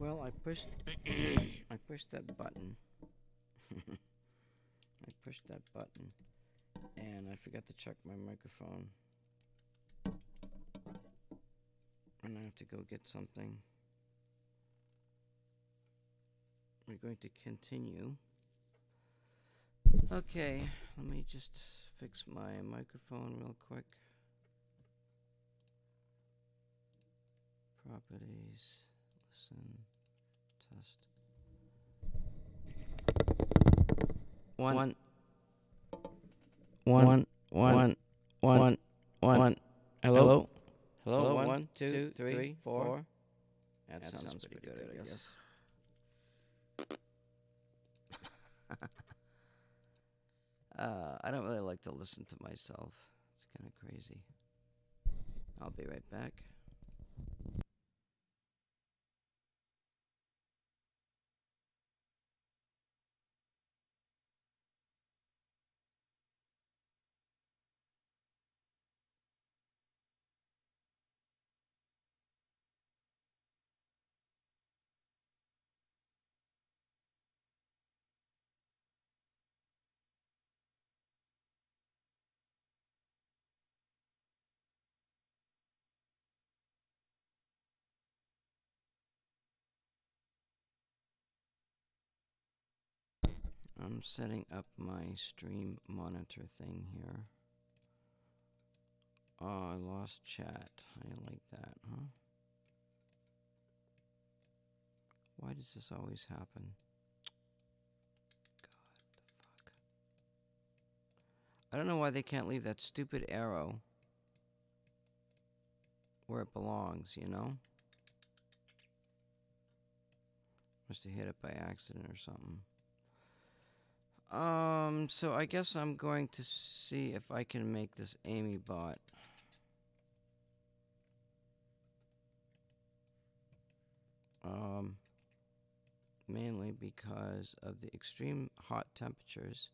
Well, I pushed I pushed that button. I pushed that button and I forgot to check my microphone. And I have to go get something. We're going to continue. Okay, let me just fix my microphone real quick. Properties, listen, test. One. Hello? Hello? 1, 2, 3, 4. That sounds pretty good, I guess. I don't really like to listen to myself. It's kind of crazy. I'll be right back. I'm setting up my stream monitor thing here. Oh, I lost chat. I like that, huh? Why does this always happen? God, the fuck. I don't know why they can't leave that stupid arrow where it belongs, you know? Must have hit it by accident or something. So I guess I'm going to see if I can make this AIMEE bot. Mainly because of the extreme hot temperatures.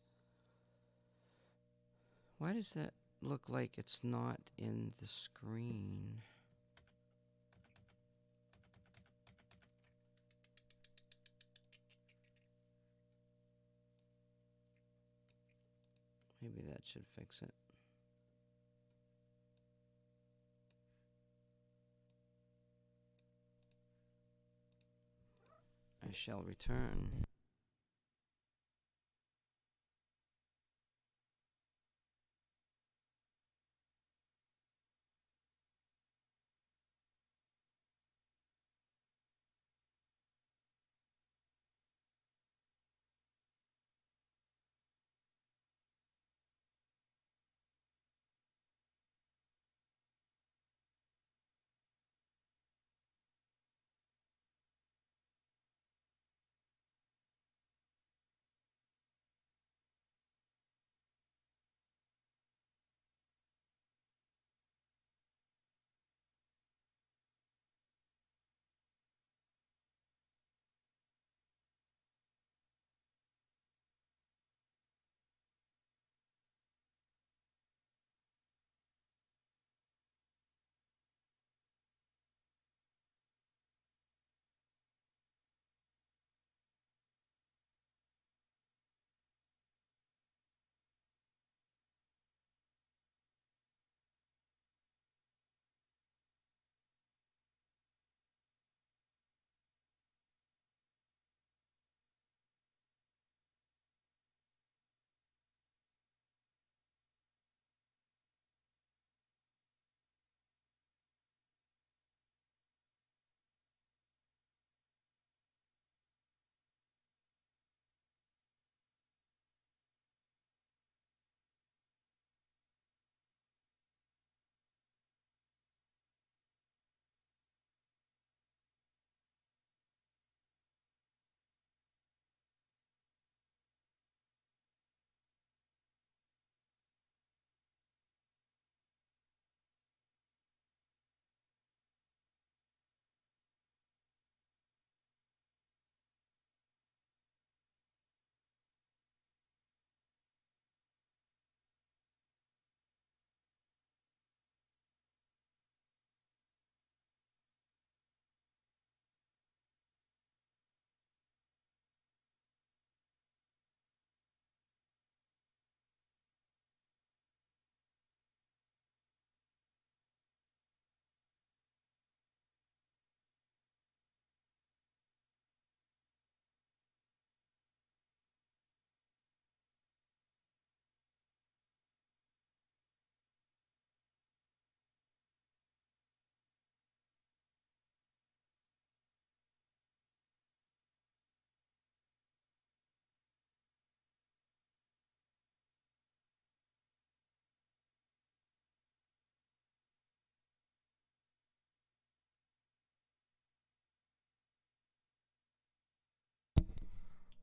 Why does that look like it's not in the screen? Maybe that should fix it. I shall return.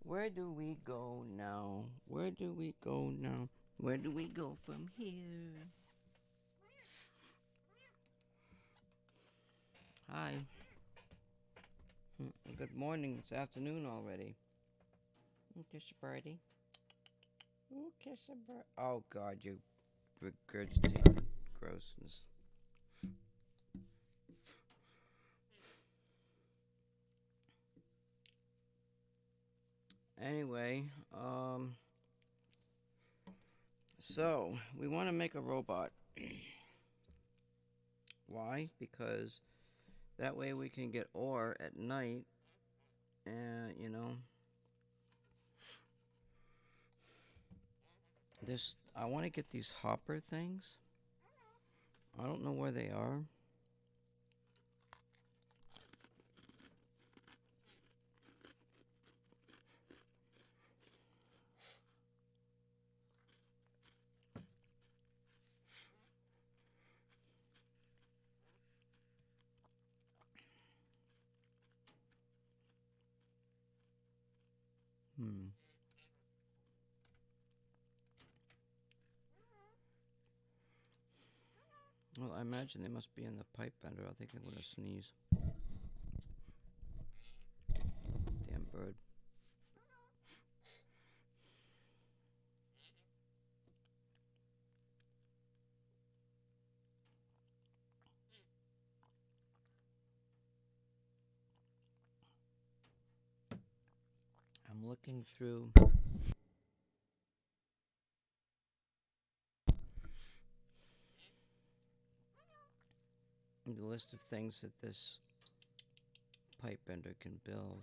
Where do we go now? Where do we go now? Where do we go from here? Hi. Good morning. It's afternoon already. Kiss your birdie. Ooh, kiss a bird. Oh God, you regurgitated grossness. Anyway, so we want to make a robot. Why? Because that way we can get ore at night, and you know, this. I want to get these hopper things. I don't know where they are. Well, I imagine they must be in the pipe bender. I think I'm gonna sneeze. Damn bird. I'm looking through the list of things that this pipe bender can build.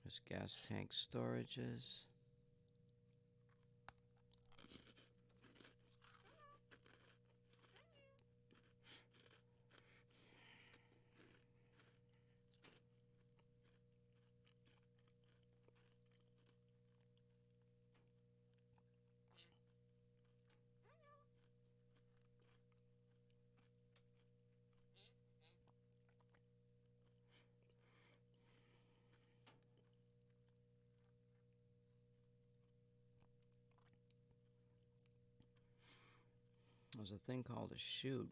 There's gas tank storages. There's a thing called a chute.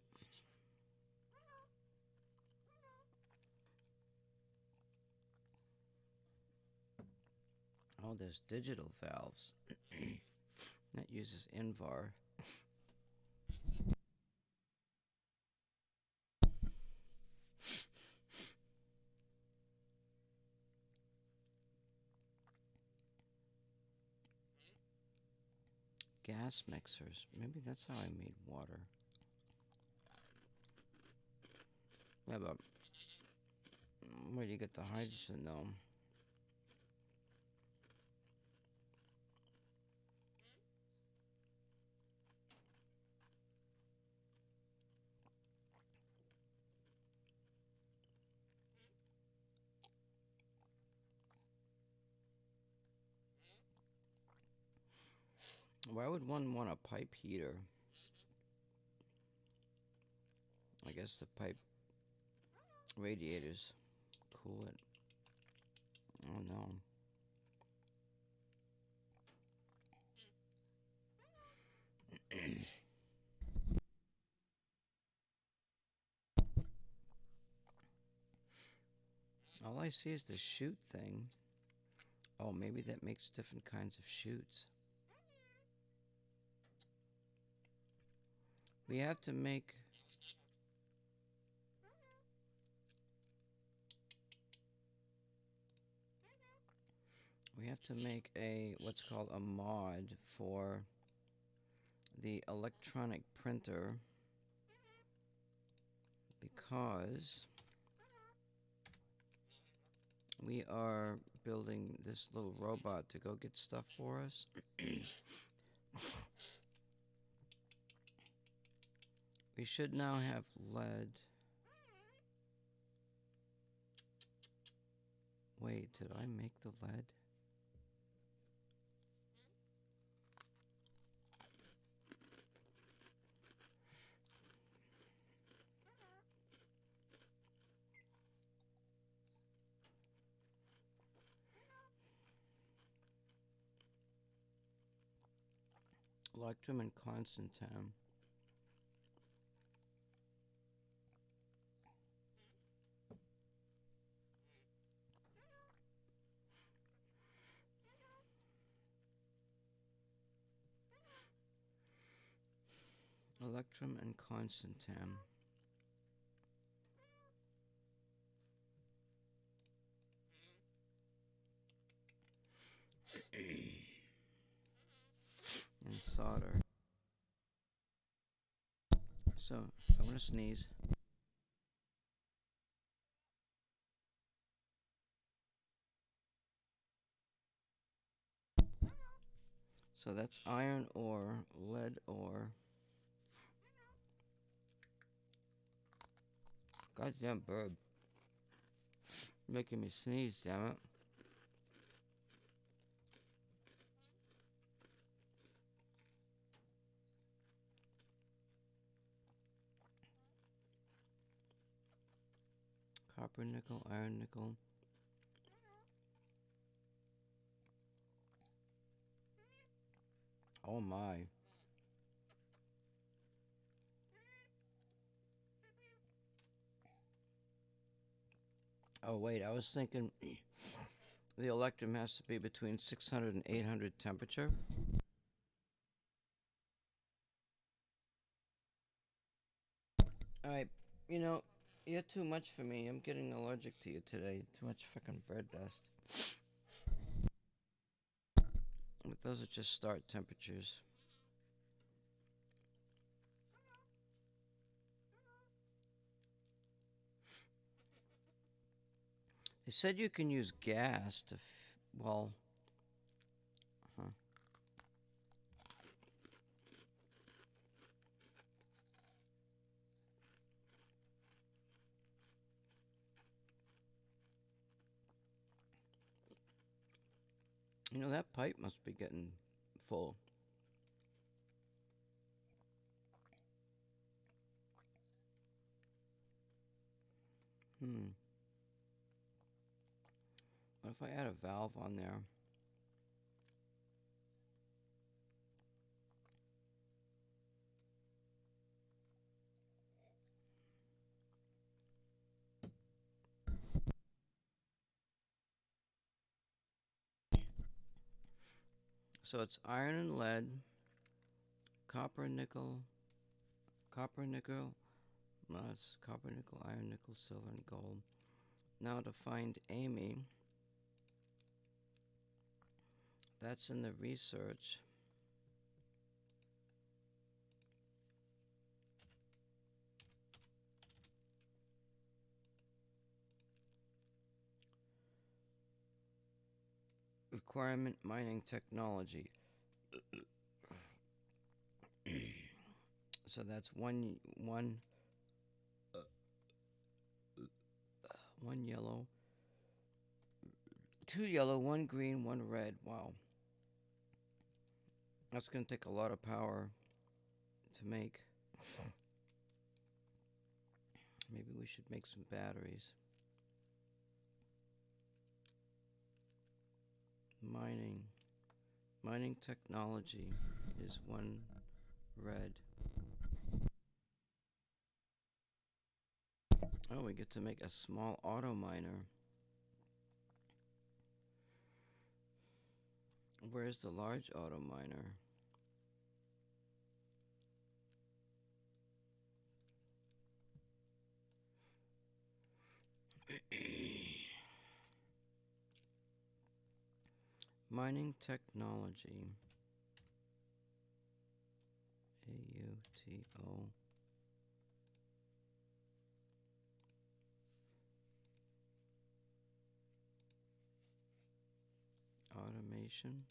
Oh, there's digital valves. That uses Invar. Gas mixers. Maybe that's how I made water. Yeah, but where do you get the hydrogen though? Why would one want a pipe heater? I guess the pipe radiators cool it. Oh no. All I see is the chute thing. Oh, maybe that makes different kinds of chutes. We have to make... We have to make a, what's called a mod for the electronic printer, because we are building this little robot to go get stuff for us. We should now have lead. Wait, did I make the lead? Electrum and Constantan. Electrum and Constantan. And solder. So, I'm gonna sneeze. So that's iron ore, lead ore. Goddamn bird. Making me sneeze, damn it. Copper, nickel, iron, nickel. Oh my. Oh wait, I was thinking the electrum has to be between 600 and 800 temperature. Alright, you know, you're too much for me. I'm getting allergic to you today. Too much fucking bird dust. But those are just start temperatures. They said you can use gas to, well, huh. You know, that pipe must be getting full. What if I add a valve on there? So it's iron and lead, copper, nickel, no, it's copper, nickel, iron, nickel, silver, and gold. Now to find AIMEE, that's in the research. Requirement mining technology. So that's one yellow, two yellow, one green, one red. Wow. That's going to take a lot of power to make. Maybe we should make some batteries. Mining technology is one red. Oh, we get to make a small auto miner. Where's the large auto miner? Mining technology. AUTO. Automation.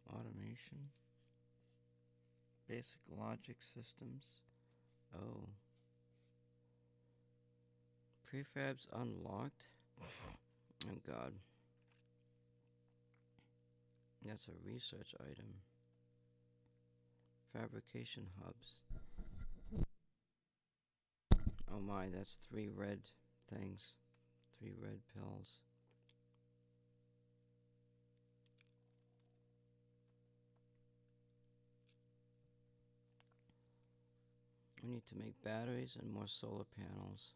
Automation. Basic logic systems. Oh. Prefabs unlocked. Oh God. That's a research item. Fabrication hubs. Oh my, that's 3 red things. 3 red pills. We need to make batteries and more solar panels.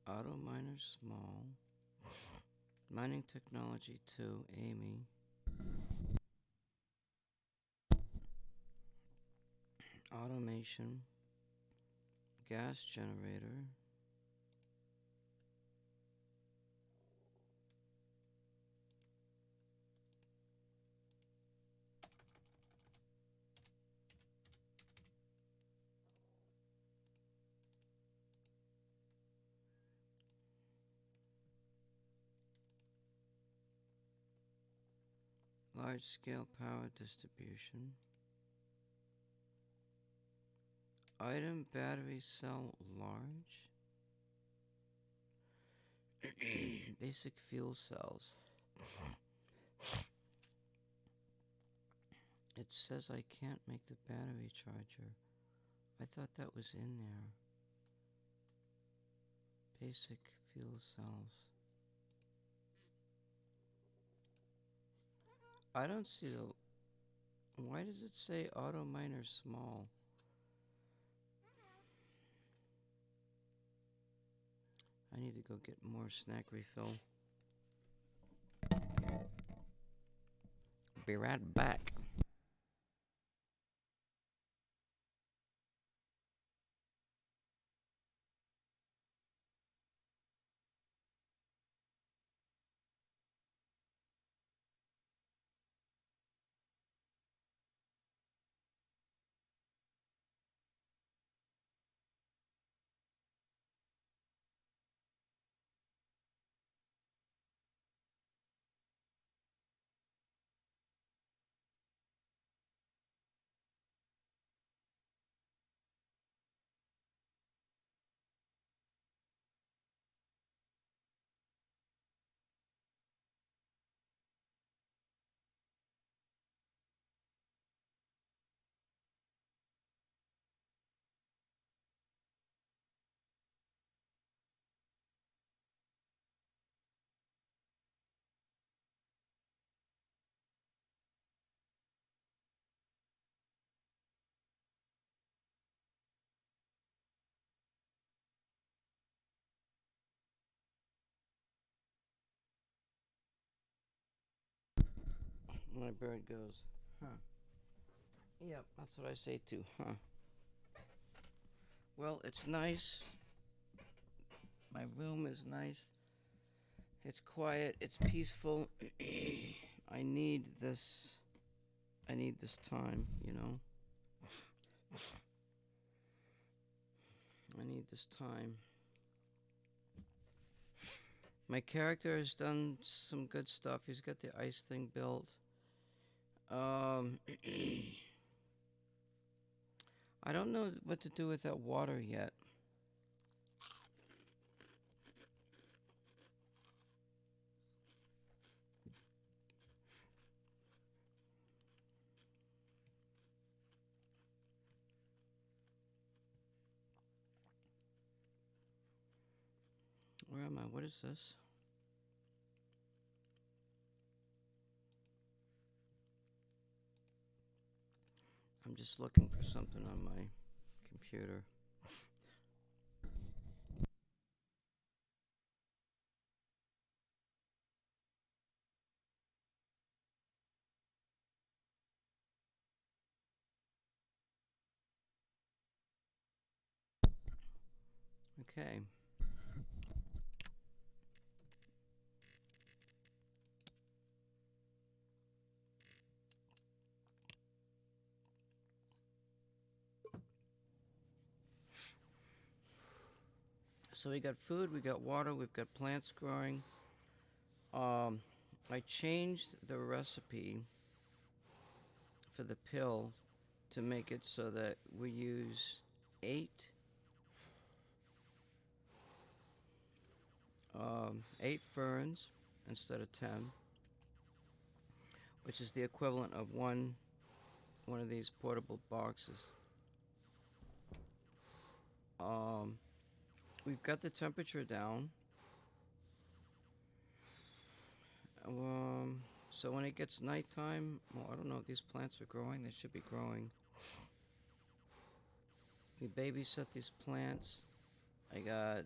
Auto miner small. Mining technology 2, AIMEE. Automation. Gas generator. Large scale power distribution. Item battery cell large. Basic fuel cells. It says I can't make the battery charger. I thought that was in there. Basic fuel cells. I don't see the... Why does it say auto miner small? I need to go get more snack refill. Be right back. My bird goes, huh. Yep, that's what I say too, huh. Well, it's nice. My room is nice. It's quiet. It's peaceful. I need this. I need this time, you know. I need this time. My character has done some good stuff. He's got the ice thing built. I don't know what to do with that water yet. Where am I? What is this? I'm just looking for something on my computer. Okay. So we got food, we got water, we've got plants growing. I changed the recipe for the pill to make it so that we use 8 ferns instead of 10, which is the equivalent of one of these portable boxes. we've got the temperature down. So when it gets nighttime, well, I don't know if these plants are growing. They should be growing. We babysit these plants. I got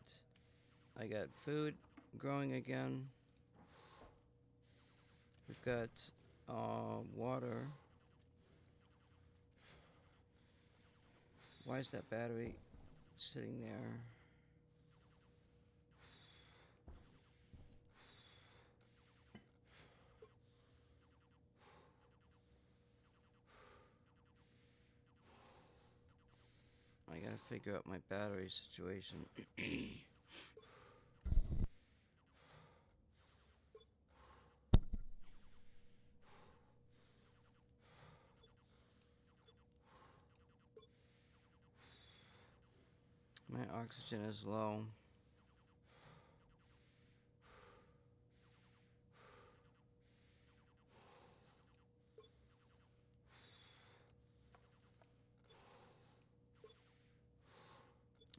food growing again. We've got water. Why is that battery sitting there? I gotta figure out my battery situation. My oxygen is low.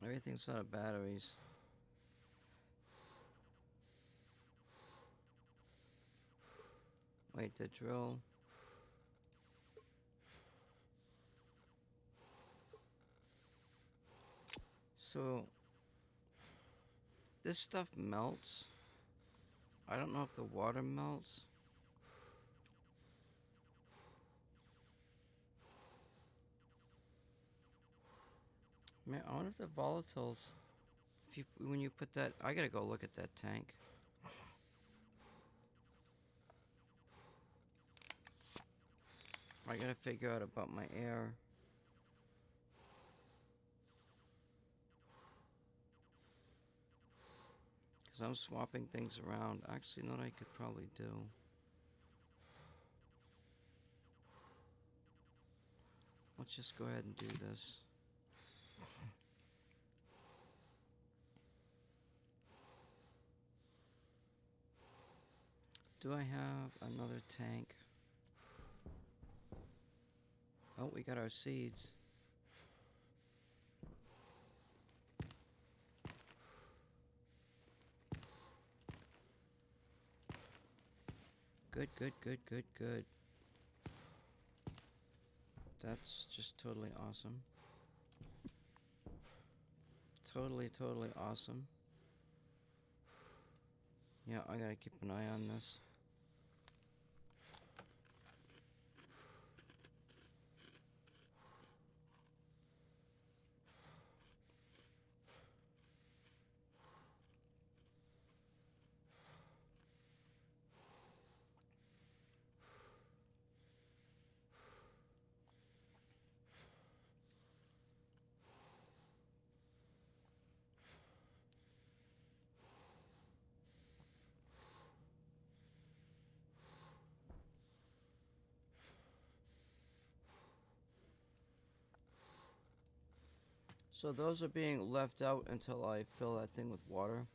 Everything's out of batteries. Wait, the drill. So, this stuff melts. I don't know if the water melts. Man, I wonder if the volatiles, when you put that, I gotta go look at that tank. I gotta figure out about my air. Because I'm swapping things around. Actually, you know what I could probably do? Let's just go ahead and do this. Do I have another tank? Oh, we got our seeds. Good, good, good, good, good. That's just totally awesome. Totally, totally awesome. Yeah, I gotta keep an eye on this. So those are being left out until I fill that thing with water.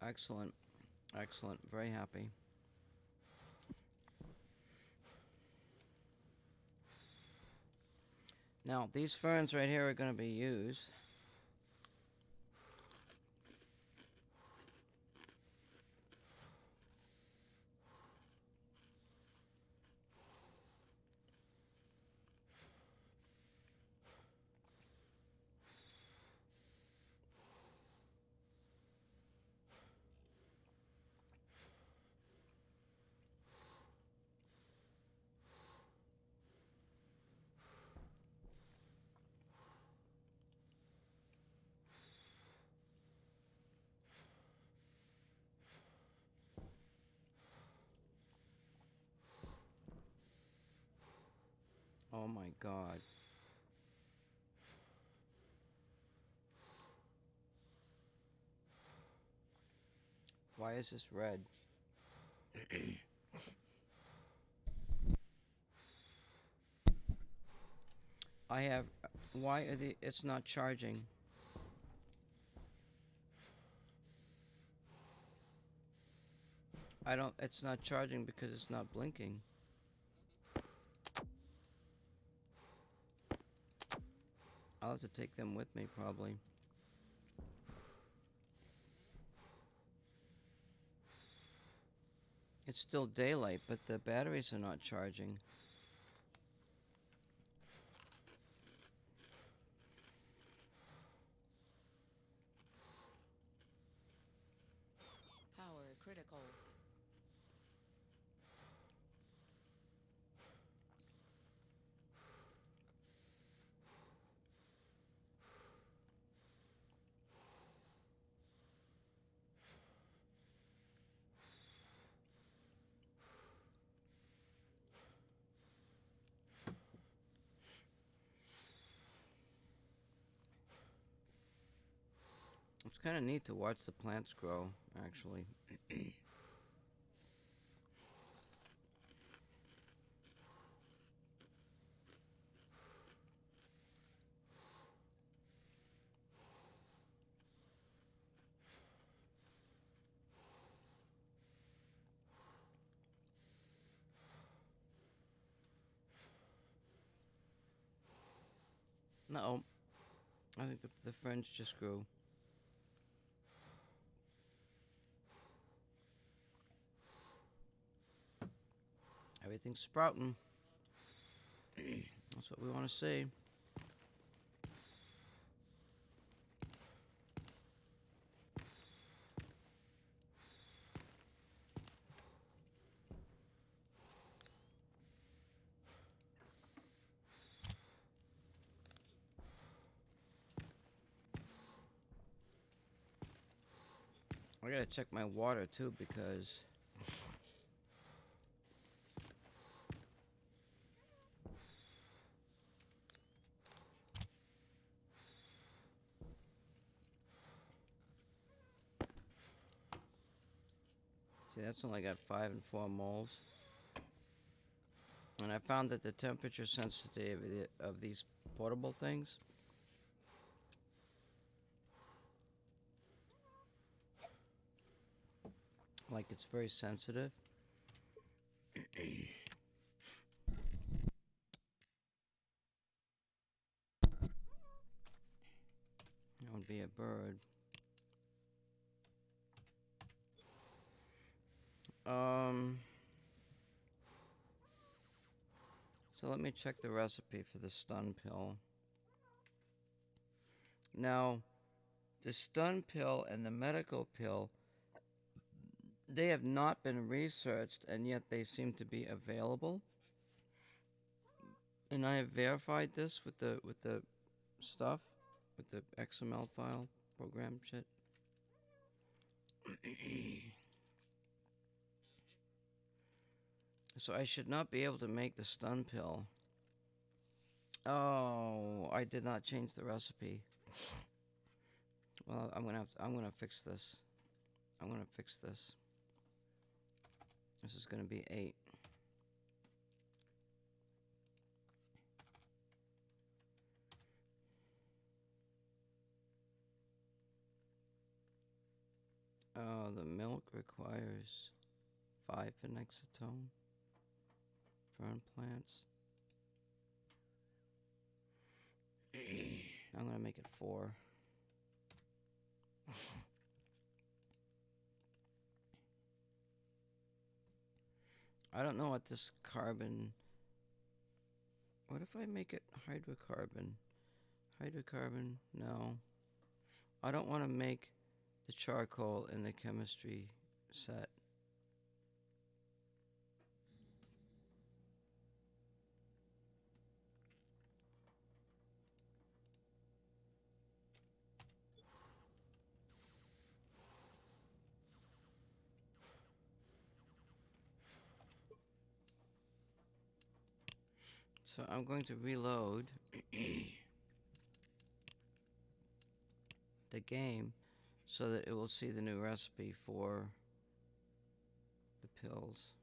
Excellent. Excellent. Very happy. Now, these ferns right here are going to be used. Oh my God. Why is this red? I have. Why are the? It's not charging. I don't. It's not charging because it's not blinking. I'll have to take them with me probably. It's still daylight, but the batteries are not charging. Power critical. It's kind of neat to watch the plants grow, actually. No, I think the fringe just grew. Everything's sprouting. That's what we want to see. I gotta check my water too because see, that's only got 5 and 4 moles. And I found that the temperature sensitivity of these portable things like it's very sensitive. That would be a bird. So let me check the recipe for the stun pill. Now, the stun pill and the medical pill, they have not been researched, and yet they seem to be available. And I have verified this with the stuff, with the XML file program shit. So I should not be able to make the stun pill. Oh, I did not change the recipe. Well, I'm gonna fix this. I'm gonna fix this. This is gonna be 8. Oh, the milk requires 5 phenexetone. Fern plants. I'm gonna make it 4. I don't know what this carbon. What if I make it hydrocarbon? Hydrocarbon? No. I don't want to make the charcoal in the chemistry set. So I'm going to reload the game so that it will see the new recipe for the pills.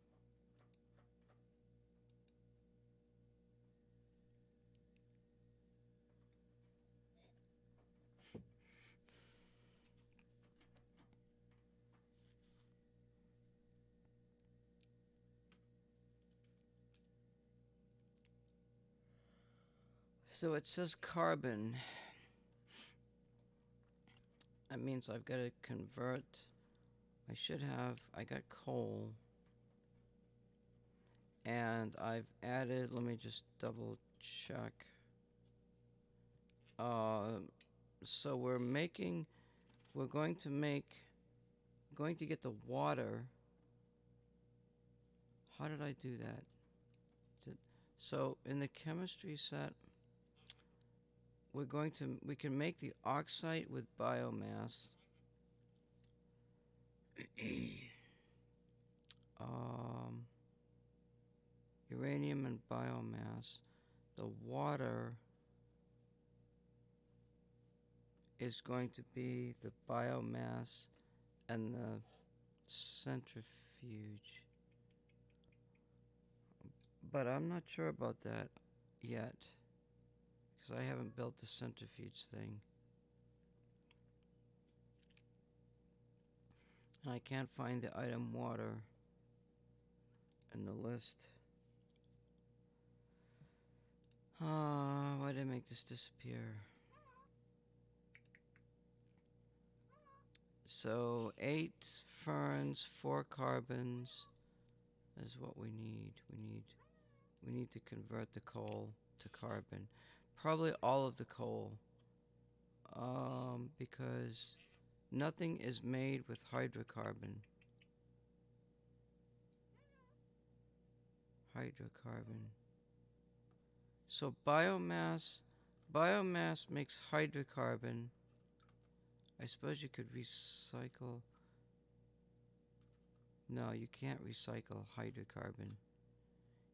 So it says carbon. That means I've got to convert. I got coal. And I've added, let me just double check. So we're going to get the water. How did I do that? So in the chemistry set, we can make the oxide with biomass. Uranium and biomass. The water is going to be the biomass and the centrifuge. But I'm not sure about that yet, because I haven't built the centrifuge thing. And I can't find the item water in the list. Why did I make this disappear? So 8 ferns, 4 carbons is what we need. We need to convert the coal to carbon. Probably all of the coal. Because nothing is made with hydrocarbon. So biomass makes hydrocarbon. I suppose you could recycle. No, you can't recycle hydrocarbon.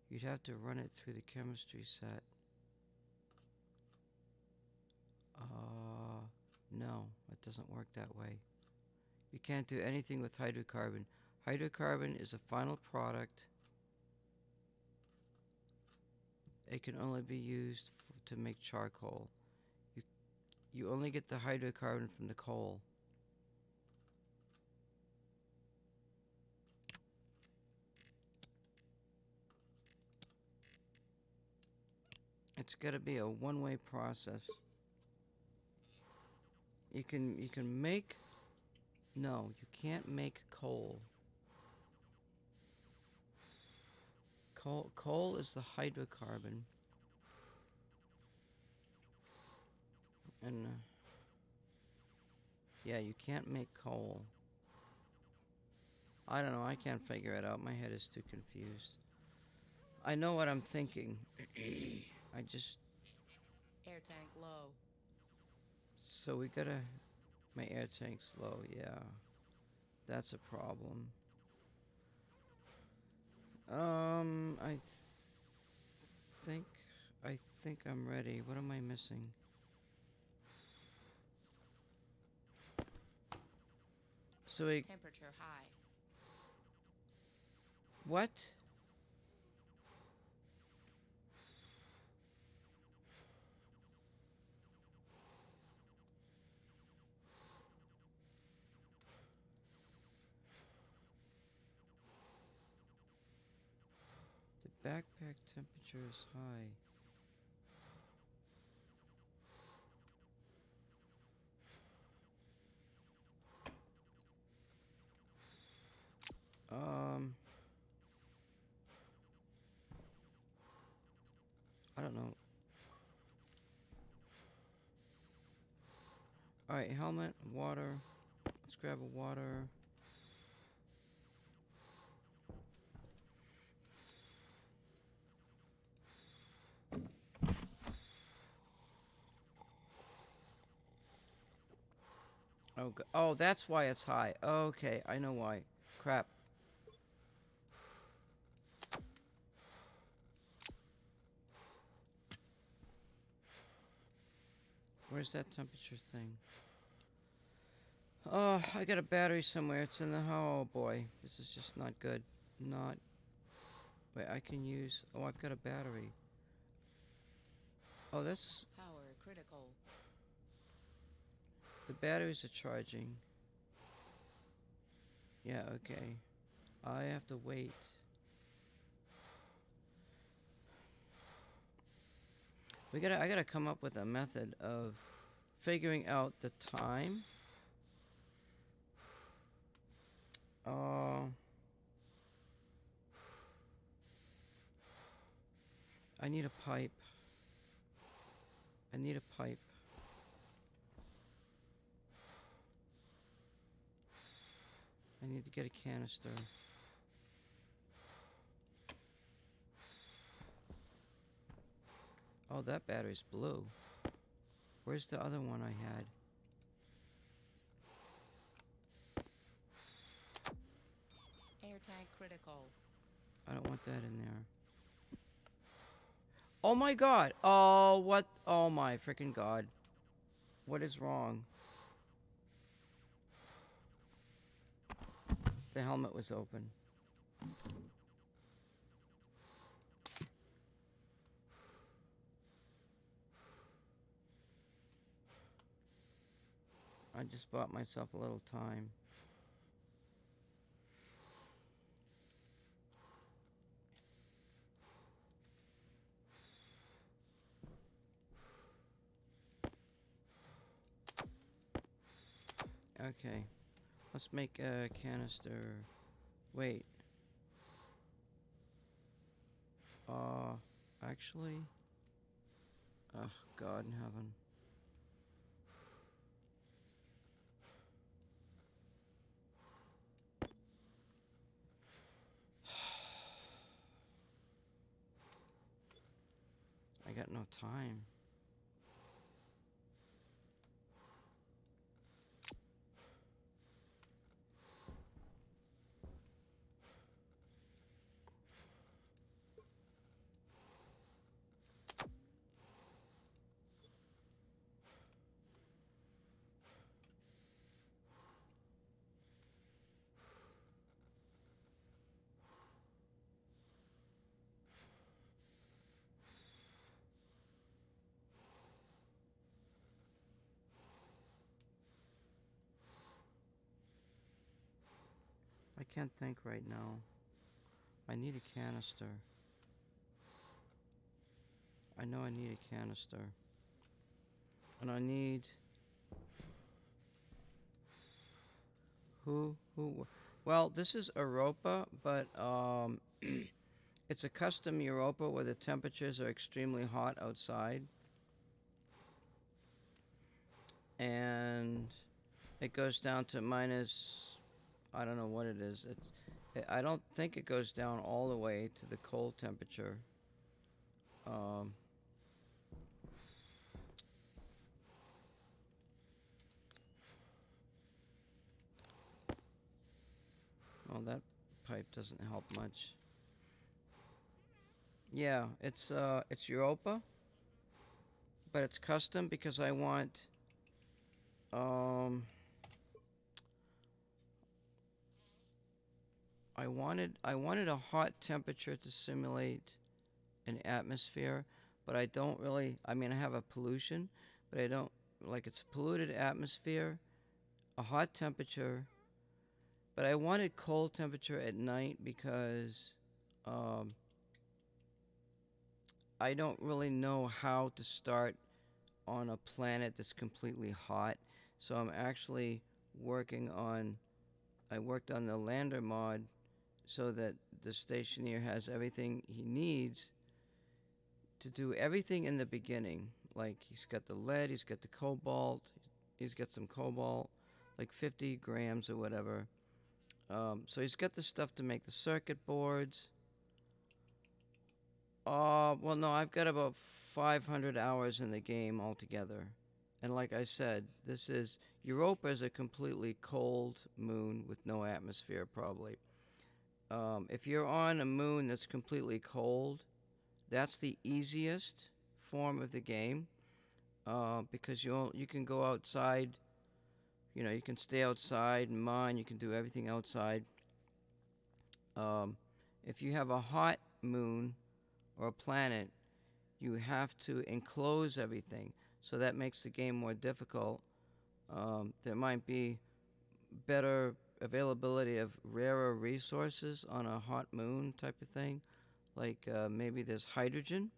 You'd have to run it through the chemistry set. No, it doesn't work that way. You can't do anything with hydrocarbon. Hydrocarbon is a final product. It can only be used to make charcoal. You only get the hydrocarbon from the coal. It's got to be a one-way process. You can make. No, you can't make coal. Coal is the hydrocarbon. And yeah, you can't make coal. I don't know, I can't figure it out. My head is too confused. I know what I'm thinking. I just... Air tank low. So we gotta... My air tank's low, yeah. That's a problem. I think I'm ready. What am I missing? So we... Temperature high. What? The backpack temperature is high. I don't know. Alright, helmet, water. Let's grab a water. Oh, that's why it's high. Okay, I know why. Crap. Where's that temperature thing? Oh, I got a battery somewhere. It's in the... Oh, boy. This is just not good. Not... Wait, I can use... Oh, I've got a battery. Oh, that's... Power critical. The batteries are charging. Yeah, okay. I have to wait. I gotta come up with a method of figuring out the time. I need a pipe. I need a pipe. I need to get a canister. Oh, that battery's blue. Where's the other one I had? Air tank critical. I don't want that in there. Oh my god! Oh, what? Oh my freaking god. What is wrong? The helmet was open. I just bought myself a little time. Okay. Let's make a canister. Wait. Actually. Ugh, God in heaven. I got no time. I can't think right now. I need a canister. I know I need a canister. And I need... Well, this is Europa, but it's a custom Europa where the temperatures are extremely hot outside. And it goes down to minus, I don't know what it is. I don't think it goes down all the way to the cold temperature. Well, that pipe doesn't help much. Yeah, it's Europa, but it's custom because I want I wanted a hot temperature to simulate an atmosphere, but I don't really. I mean, I have a pollution, but I don't like it's a polluted atmosphere, a hot temperature, but I wanted cold temperature at night because I don't really know how to start on a planet that's completely hot. So I'm actually working on. I worked on the lander mod so that the Stationeer has everything he needs to do everything in the beginning. Like he's got the lead, he's got the cobalt, he's got some cobalt, like 50 grams or whatever. So he's got the stuff to make the circuit boards. Well, no, I've got about 500 hours in the game altogether. And like I said, this is Europa is a completely cold moon with no atmosphere, probably. If you're on a moon that's completely cold, that's the easiest form of the game because you can go outside. You know, you can stay outside and mine. You can do everything outside. If you have a hot moon or a planet, you have to enclose everything. So that makes the game more difficult. There might be better availability of rarer resources on a hot moon type of thing. Like maybe there's hydrogen.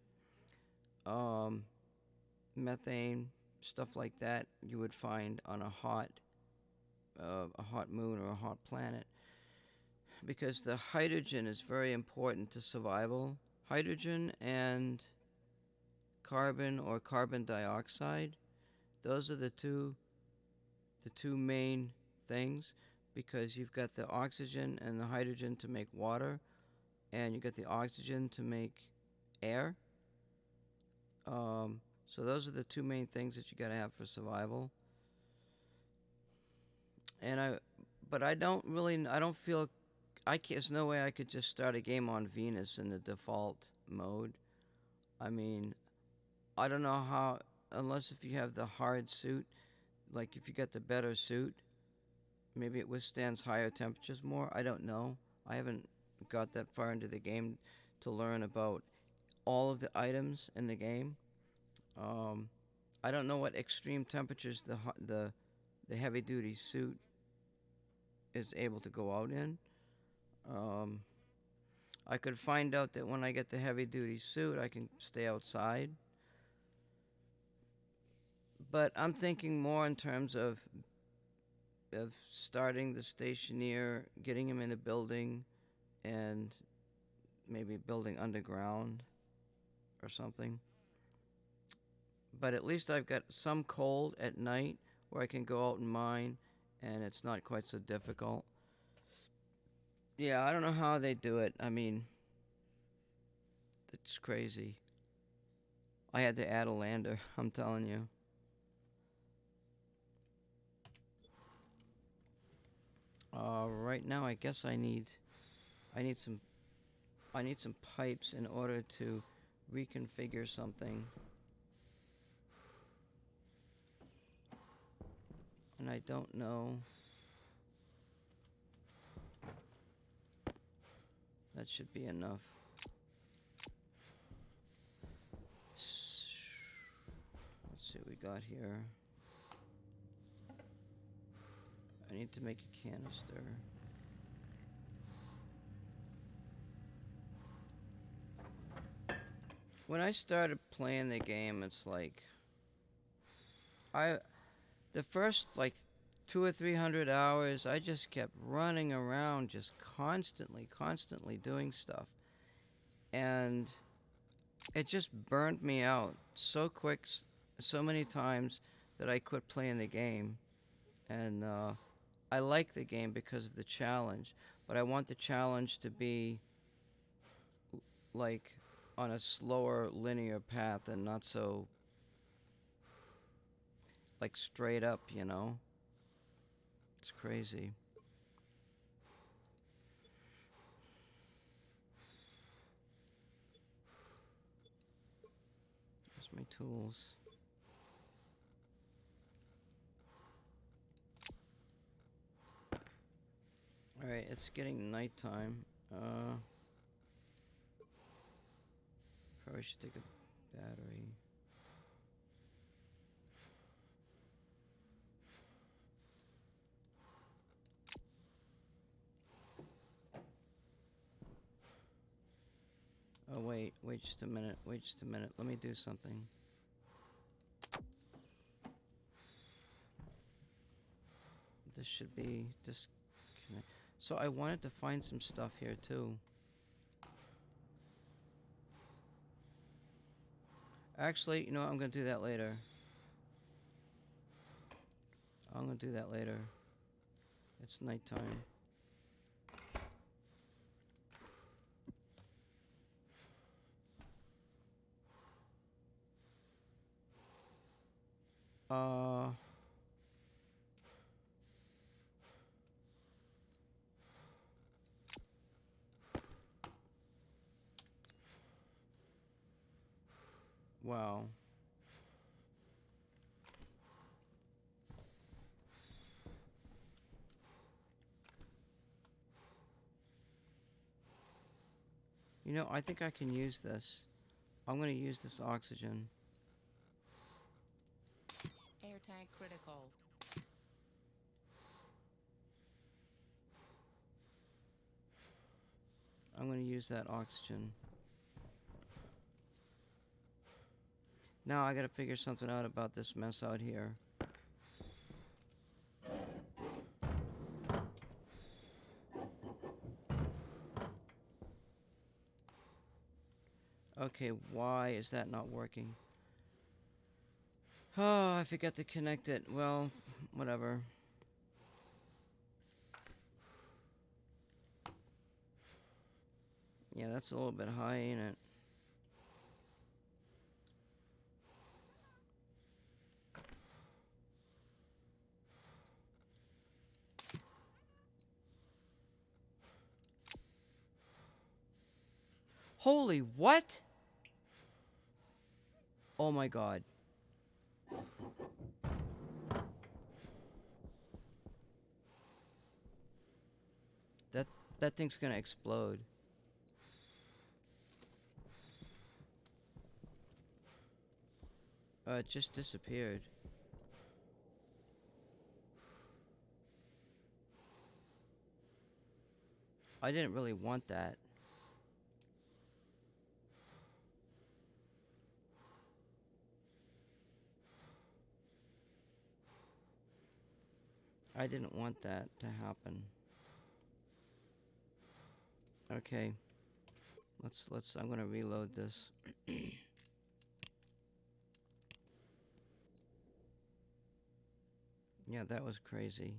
methane, stuff like that, you would find on a hot moon or a hot planet, because the hydrogen is very important to survival. Hydrogen and carbon or carbon dioxide, those are the two main things, because you've got the oxygen and the hydrogen to make water, and you've got the oxygen to make air. So those are the two main things that you got to have for survival. But I don't feel, there's no way I could just start a game on Venus in the default mode. I mean, I don't know how, unless if you have the hard suit, like if you got the better suit, maybe it withstands higher temperatures more. I don't know. I haven't got that far into the game to learn about all of the items in the game. I don't know what extreme temperatures the heavy duty suit is able to go out in. I could find out that when I get the heavy duty suit, I can stay outside. But I'm thinking more in terms of starting the Stationeer, getting him in a building, and maybe building underground or something. But at least I've got some cold at night where I can go out and mine, and it's not quite so difficult. Yeah, I don't know how they do it. I mean, it's crazy. I had to add a lander, I'm telling you. Right now, I guess I need some pipes in order to reconfigure something. And I don't know. That should be enough. Let's see what we got here. I need to make a canister. When I started playing the game, it's like the first like 200 or 300 hours, I just kept running around, just constantly doing stuff, and it just burned me out so quick, so many times that I quit playing the game. And I like the game because of the challenge, but I want the challenge to be like on a slower linear path and not so like straight up, you know? It's crazy. There's my tools. Alright, it's getting nighttime. Probably should take a battery. Oh, wait just a minute, let me do something. This should be disconnect. So I wanted to find some stuff here too. Actually, you know what, I'm gonna do that later. It's nighttime. Wow. You know, I think I can use this. I'm gonna use this oxygen. Air tank critical. I'm gonna use that oxygen. Now I gotta figure something out about this mess out here. Okay, why is that not working? Oh, I forgot to connect it. Well, whatever. Yeah, that's a little bit high, ain't it? Holy what? Oh my god. That thing's gonna explode. It just disappeared. I didn't really want that. I didn't want that to happen. Okay. I'm gonna reload this. Yeah, that was crazy.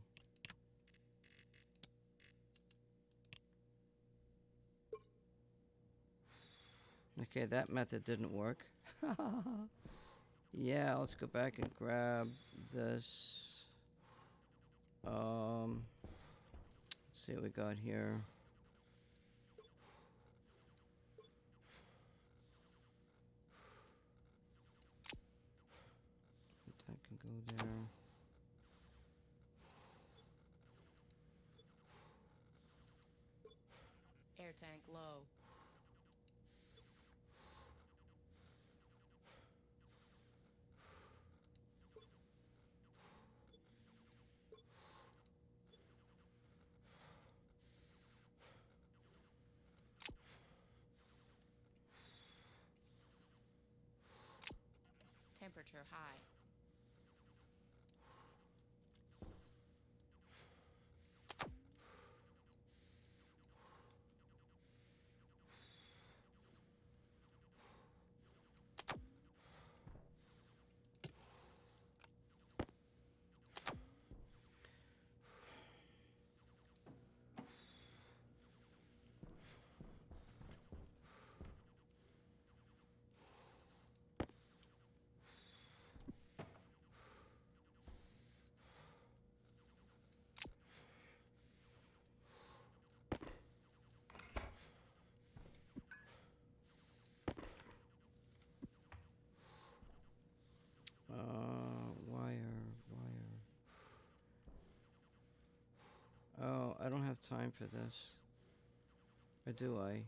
Okay, that method didn't work. Yeah, let's go back and grab this. Let's see what we got here. That can go there. Air tank low. Temperature high. Wire. Oh, I don't have time for this. Or do I?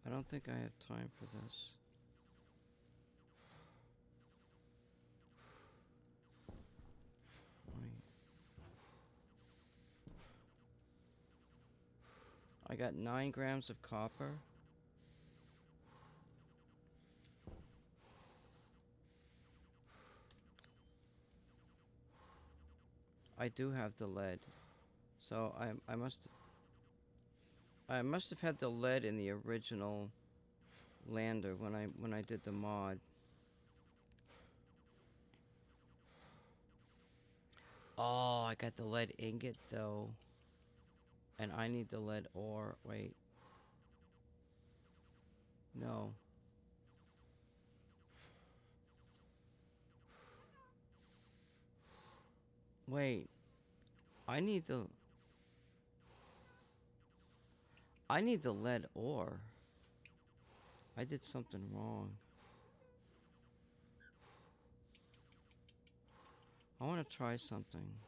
I don't think I have time for this. I got 9 grams of copper. I do have the lead. So I must have had the lead in the original lander when I did the mod. Oh, I got the lead ingot though. And I need the lead ore. Wait. No. Wait. I need the lead ore. I did something wrong. I want to try something.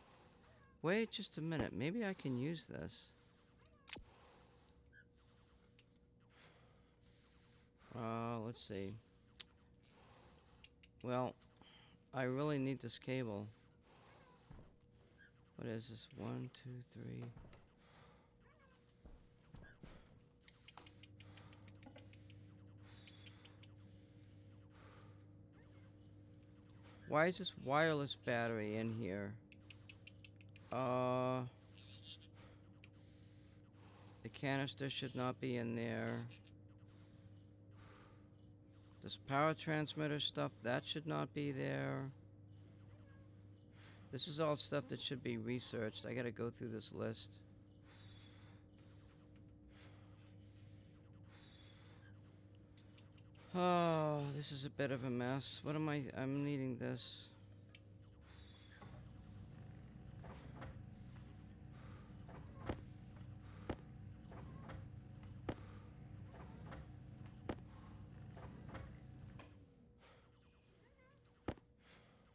Wait just a minute. Maybe I can use this. Let's see. Well, I really need this cable. What is this? 1, 2, 3. Why is this wireless battery in here? The canister should not be in there. This power transmitter stuff, that should not be there. This is all stuff that should be researched. I gotta go through this list. Oh, this is a bit of a mess. What am I'm needing this.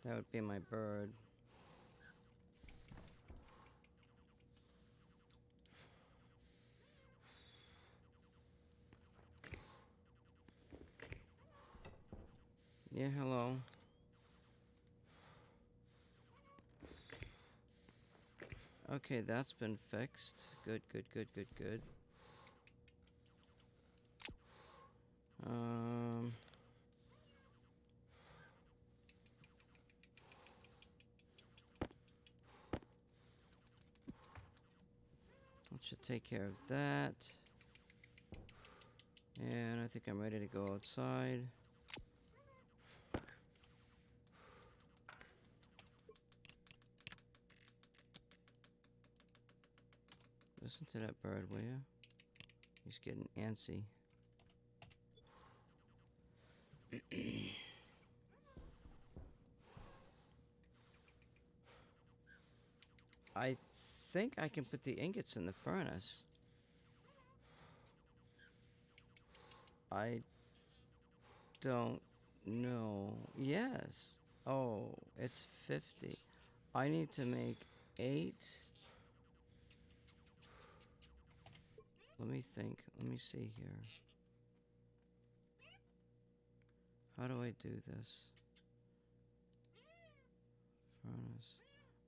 That would be my bird. Yeah, hello. Okay, that's been fixed. Good, good, good, good, good. That should take care of that. And I think I'm ready to go outside. Listen to that bird, will ya? He's getting antsy. I think I can put the ingots in the furnace. I don't know. Yes. Oh, it's 50. I need to make 8. Let me think. Let me see here. How do I do this? Furnace.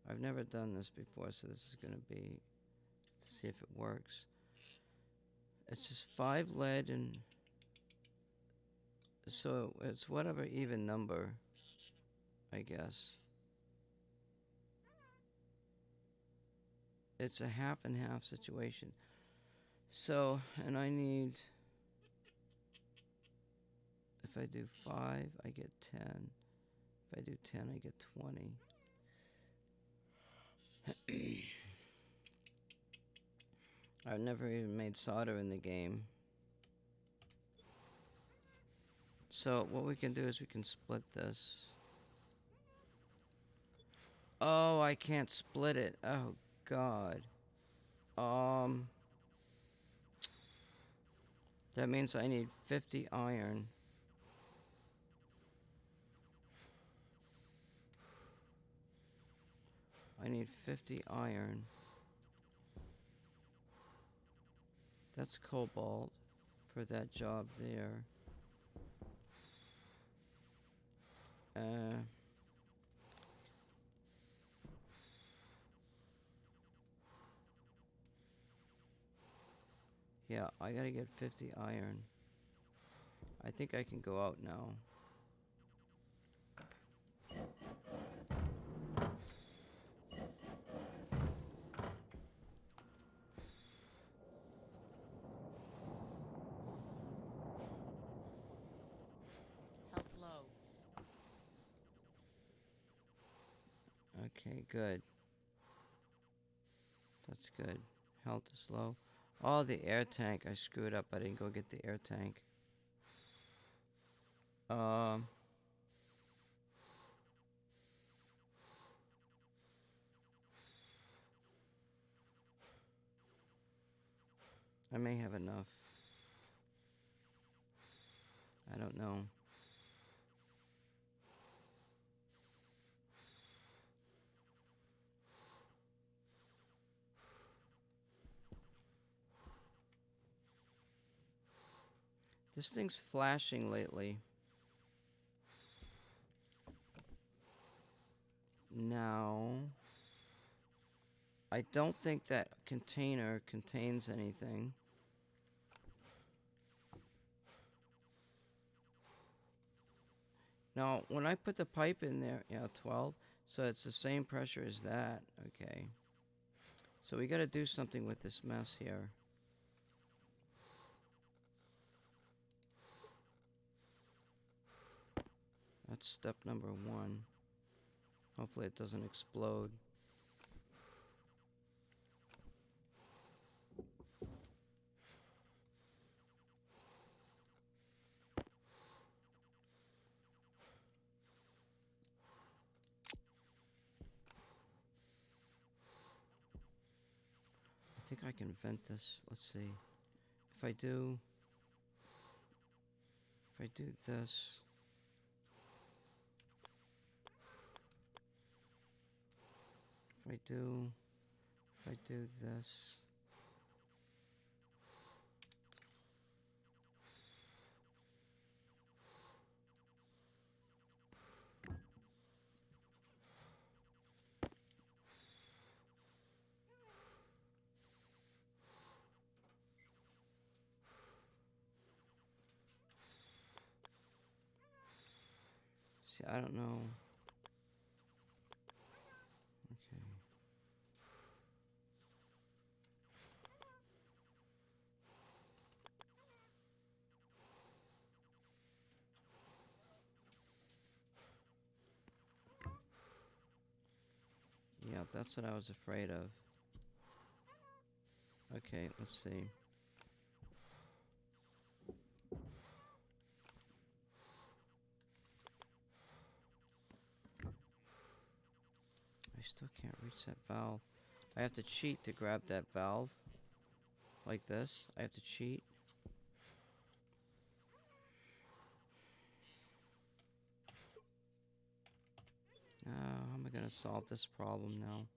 I've never done this before, so this is going to be to see if it works. It's just 5 lead and so it's whatever even number, I guess. It's a half and half situation. So, and I need, if I do 5, I get 10. If I do 10, I get 20. I've never even made solder in the game. So what we can do is we can split this. Oh, I can't split it. Oh, God. That means I need 50 iron. I need 50 iron. That's cobalt for that job there. Yeah, I gotta get 50 iron. I think I can go out now. Health low. Okay, good. That's good. Health is low. Oh, the air tank. I screwed up. I didn't go get the air tank. I may have enough. I don't know. This thing's flashing lately. Now, I don't think that container contains anything. Now, when I put the pipe in there, 12, so it's the same pressure as that. Okay. So we got to do something with this mess here. That's step number 1. Hopefully it doesn't explode. I think I can vent this. Let's see. If I do this, if I do this, see, I don't know. Okay. Yeah, that's what I was afraid of. Okay, let's see. I still can't reach that valve. I have to cheat to grab that valve. Like this. I have to cheat. How am I going to solve this problem now?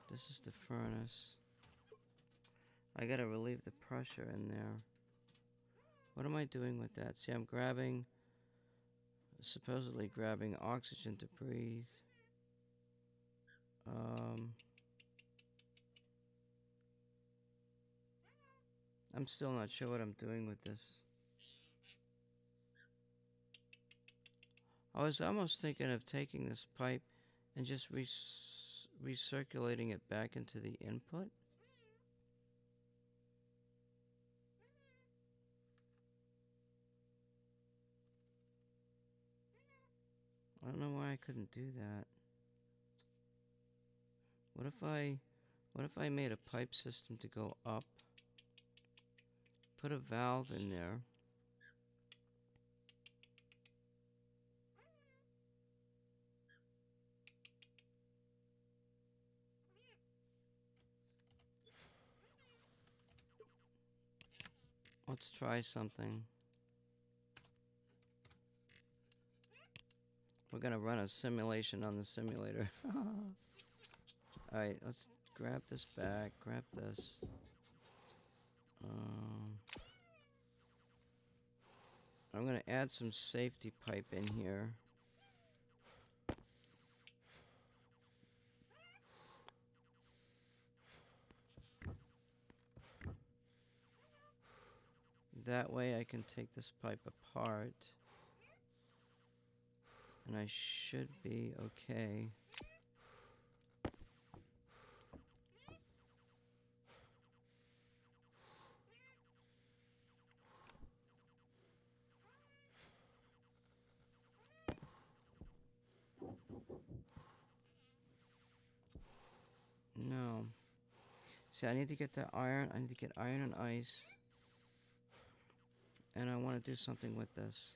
This is the furnace. I got to relieve the pressure in there. What am I doing with that? See, I'm grabbing, supposedly grabbing oxygen to breathe. I'm still not sure what I'm doing with this. I was almost thinking of taking this pipe and just recirculating it back into the input. I don't know why I couldn't do that. What if I made a pipe system to go up? Put a valve in there. Let's try something. We're gonna run a simulation on the simulator. Alright, let's grab this back, grab this. I'm gonna add some safety pipe in here. That way I can take this pipe apart. And I should be okay. No. See, I need to get the iron. I need to get iron and ice. And I want to do something with this.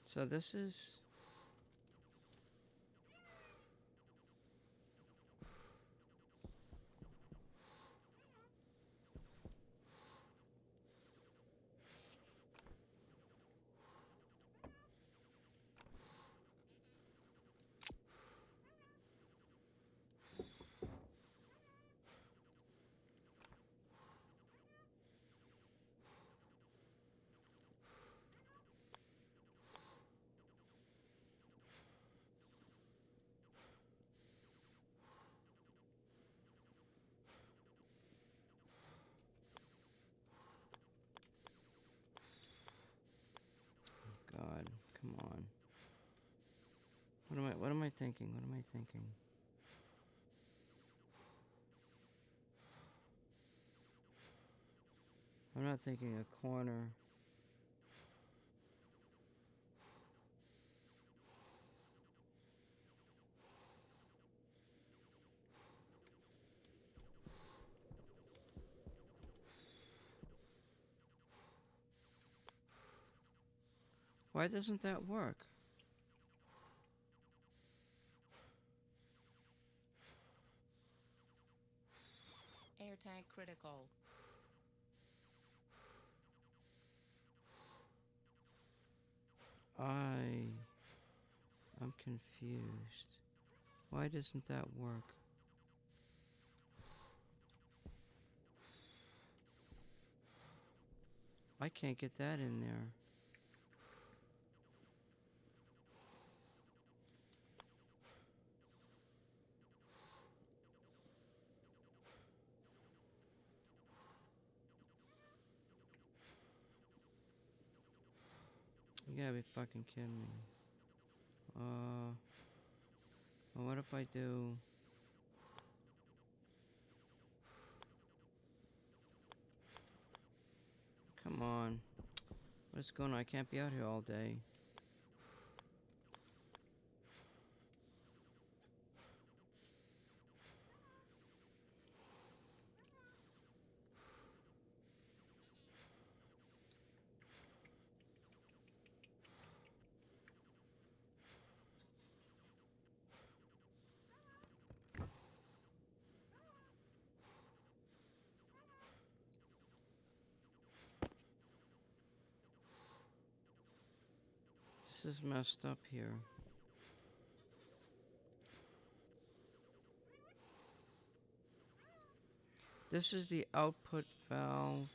So this is... What am I thinking? What am I thinking? I'm not thinking a corner. Why doesn't that work? Air tank critical. I'm confused. Why doesn't that work? I can't get that in there. You gotta be fucking kidding me. Well, what if I do... Come on. What is going on? I can't be out here all day. This is messed up here. This is the output valve.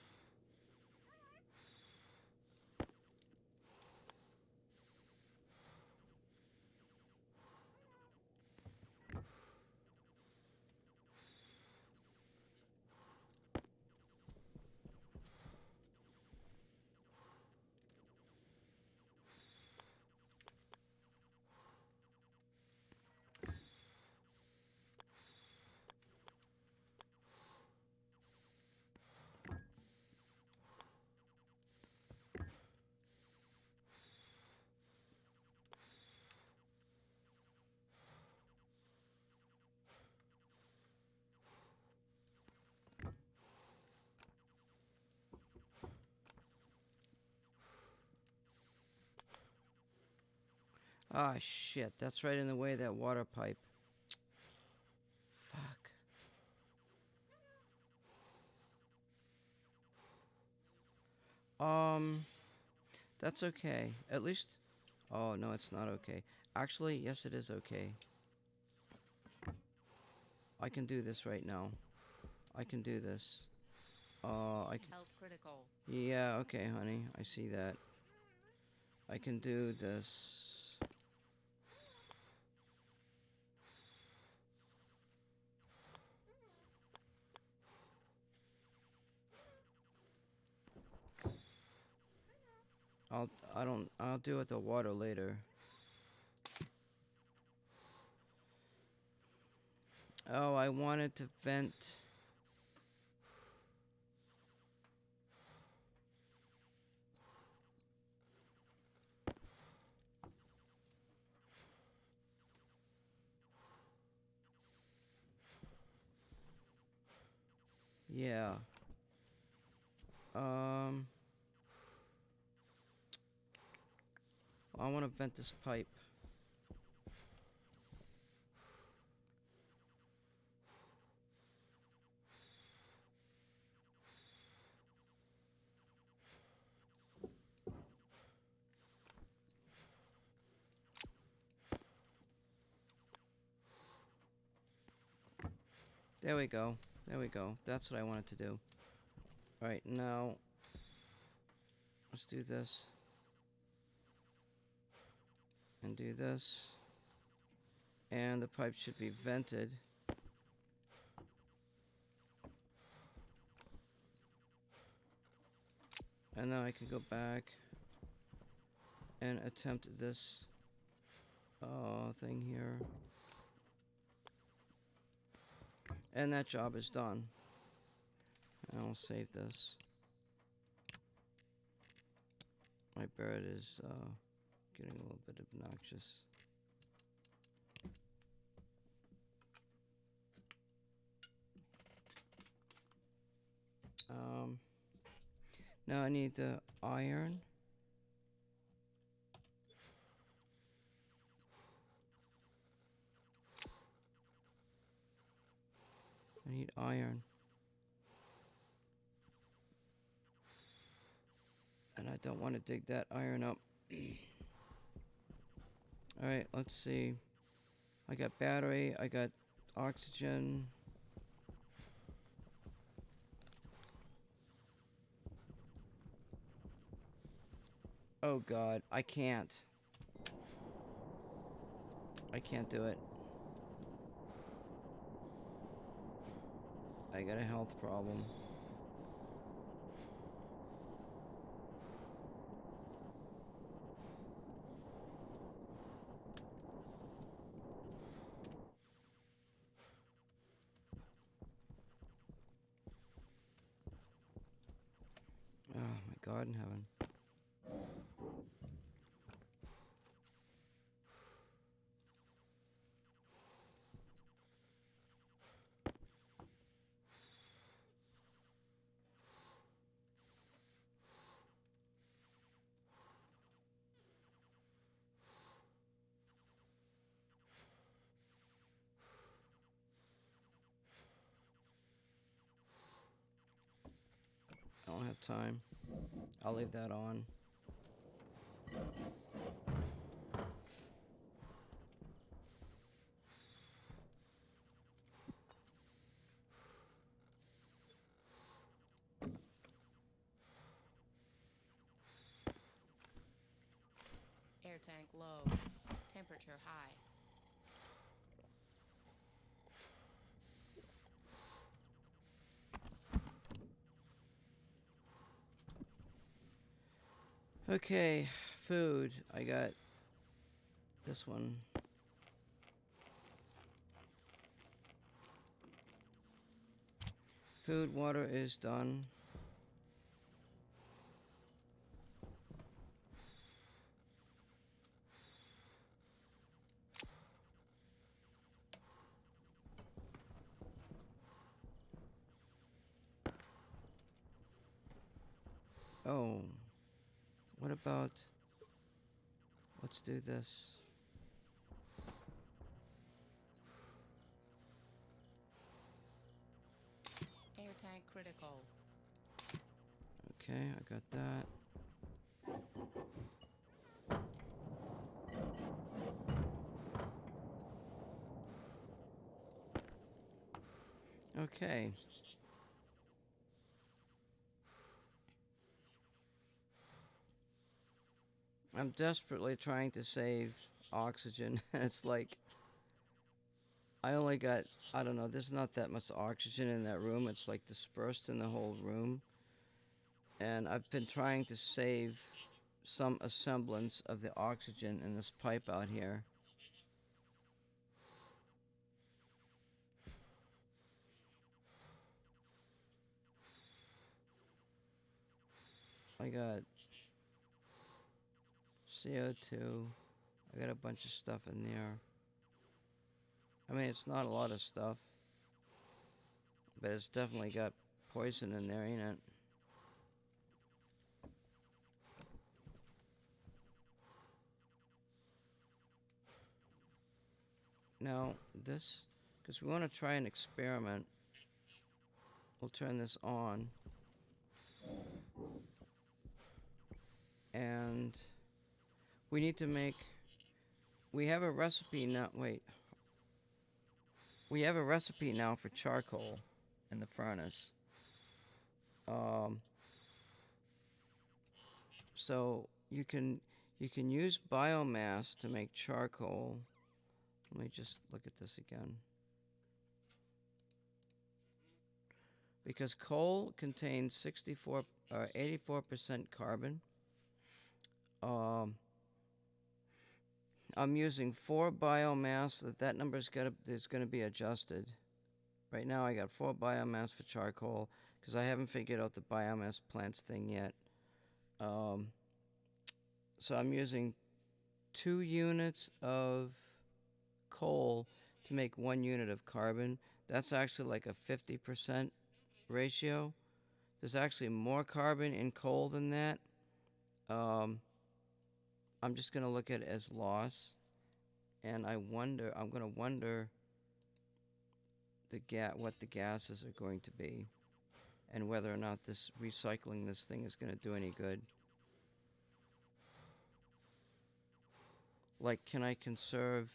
Ah, shit. That's right in the way of that water pipe. Fuck. That's okay. At least... Oh, no, it's not okay. Actually, yes, it is okay. I can do this right now. I can do this. I can... Health critical. Yeah, okay, honey. I see that. I can do this. I'll deal with the water later. Oh, I wanted to vent. Yeah. I want to vent this pipe. There we go. There we go. That's what I wanted to do. Alright, now let's do this. And do this. And the pipe should be vented. And now I can go back and attempt this thing here. And that job is done. I'll save this. My bird is getting a little bit obnoxious. Now I need the iron. I need iron. And I don't want to dig that iron up. Alright, let's see. I got battery, I got oxygen. Oh god, I can't. I can't do it. I got a health problem. Oh my god in heaven. I don't have time. I'll leave that on. Air tank low. Temperature high. Okay, food. I got this one. Food, water is done. Oh, what about, let's do this. Air tank critical. Okay, I got that. Okay. I'm desperately trying to save oxygen. It's like, I only got, I don't know, there's not that much oxygen in that room. It's like dispersed in the whole room. And I've been trying to save some semblance of the oxygen in this pipe out here. I got CO2. I got a bunch of stuff in there. I mean, it's not a lot of stuff, but it's definitely got poison in there, ain't it? Now, this, because we want to try an experiment, we'll turn this on. And we need to make, we have a recipe now, wait. We have a recipe now for charcoal in the furnace. So you can use biomass to make charcoal. Let me just look at this again. Because coal contains 64 or 84% carbon. I'm using 4 biomass. That number's is gonna be adjusted. Right now I got 4 biomass for charcoal because I haven't figured out the biomass plants thing yet. So I'm using 2 units of coal to make 1 unit of carbon. That's actually like a 50% ratio. There's actually more carbon in coal than that. I'm just gonna look at it as loss, and I'm gonna wonder what the gases are going to be, and whether or not this recycling this thing is gonna do any good. Like, can I conserve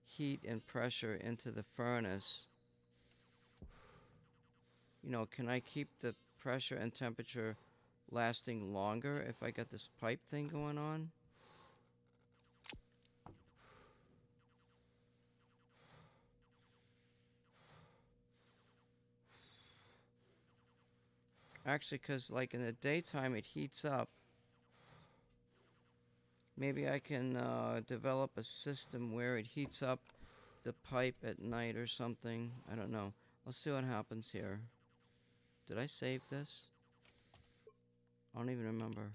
heat and pressure into the furnace? You know, can I keep the pressure and temperature lasting longer if I got this pipe thing going on? Actually, because like in the daytime it heats up. Maybe I can develop a system where it heats up the pipe at night or something. I don't know. Let's see what happens here. Did I save this? I don't even remember.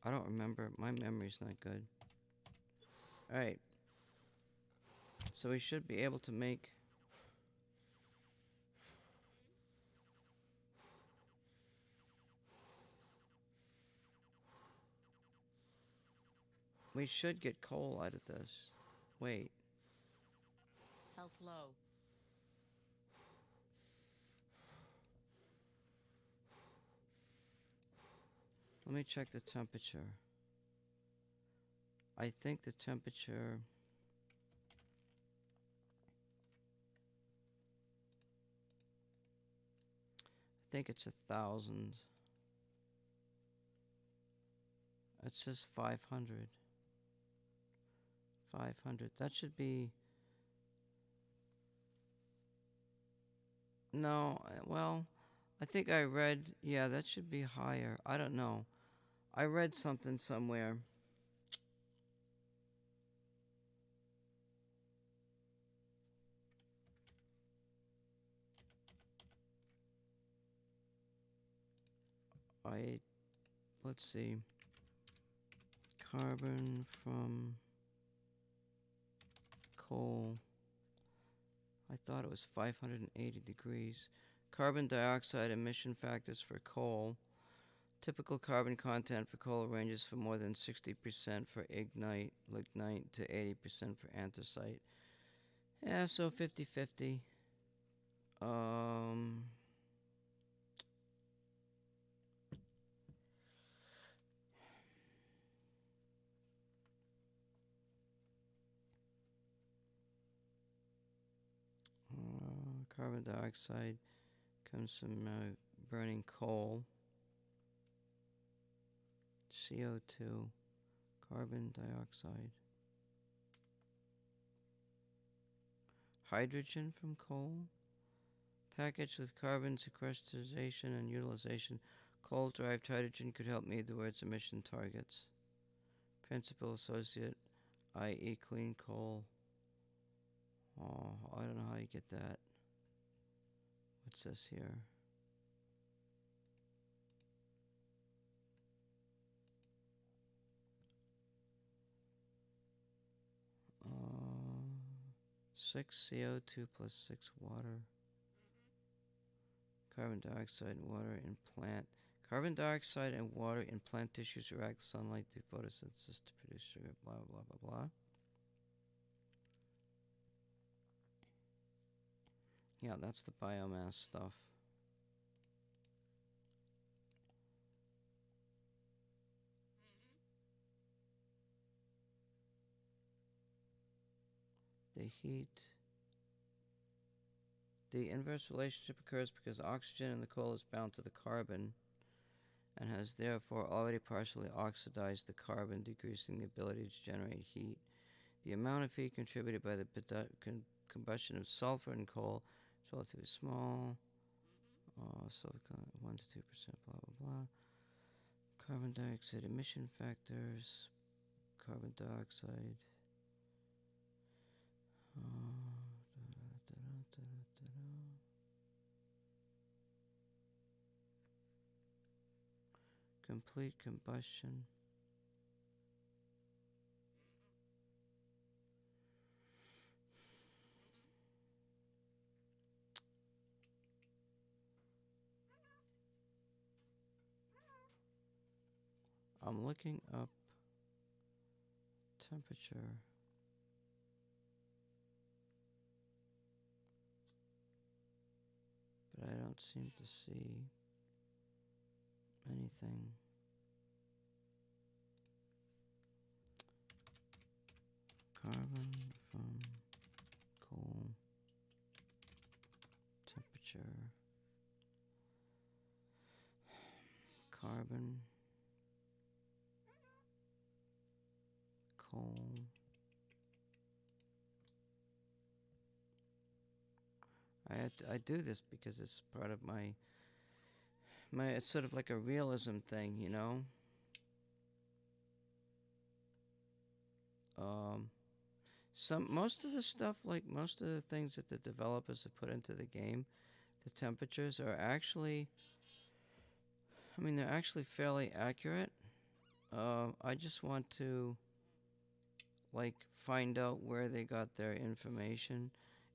I don't remember. My memory's not good. Alright. So we should be able to make... We should get coal out of this. Wait. Health low. Let me check the temperature. I think the temperature... I think it's 1,000. It says 500. 500. That should be... No, well, I think I read... Yeah, that should be higher. I don't know. I read something somewhere. Let's see. Carbon from coal. I thought it was 580 degrees. Carbon dioxide emission factors for coal. Typical carbon content for coal ranges from more than 60% for lignite to 80% for anthracite. Yeah, so 50-50. Carbon dioxide comes from burning coal. CO2, carbon dioxide. Hydrogen from coal. Packaged with carbon sequestration and utilization, coal-derived hydrogen could help meet the world's emission targets. Principal associate, i.e. clean coal. Oh, I don't know how you get that. What's this here? Uh, 6 CO2 plus 6 water. Carbon dioxide and water in plant. Carbon dioxide and water in plant tissues react with sunlight through photosynthesis to produce sugar, blah, blah, blah, blah. Yeah, that's the biomass stuff. The heat. The inverse relationship occurs because oxygen in the coal is bound to the carbon and has therefore already partially oxidized the carbon, decreasing the ability to generate heat. The amount of heat contributed by the combustion of sulfur in coal is relatively small. So 1 to 2%, blah, blah, blah. Carbon dioxide emission factors, carbon dioxide. Complete combustion. I'm looking up temperature. But I don't seem to see anything. Carbon from coal temperature. Carbon, coal. I do this because it's part of my it's sort of like a realism thing, you know. Most of the stuff, like most of the things that the developers have put into the game, the temperatures are actually, I mean, they're actually fairly accurate. I just want to, like, find out where they got their information,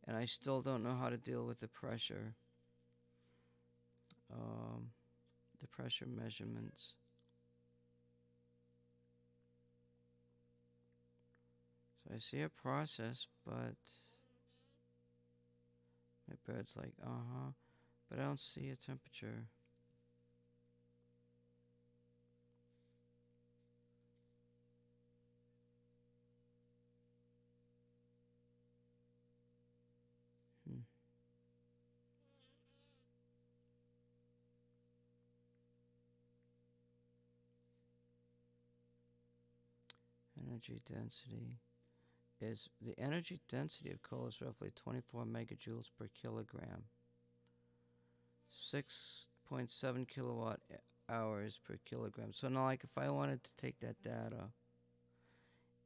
and I still don't know how to deal with the pressure. The pressure measurements. So I see a process, but my bird's like, but I don't see a temperature. Energy density is, the energy density of coal is roughly 24 megajoules per kilogram. 6.7 kilowatt hours per kilogram. So now, like, if I wanted to take that data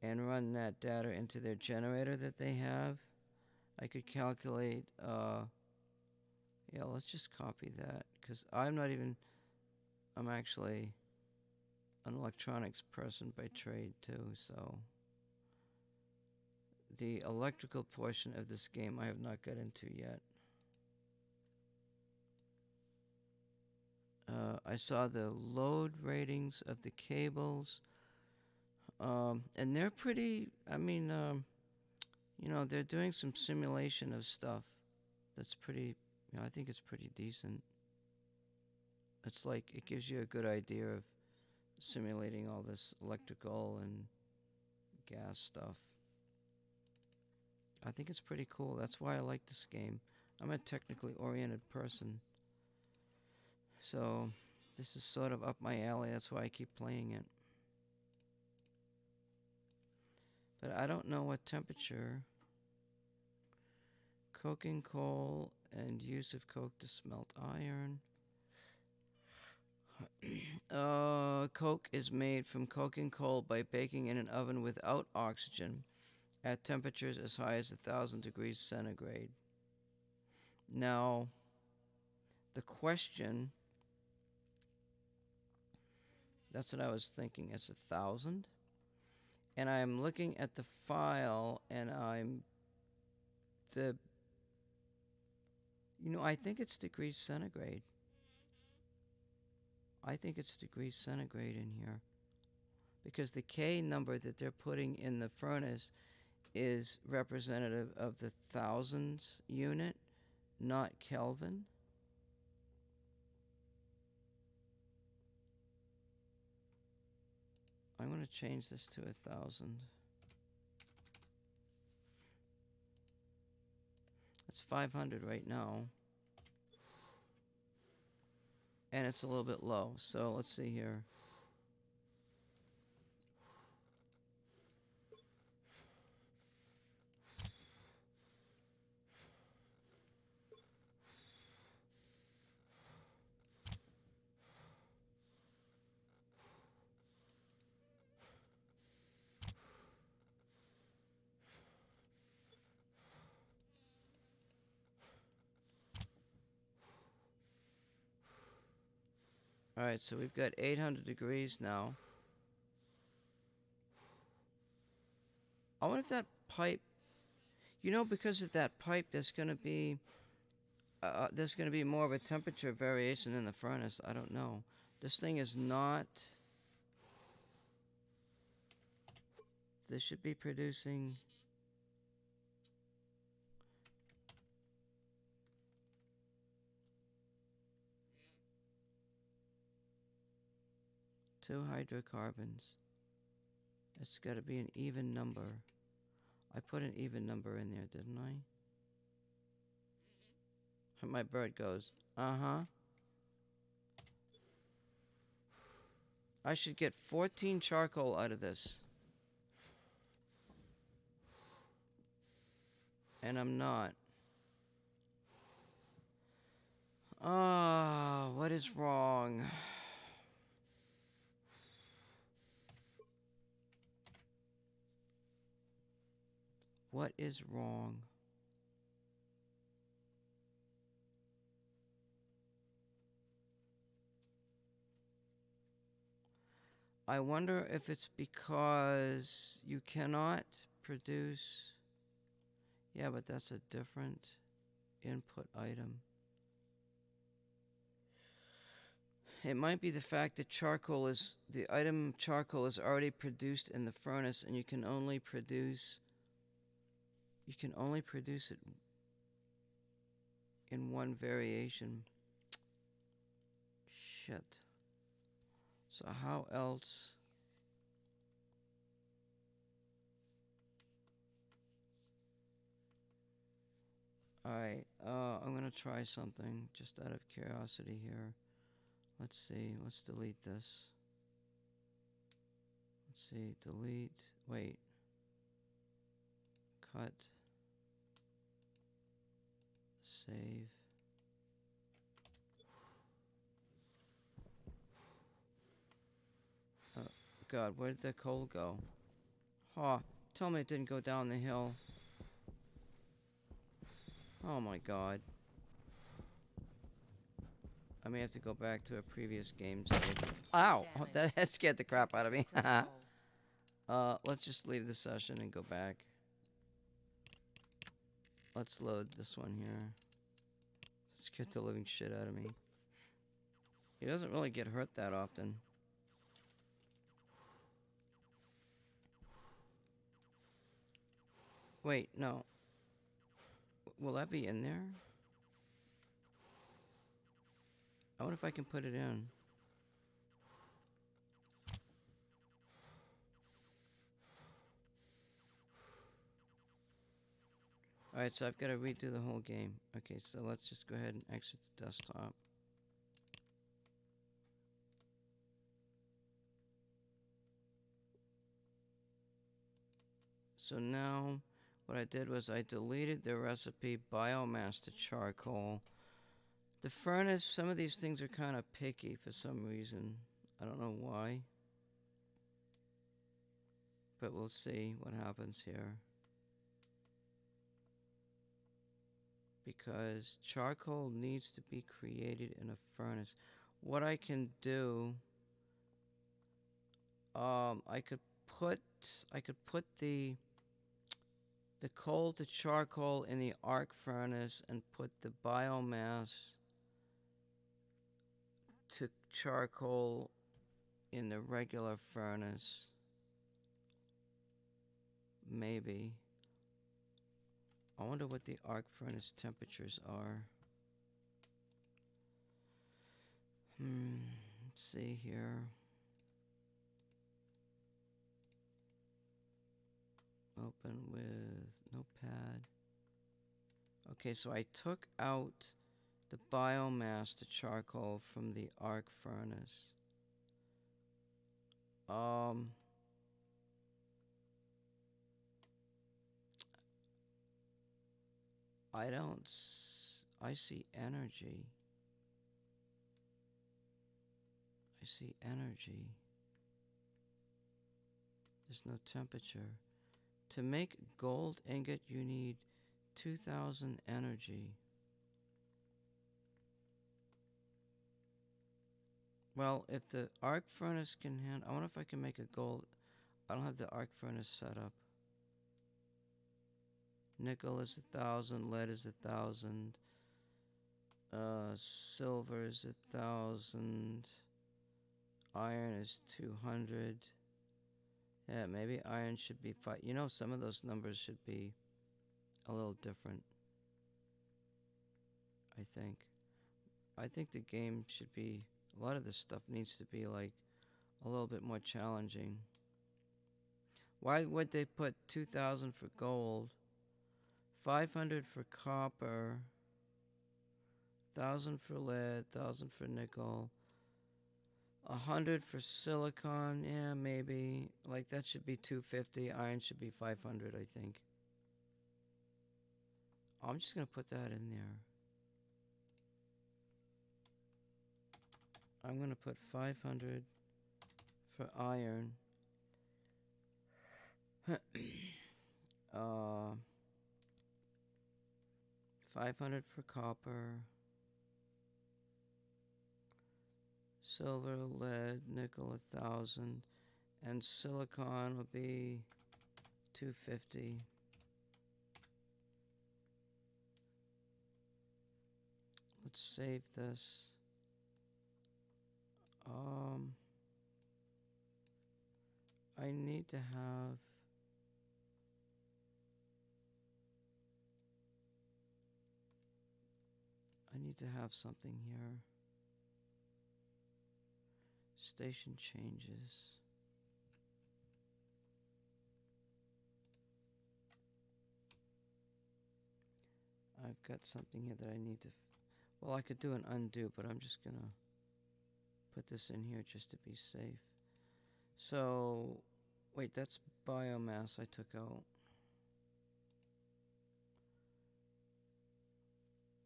and run that data into their generator that they have, I could calculate, yeah, let's just copy that, because I'm actually an electronics person by trade too, so the electrical portion of this game I have not got into yet. I saw the load ratings of the cables, and they're pretty, I mean, you know, they're doing some simulation of stuff that's pretty, you know, I think it's pretty decent. It's like, it gives you a good idea of simulating all this electrical and gas stuff. I think it's pretty cool. That's why I like this game. I'm a technically oriented person, so this is sort of up my alley. That's why I keep playing it. But I don't know what temperature. Coking coal and use of coke to smelt iron. Coke is made from coking coal by baking in an oven without oxygen at temperatures as high as 1,000 degrees centigrade. Now, the question, that's what I was thinking, it's 1,000. And I'm looking at the file, and I think it's degrees centigrade. I think it's degrees centigrade in here, because the K number that they're putting in the furnace is representative of the thousands unit, not Kelvin. I'm going to change this to 1,000. It's 500 right now. And it's a little bit low. So let's see here. Alright, so we've got 800 degrees now. I wonder if that pipe, you know, because of that pipe, there's going to be more of a temperature variation in the furnace. I don't know. This thing is not. This should be producing. Two hydrocarbons. It's got to be an even number. I put an even number in there, didn't I? My bird goes, uh-huh. I should get 14 charcoal out of this. And I'm not. Ah, what is wrong? What is wrong? I wonder if it's because you cannot produce. Yeah, but that's a different input item. It might be the fact that the item charcoal is already produced in the furnace, and you can only produce it in one variation. Shit. So how else? Alright, I'm gonna try something just out of curiosity here. Let's see, let's delete this. Let's see, delete, wait. Cut. Save. Oh, God, where did the coal go? Oh, tell me it didn't go down the hill. Oh my God. I may have to go back to a previous game save. Ow! Oh, that scared the crap out of me. Let's just leave the session and go back. Let's load this one here. Scared the living shit out of me. He doesn't really get hurt that often. Wait, no. Will that be in there? I wonder if I can put it in. Alright, so I've got to redo the whole game. Okay, so let's just go ahead and exit the desktop. So now, what I did was I deleted the recipe biomass to charcoal. The furnace, some of these things are kind of picky for some reason. I don't know why. But we'll see what happens here. Because charcoal needs to be created in a furnace. What I can do, I could put the coal to charcoal in the arc furnace and put the biomass to charcoal in the regular furnace. Maybe. I wonder what the arc furnace temperatures are. Let's see here. Open with Notepad. Okay, so I took out the biomass to charcoal from the arc furnace. I see energy. I see energy. There's no temperature. To make gold ingot, you need 2,000 energy. Well, if the arc furnace can handle... I wonder if I can make a gold... I don't have the arc furnace set up. Nickel is 1,000. Lead is 1,000. Silver is 1,000. Iron is 200. Yeah, maybe iron should be 5. You know, some of those numbers should be a little different. I think. I think the game should be... A lot of this stuff needs to be, like, a little bit more challenging. Why would they put 2,000 for gold, 500 for copper, 1,000 for lead, 1,000 for nickel, 100 for silicon? Yeah, maybe. Like, that should be 250. Iron should be 500, I think. I'm just going to put that in there. I'm going to put 500 for iron. 500 for copper. Silver, lead, nickel 1,000. And silicon will be 250. Let's save this. I need to have... I need to have something here. Station changes. I've got something here that I need to... Well, I could do an undo, but I'm just gonna put this in here just to be safe. So, wait, that's biomass I took out.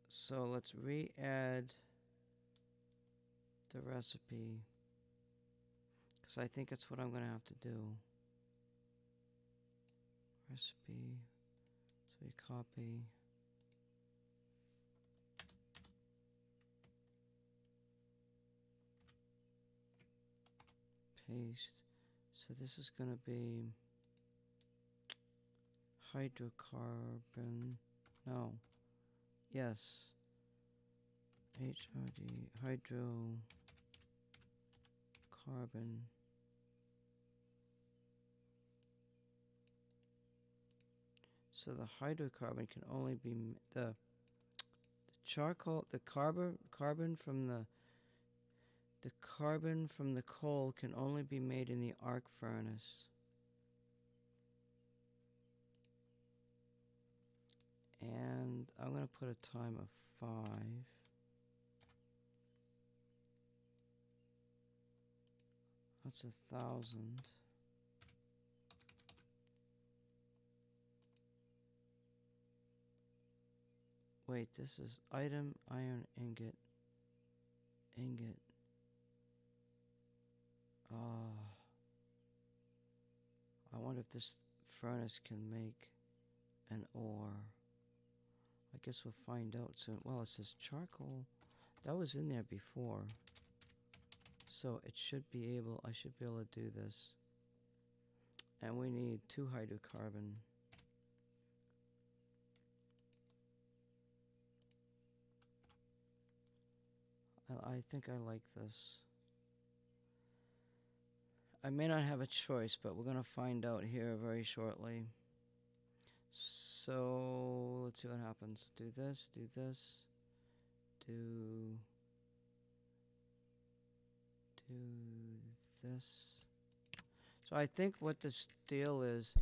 So let's re-add the recipe, because I think that's what I'm going to have to do. Recipe, so we copy. Paste. So this is going to be hydrocarbon. No. Yes. HRD, hydrocarbon. So the hydrocarbon can only be the charcoal, the carbon from the coal can only be made in the arc furnace. And I'm going to put a time of 5. That's 1,000. Wait, this is item, iron, ingot. Ingot. I wonder if this furnace can make an ore. I guess we'll find out soon. Well, it says charcoal. That was in there before. So it should be able, I should be able to do this. And we need 2 hydrocarbon. I think I like this. I may not have a choice, but we're going to find out here very shortly. So, let's see what happens. Do this, do this, do this. So I think what this deal is,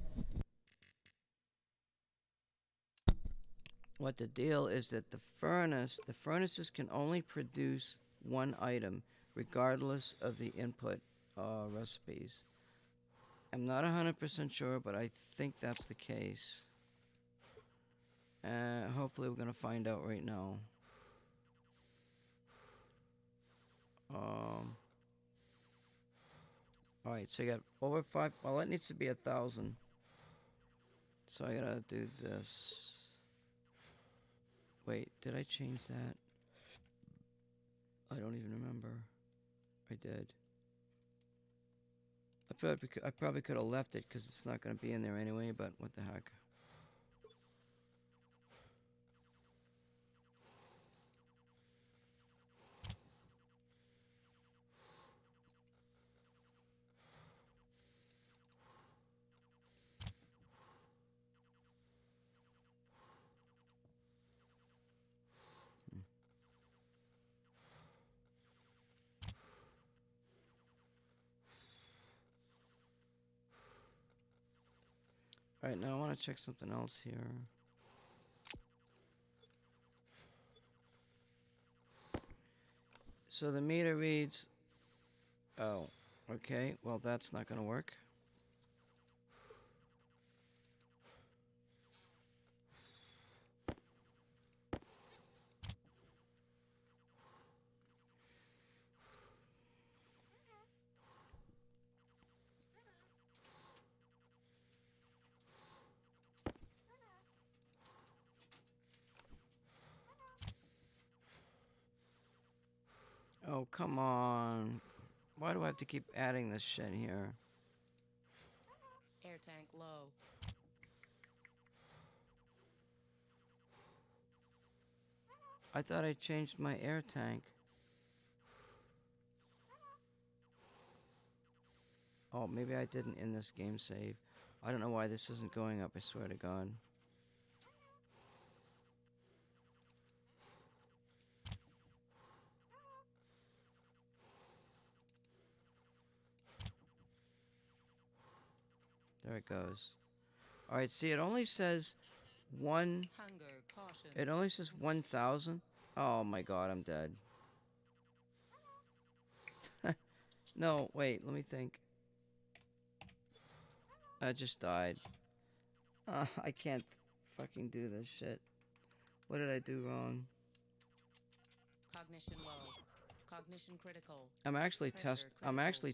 what the deal is that the furnaces can only produce one item, regardless of the input recipes. I'm not 100% sure, but I think that's the case. Hopefully we're going to find out right now. Alright, so you got over 5. Well, it needs to be 1,000. So I gotta do this. Wait, did I change that? I don't even remember. I did. I probably could have left it because it's not going to be in there anyway, but what the heck. Alright, now I want to check something else here. So the meter reads... Oh, okay. Well, that's not going to work. Oh, come on. Why do I have to keep adding this shit here? Air tank low. I thought I changed my air tank. Oh, maybe I didn't in this game save. I don't know why this isn't going up, I swear to God. There it goes. Alright, see, it only says one... Hunger, caution. It only says 1,000. Oh my God, I'm dead. No, wait, let me think. I just died. I can't fucking do this shit. What did I do wrong? Cognition low. Cognition critical. I'm actually Pressure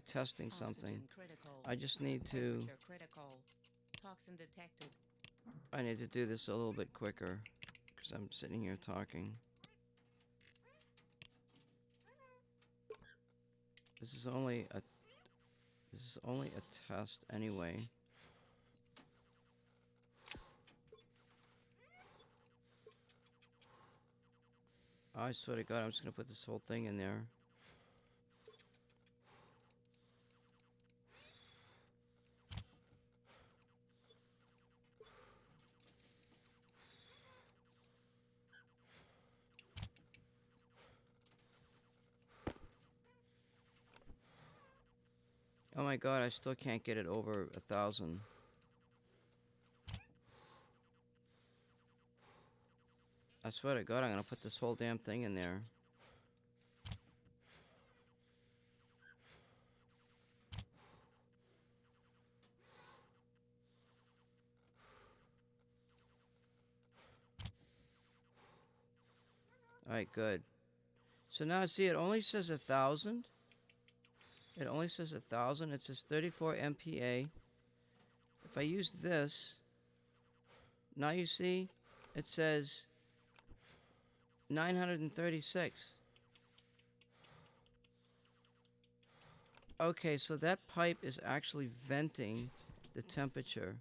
testing critical. something. Oxygen critical. I just need to... Temperature critical. Toxin detected. I need to do this a little bit quicker. Because I'm sitting here talking. This is only a test anyway. I swear to God, I'm just gonna put this whole thing in there. Oh my God, I still can't get it over 1,000. I swear to God, I'm gonna put this whole damn thing in there. Alright, good. So now see, it only says 1,000. It only says 1,000. It says 34 MPa. If I use this, now you see, it says 936. Okay, so that pipe is actually venting the temperature.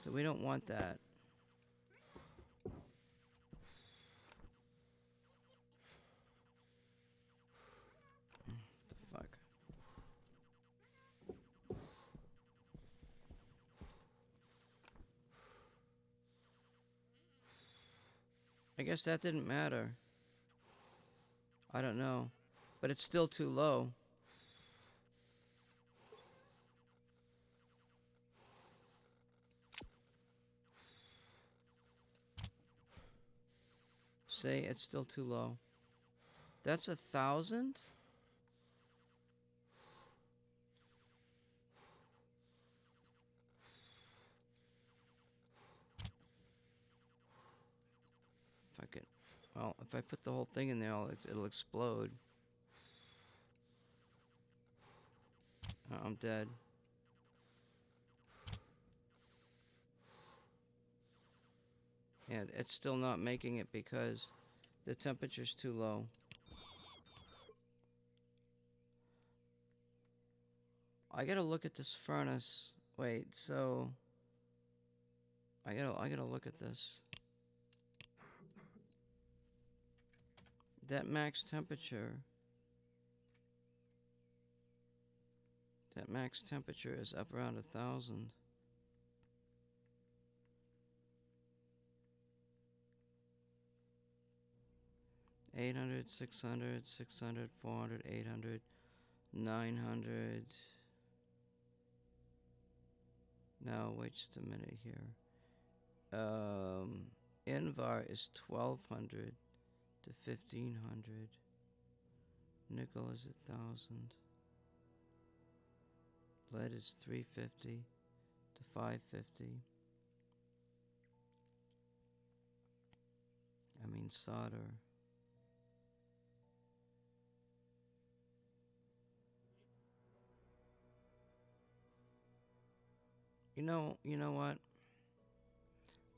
So we don't want that. The fuck? I guess that didn't matter. I don't know. But it's still too low. Say it's still too low. That's 1,000? Fuck it. Well, if I put the whole thing in there, it'll explode. I'm dead. And it's still not making it because the temperature's too low. I gotta look at this furnace. Wait, so I gotta look at this. That max temperature. That max temperature is up around 1,000. $800, $600, $600, $400, $800, $900. Now, wait just a minute here. Invar is 1,200 to 1,500. Nickel is 1,000. Lead is 350 to 550. I mean solder. You know what?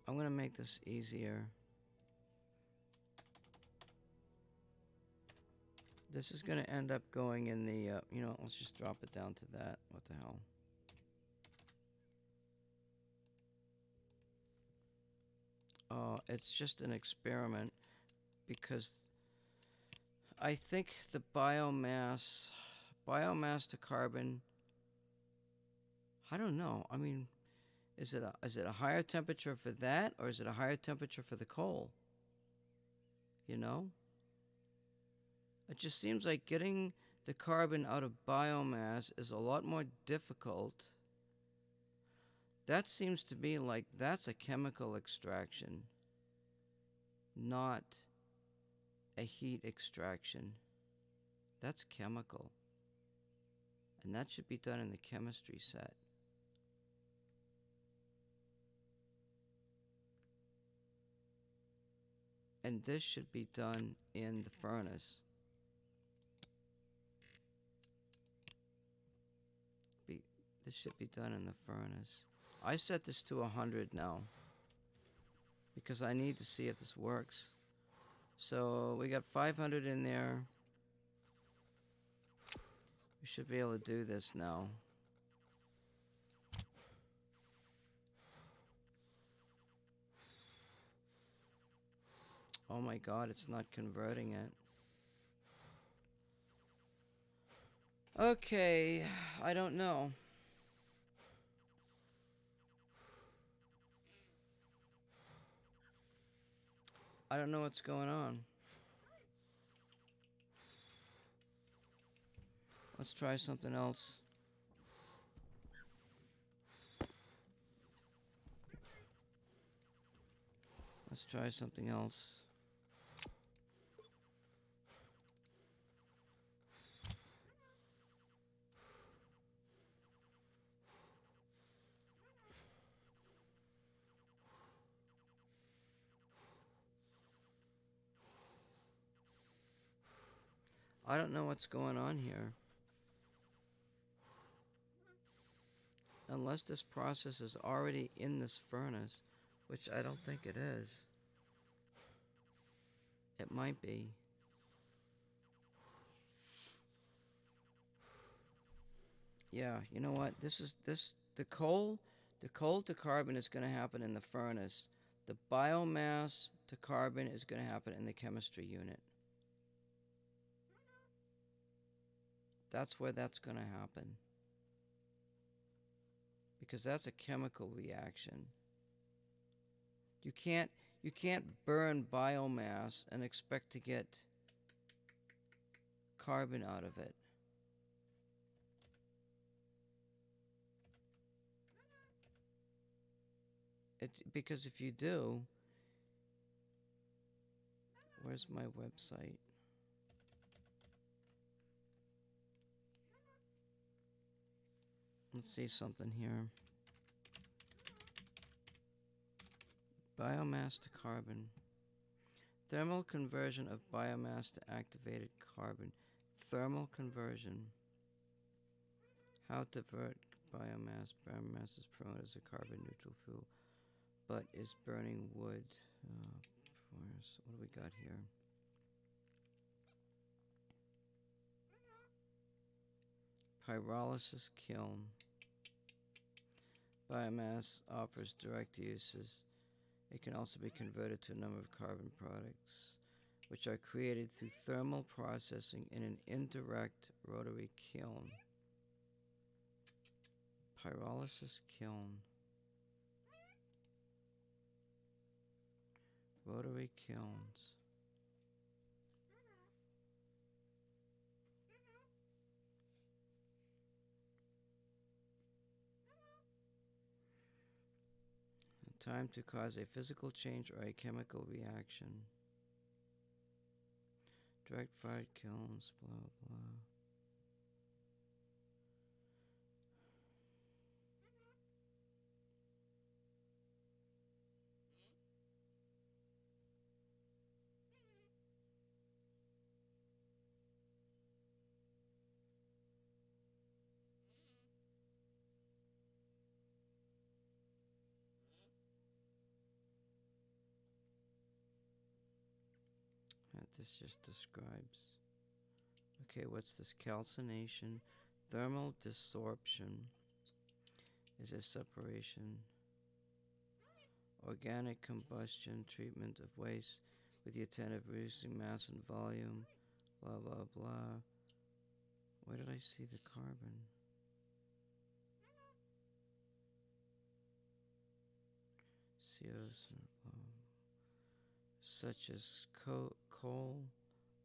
I'm gonna make this easier. This is gonna end up going in the, let's just drop it down to that. What the hell? It's just an experiment because I think the biomass to carbon, I don't know. I mean, is it a higher temperature for that, or is it a higher temperature for the coal? You know? It just seems like getting the carbon out of biomass is a lot more difficult. That seems to be like that's a chemical extraction, not a heat extraction. That's chemical. And that should be done in the chemistry set. And this should be done in the furnace. This should be done in the furnace. I set this to 100 now because I need to see if this works. So we got 500 in there. We should be able to do this now. Oh my God, it's not converting it. Okay, I don't know. I don't know what's going on. Let's try something else. Let's try something else. I don't know what's going on here. Unless this process is already in this furnace, which I don't think it is. It might be. Yeah, you know what? The coal to carbon is going to happen in the furnace. The biomass to carbon is going to happen in the chemistry unit. That's where that's going to happen. Because that's a chemical reaction. You can't burn biomass and expect to get carbon out of it. Because if you do, where's my website? Let's see something here. Biomass to carbon. Thermal conversion of biomass to activated carbon. Thermal conversion. How to divert biomass. Biomass is promoted as a carbon neutral fuel, but is burning wood. What do we got here? Pyrolysis Kiln. Biomass offers direct uses. It can also be converted to a number of carbon products, which are created through thermal processing in an indirect rotary kiln. Pyrolysis Kiln. Rotary kilns. Time to cause a physical change or a chemical reaction. Direct fired kilns, blah blah. This just describes. Okay, what's this? Calcination, thermal desorption is a separation, organic combustion, treatment of waste with the intent of reducing mass and volume, blah blah blah. Where did I see the carbon? COs, such as coal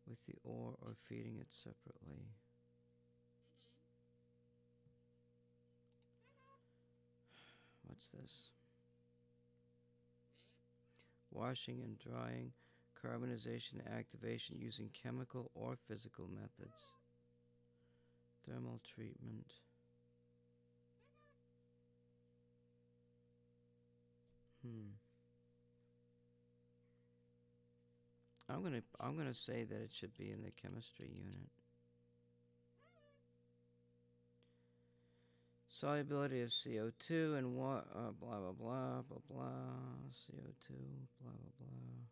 with the ore or feeding it separately. What's this? Washing and drying, carbonization and activation using chemical or physical methods. Thermal treatment. I'm gonna say that it should be in the chemistry unit. Solubility of CO2 and what? Blah blah blah blah blah. CO2 blah blah blah.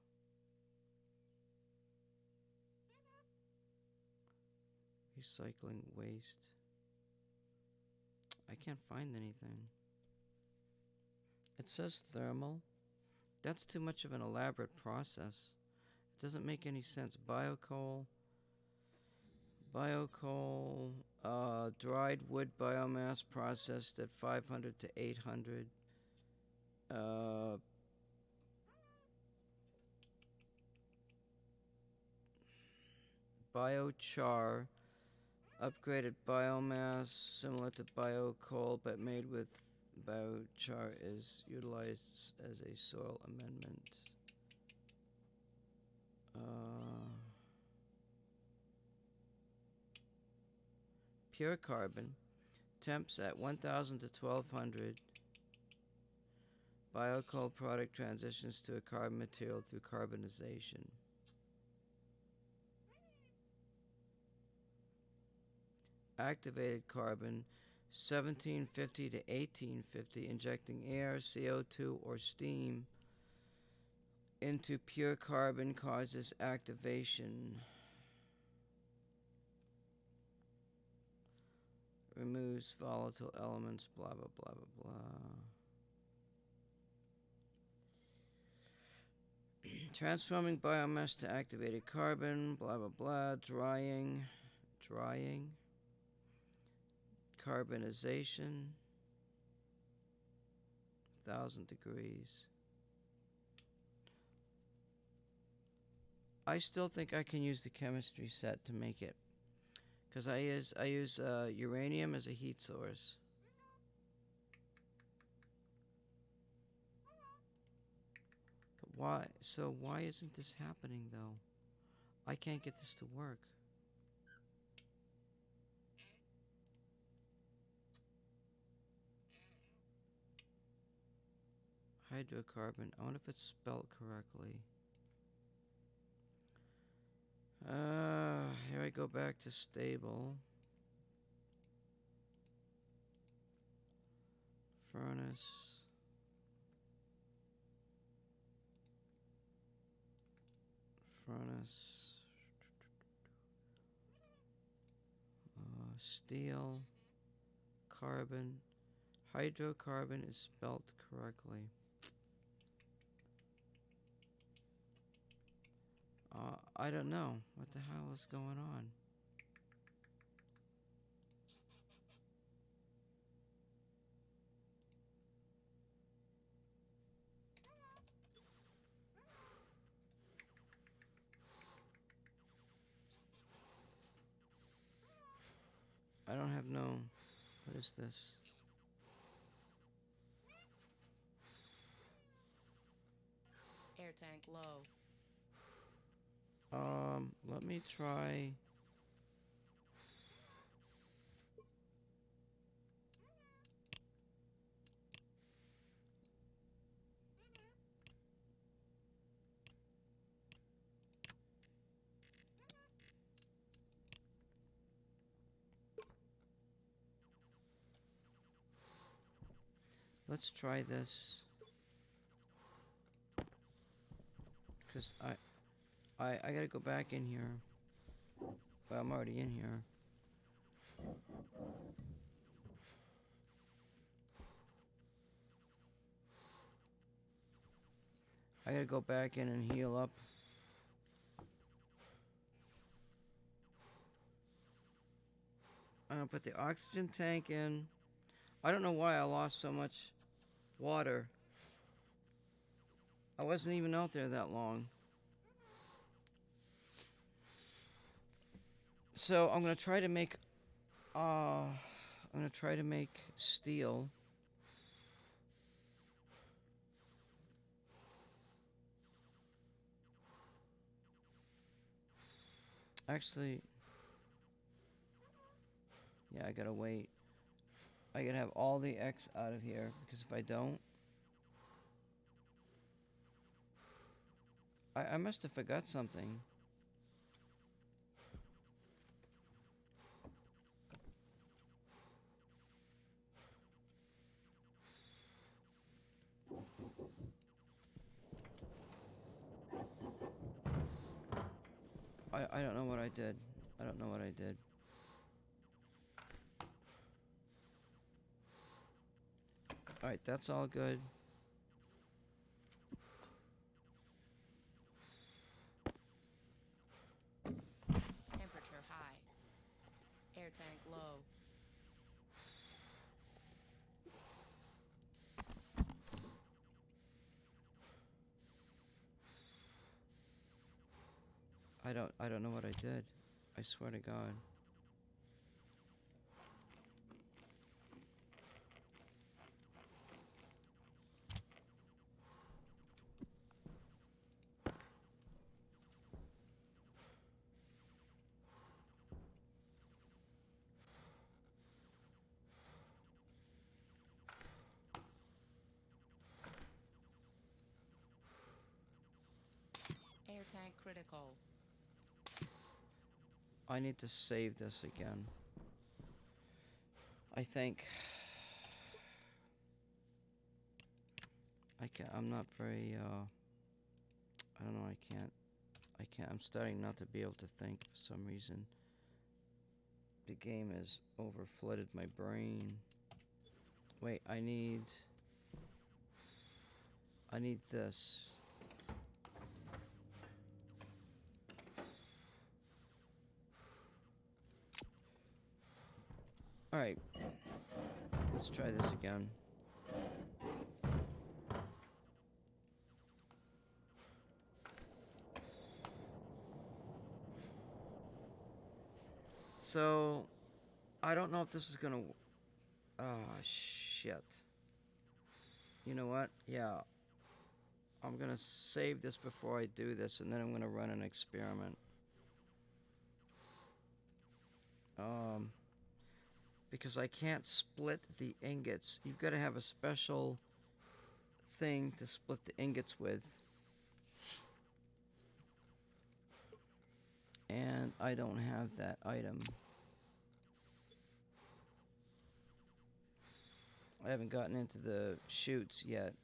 Recycling waste. I can't find anything. It says thermal. That's too much of an elaborate process. It doesn't make any sense. Biocoal, dried wood biomass processed at 500 to 800. Biochar, upgraded biomass similar to biocoal but made with biochar is utilized as a soil amendment. Pure carbon, temps at 1000 to 1200. Biocoal product transitions to a carbon material through carbonization. Activated carbon, 1750 to 1850, injecting air, CO2, or steam into pure carbon causes activation. Removes volatile elements, blah, blah, blah, blah, blah. Transforming biomass to activated carbon, blah, blah, blah. Drying. Carbonization, 1000 degrees. I still think I can use the chemistry set to make it, because I use uranium as a heat source. But why? So why isn't this happening though? I can't get this to work. Hydrocarbon. I wonder if it's spelled correctly. Here I go back to stable. Furnace. Steel. Hydrocarbon is spelt correctly. I don't know. What the hell is going on? I don't have no... What is this? Air tank low. Let me try... Let's try this. Because I gotta go back in here. Well, I'm already in here. I gotta go back in and heal up. I'm gonna put the oxygen tank in. I don't know why I lost so much water. I wasn't even out there that long. So I'm gonna try to make steel. Actually, yeah, I gotta wait. I gotta have all the X out of here, because if I don't, I must have forgot something. I don't know what I did. I don't know what I did. Alright, that's all good. Temperature high. Air tank low. I don't know what I did. I swear to God. Air tank critical. I need to save this again. I think. I'm not very, I don't know, I'm starting not to be able to think for some reason. The game has over flooded my brain. Wait, I need this. Alright. Let's try this again. So, I don't know if this is gonna... Oh, shit. You know what? Yeah. I'm gonna save this before I do this, and then I'm gonna run an experiment. Because I can't split the ingots. You've got to have a special thing to split the ingots with. And I don't have that item. I haven't gotten into the chutes yet.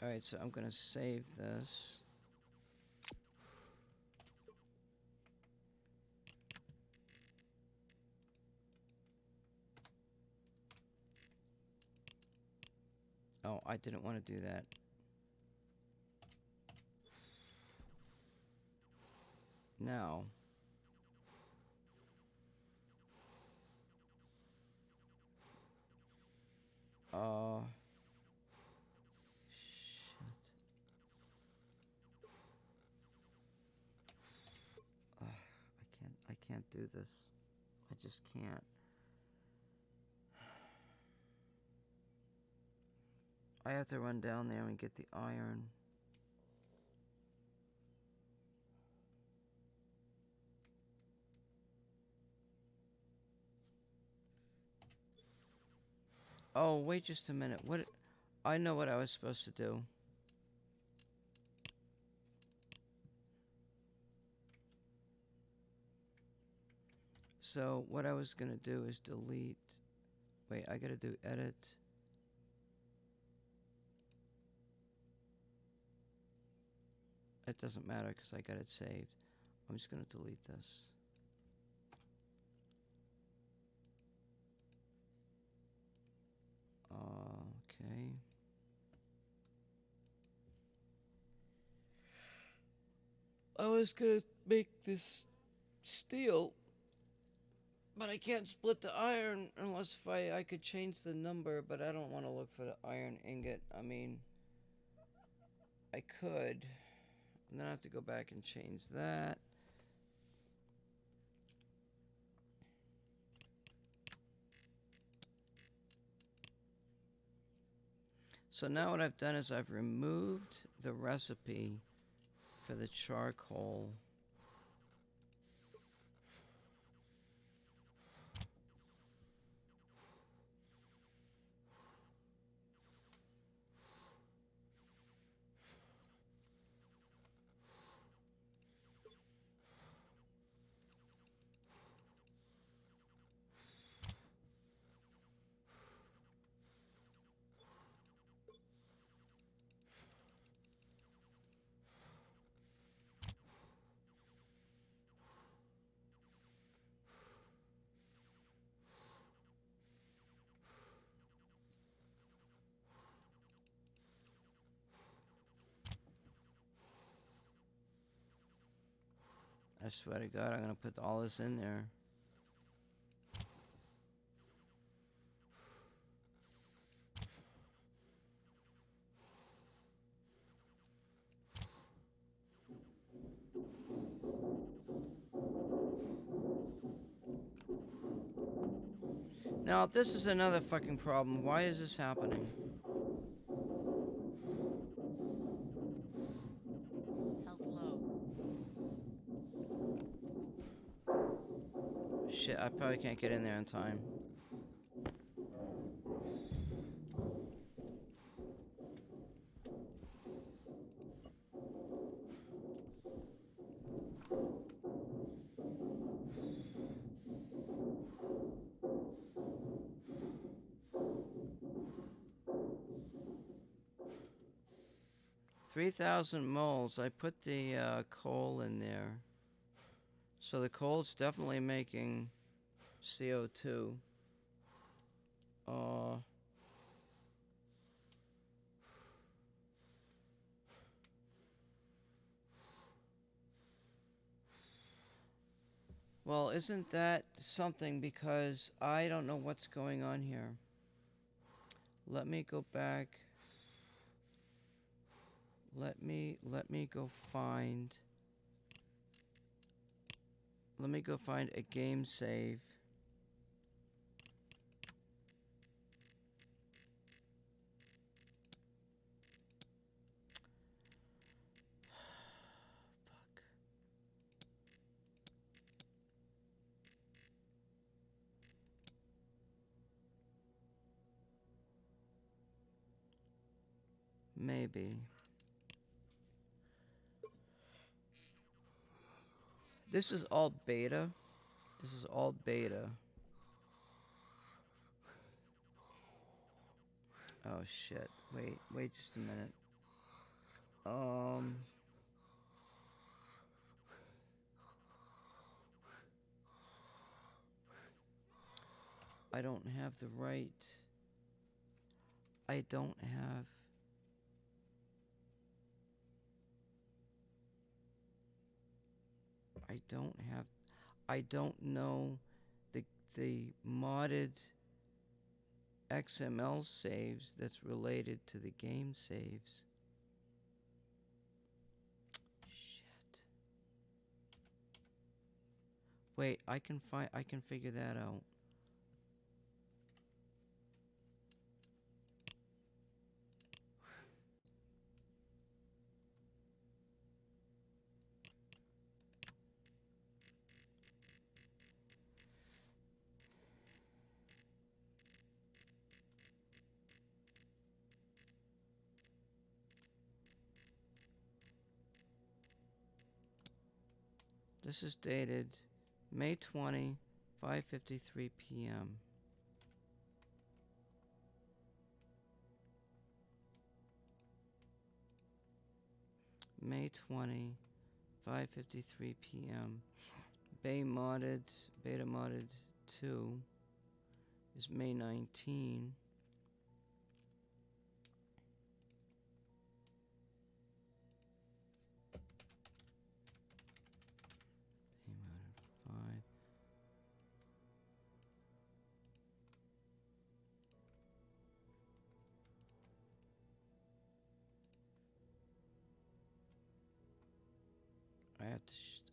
Alright, so I'm gonna save this. Oh, I didn't want to do that. Now. Shit. I can't do this. I just can't. I have to run down there and get the iron. Oh, wait just a minute. What? I know what I was supposed to do. So, what I was going to do is delete. Wait, I got to do edit. It doesn't matter because I got it saved. I'm just going to delete this. Okay. I was going to make this steel, but I can't split the iron unless if I could change the number, but I don't want to look for the iron ingot. I mean, I could. And then I have to go back and change that. So now what I've done is I've removed the recipe for the charcoal. I swear to God, I'm going to put all this in there. Now, this is another fucking problem. Why is this happening? Health low. Shit, I probably can't get in there in time. $3,000 moles. I put the coal in there. So the coal's definitely making CO2. Well, isn't that something? Because I don't know what's going on here. Let me go back. Let me go find. Let me go find a game save. Fuck. Maybe. This is all beta. This is all beta. Oh shit. Wait just a minute. Um, I don't have the right. I don't have. I don't have. I don't know the modded XML saves that's related to the game saves. Shit. Wait, I can figure that out. This is dated May 20, 5:53 p.m. May 20, 5:53 p.m. Beta modded 2 is May 19. Beta modded 5.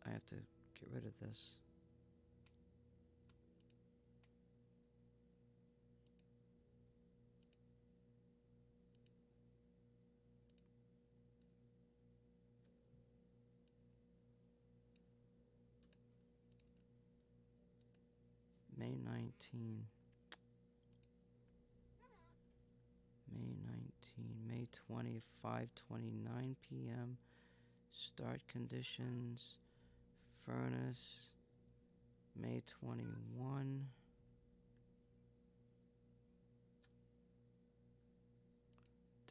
I have to get rid of this. May 19. May 19. May 20, 5:29 p.m. Start conditions. Furnace. May 21.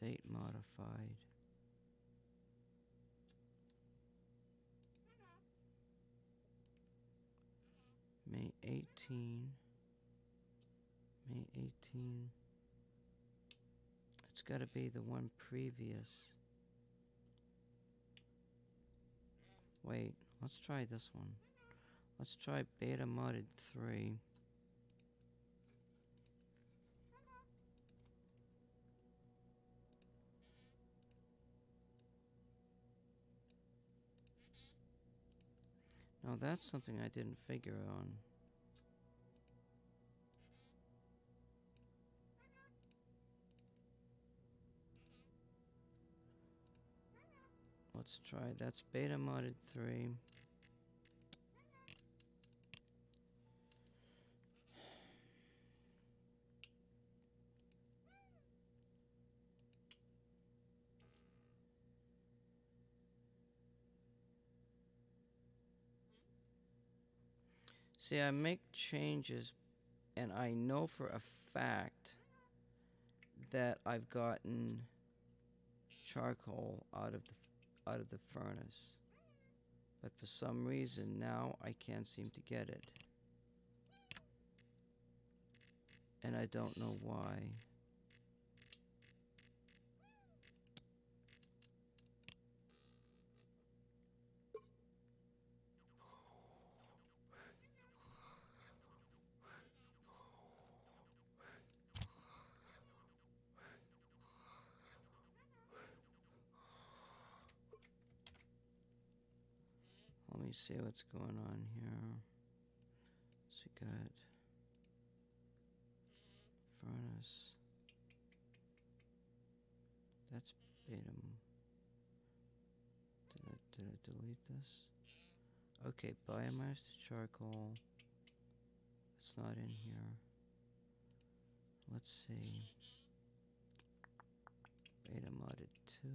Date modified. May 18. May 18. It's got to be the one previous. Wait, let's try this one. Let's try beta modded 3. Now that's something I didn't figure on. Let's try, that's beta modded 3. See, I make changes, and I know for a fact that I've gotten charcoal out of the furnace. But for some reason now I can't seem to get it. And I don't know why. Let me see what's going on here. So we got furnace. That's beta. Did I delete this? Okay, biomass to charcoal. It's not in here. Let's see. Beta modded 2.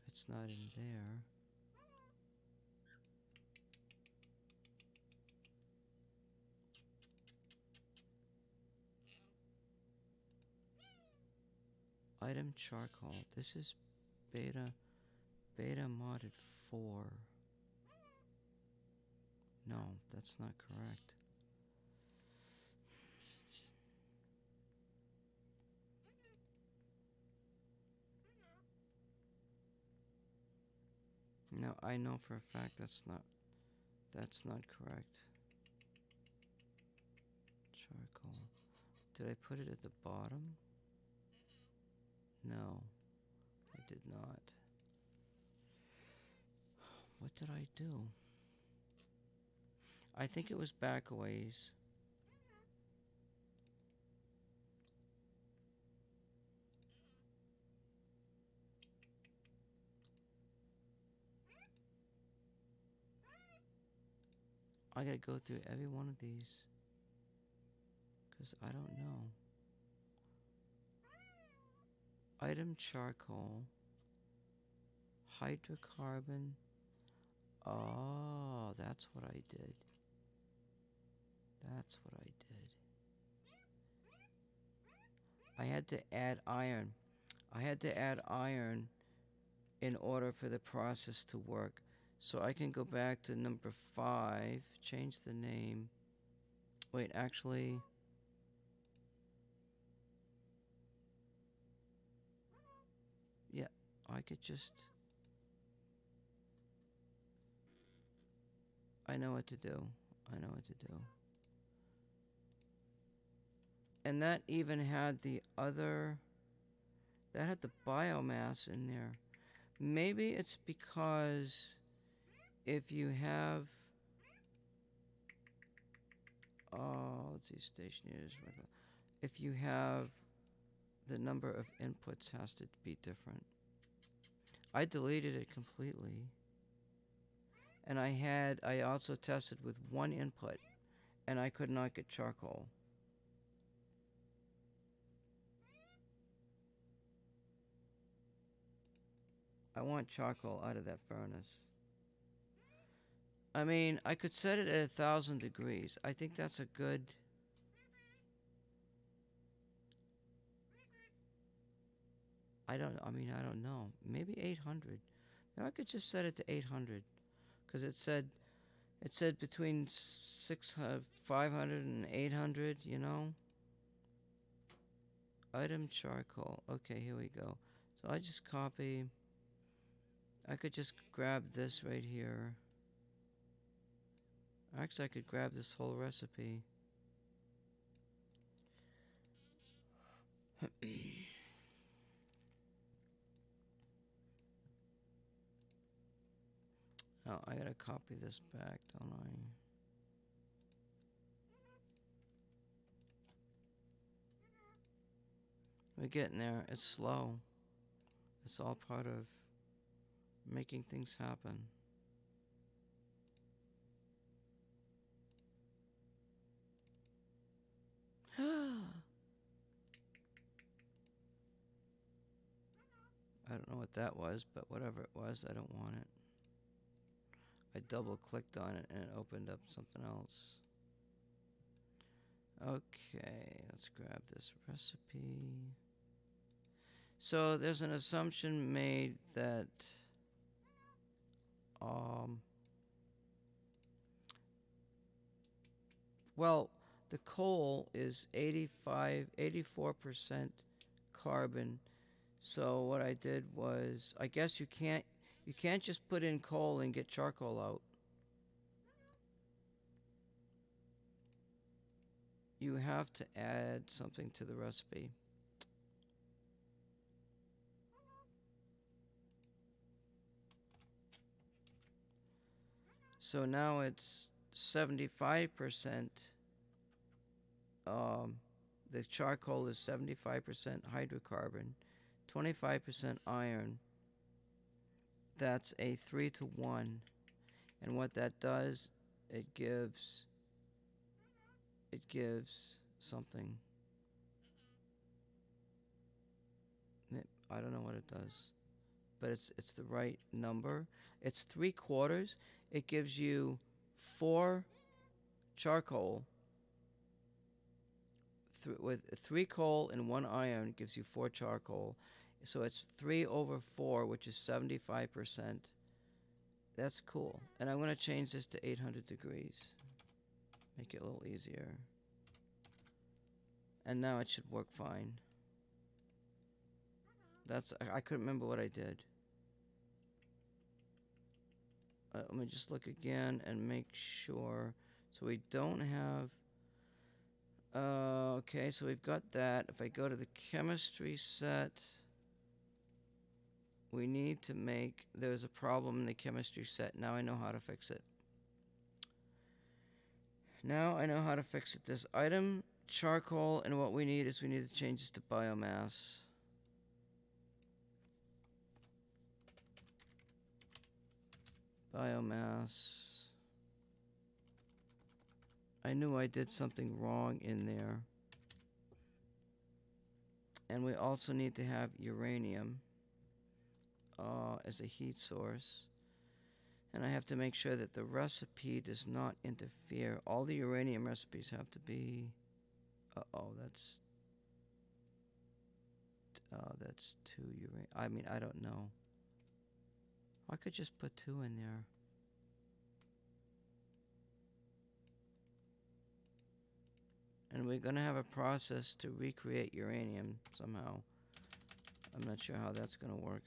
It's not in there. Item charcoal. This is beta modded 4. No, that's not correct. No, I know for a fact that's not correct. Charcoal. Did I put it at the bottom? No, I did not. What did I do? I think it was back a ways. I gotta go through every one of these, because I don't know. Item charcoal. Hydrocarbon. Oh, that's what I did. That's what I did. I had to add iron. I had to add iron in order for the process to work. So I can go back to number 5, change the name. Wait, actually, yeah, I could just, I know what to do. I know what to do. And that even had the other, that had the biomass in there. Maybe it's because if you have, let's see, Stationeers. If you have, the number of inputs has to be different. I deleted it completely. And I also tested with one input, and I could not get charcoal. I want charcoal out of that furnace. I mean, I could set it at 1,000 degrees. I think that's a good... I don't know. Maybe 800. Maybe I could just set it to 800. Because it said between 500 and 800, you know? Item charcoal. Okay, here we go. So I just copy. I could just grab this right here. Actually, I could grab this whole recipe. Oh, I gotta copy this back, don't I? We're getting there. It's slow. It's all part of making things happen. I don't know what that was, but whatever it was, I don't want it. I double clicked on it and it opened up something else. Okay, let's grab this recipe. So there's an assumption made that well, the coal is 84% carbon. So what I did was, I guess you can't just put in coal and get charcoal out. You have to add something to the recipe. So now it's 75%. The charcoal is 75% hydrocarbon, 25% iron. That's a 3-to-1. And what that does, it gives something. I don't know what it does, but it's the right number. It's 3/4. It gives you 4 charcoal, with 3 coal and 1 iron gives you 4 charcoal. So it's 3 over 4, which is 75%. That's cool. And I'm going to change this to 800 degrees. Make it a little easier. And now it should work fine. I couldn't remember what I did. Let me just look again and make sure. So we don't have... okay, so we've got that. If I go to the chemistry set, we need to make... There's a problem in the chemistry set. Now I know how to fix it. Now I know how to fix it. This item, charcoal, and what we need is we need to change this to biomass. Biomass. I knew I did something wrong in there. And we also need to have uranium as a heat source. And I have to make sure that the recipe does not interfere. All the uranium recipes have to be... Uh-oh, that's 2 uranium. I mean, I don't know. I could just put 2 in there. And we're going to have a process to recreate uranium somehow. I'm not sure how that's going to work.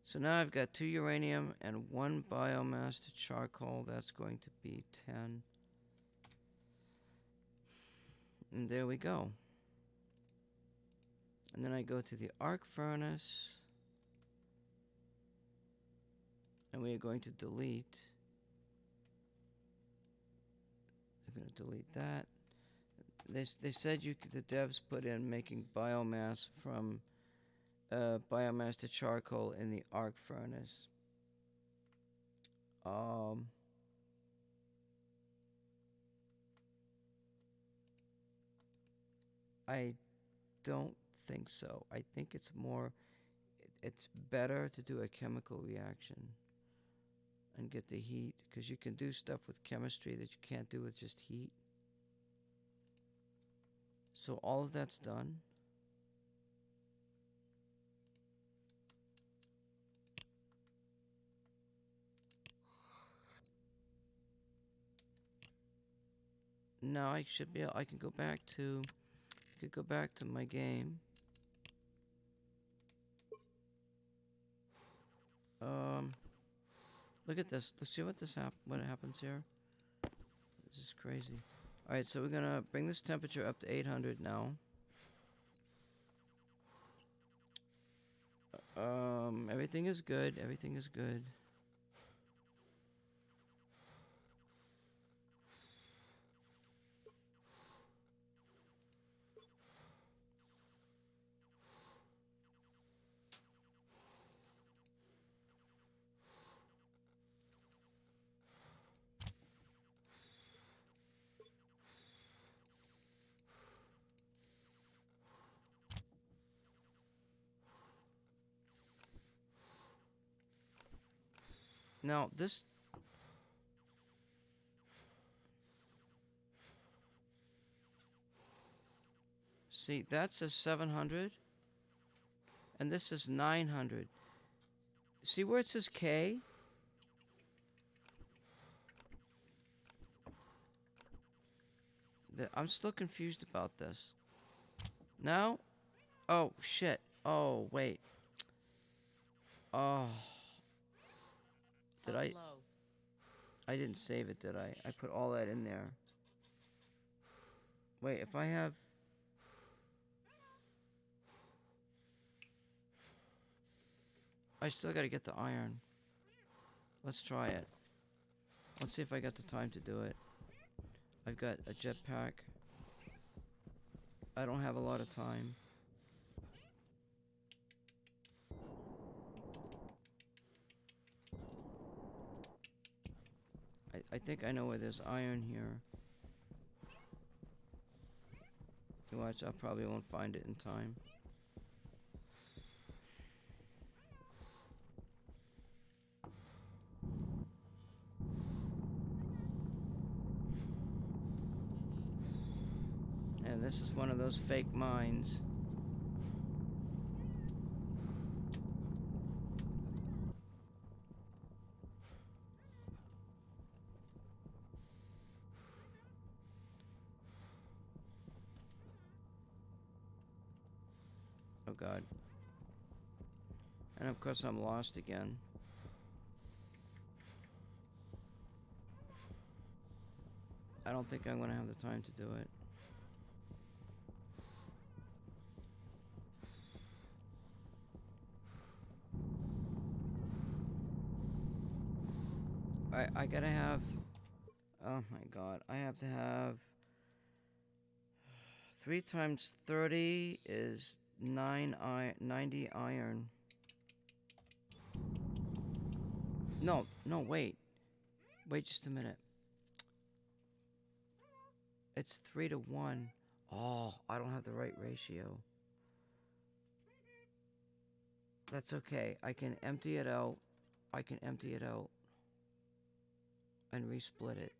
So now I've got 2 uranium and 1 biomass to charcoal. That's going to be 10. And there we go. And then I go to the arc furnace. And we are going to delete. I'm going to delete that. They said the devs put in making biomass from biomass to charcoal in the arc furnace. I don't think so. I think it's better to do a chemical reaction and get the heat, because you can do stuff with chemistry that you can't do with just heat. So all of that's done. Now I should be able, I can go back to my game. Look at this. Let's see what happens here. This is crazy. All right, so we're gonna bring this temperature up to 800 now. Everything is good. Everything is good. Now this. See, that says 700. And this is 900. See where it says K? I'm still confused about this. Now? Oh, shit. Oh, wait. Oh. Did I? I didn't save it, did I? I put all that in there. Wait, if I have... I still gotta get the iron. Let's try it. Let's see if I got the time to do it. I've got a jetpack. I don't have a lot of time. I think I know where there's iron here. You watch, I probably won't find it in time. this is one of those fake mines. Oh God. And of course I'm lost again. I don't think I'm gonna have the time to do it. I gotta have, oh my God, I have to have 3 times 30 is 90 iron. No, wait. Wait just a minute. It's 3 to 1. Oh, I don't have the right ratio. That's okay. I can empty it out. And resplit it.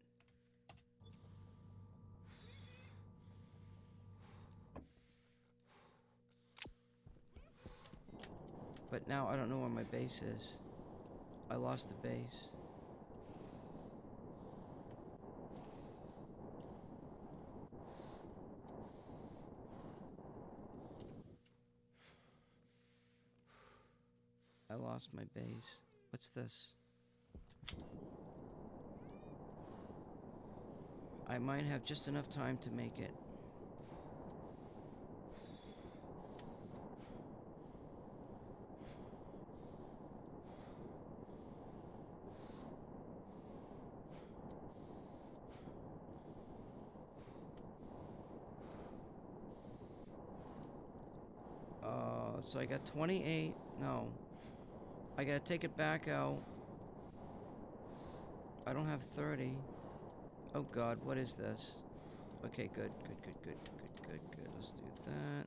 But now I don't know where my base is. I lost the base. I lost my base. What's this? I might have just enough time to make it. So I got 28. No. I gotta take it back out. I don't have 30. Oh God, what is this? Okay, good. Let's do that.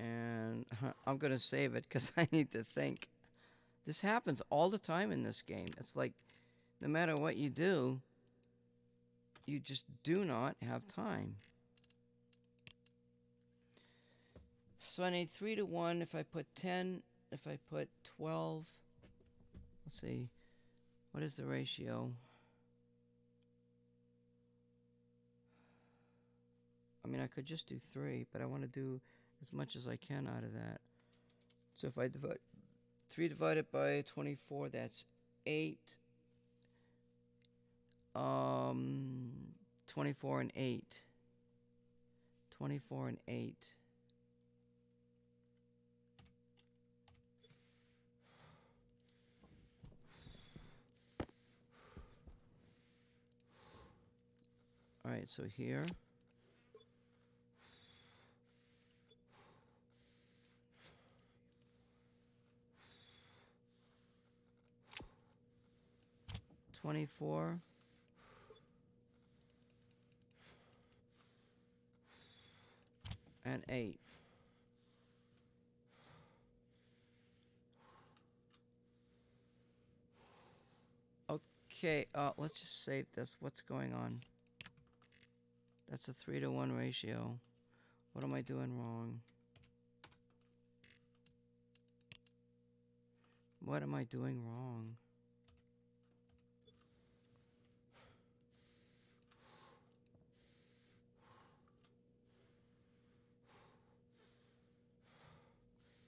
And I'm gonna save it because I need to think. This happens all the time in this game. It's like, no matter what you do, you just do not have time. So I need 3 to 1. If I put 10, if I put 12, let's see, what is the ratio? I mean, I could just do 3, but I want to do as much as I can out of that. So if I divide 3 divided by 24, that's 8. 24 and 8. 24 and 8. All right, so here. $24. And 8. Okay, let's just save this. What's going on? That's a 3 to 1 ratio. What am I doing wrong? What am I doing wrong?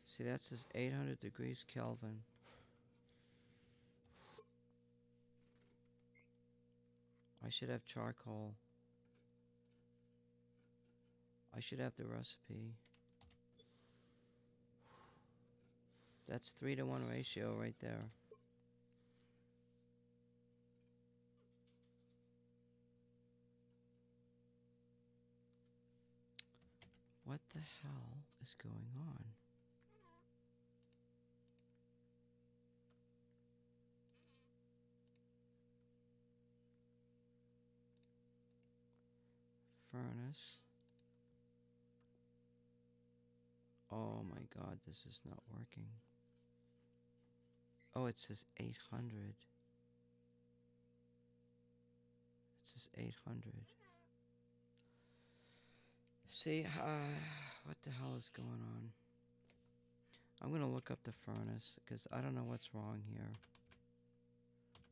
See, that says 800 degrees Kelvin. I should have charcoal. I should have the recipe. That's 3 to 1 ratio right there. What the hell is going on? Furnace. Oh my God, this is not working. Oh, it says 800. It says 800. See, what the hell is going on? I'm gonna look up the furnace because I don't know what's wrong here.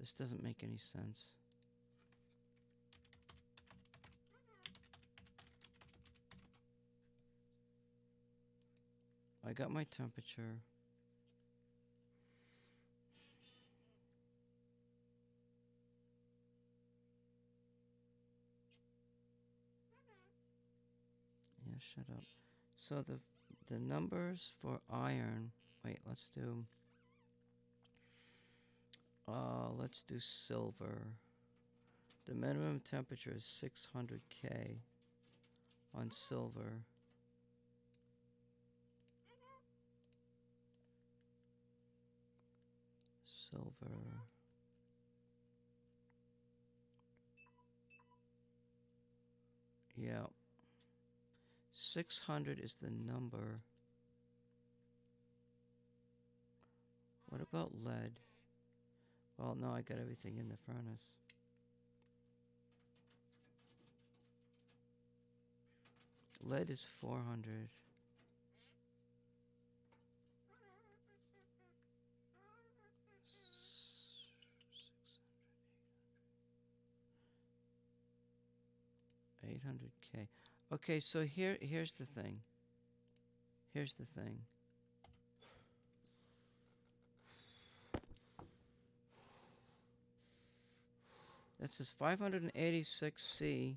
This doesn't make any sense. I got my temperature. Yeah, shut up. So the numbers for iron. Wait, let's do silver. The minimum temperature is 600 K on silver. Silver. Yeah. 600 is the number. What about lead? Well, no, I got everything in the furnace. Lead is 400. $800K. Okay, so here's the thing. Here's the thing. This is 586C,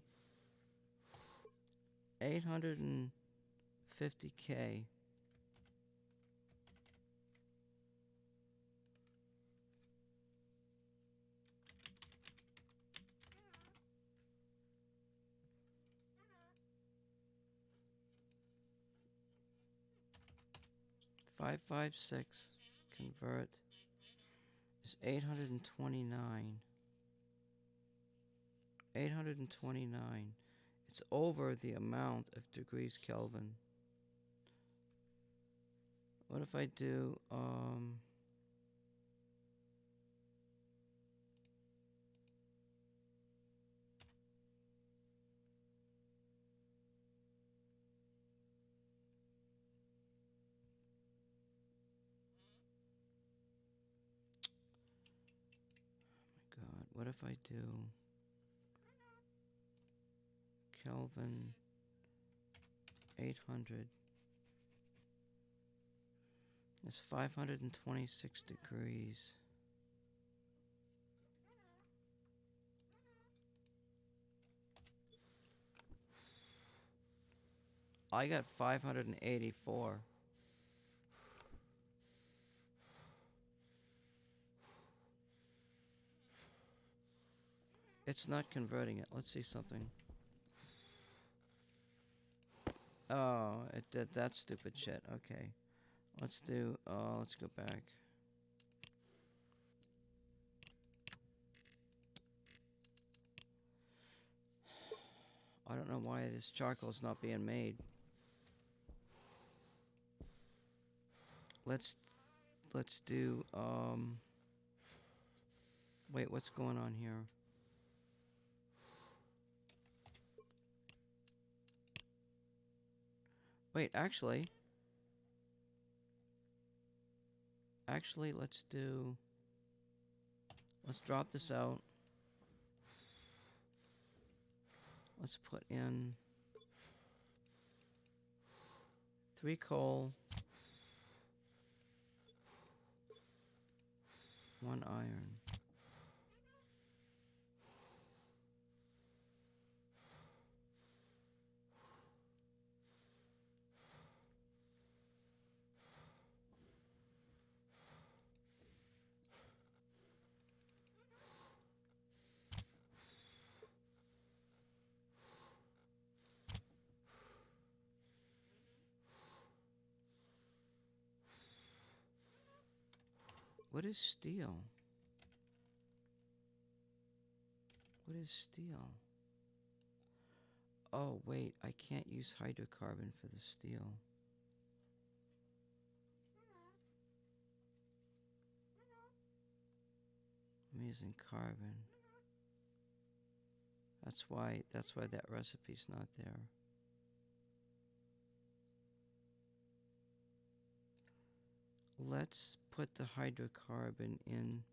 850K. .556 convert is 829. 829. It's over the amount of degrees Kelvin. What if I do God, what if I do Kelvin 800? It's 526 degrees. I got 584. It's not converting it. Let's see something. Oh, it did that stupid shit. Okay. Let's do, let's go back. I don't know why this charcoal is not being made. Let's do, wait, what's going on here? Wait, actually, let's drop this out. Let's put in 3 coal, 1 iron. What is steel? What is steel? Oh, wait, I can't use hydrocarbon for the steel. I'm using carbon. That's why that recipe's not there. let's put the hydrocarbon in.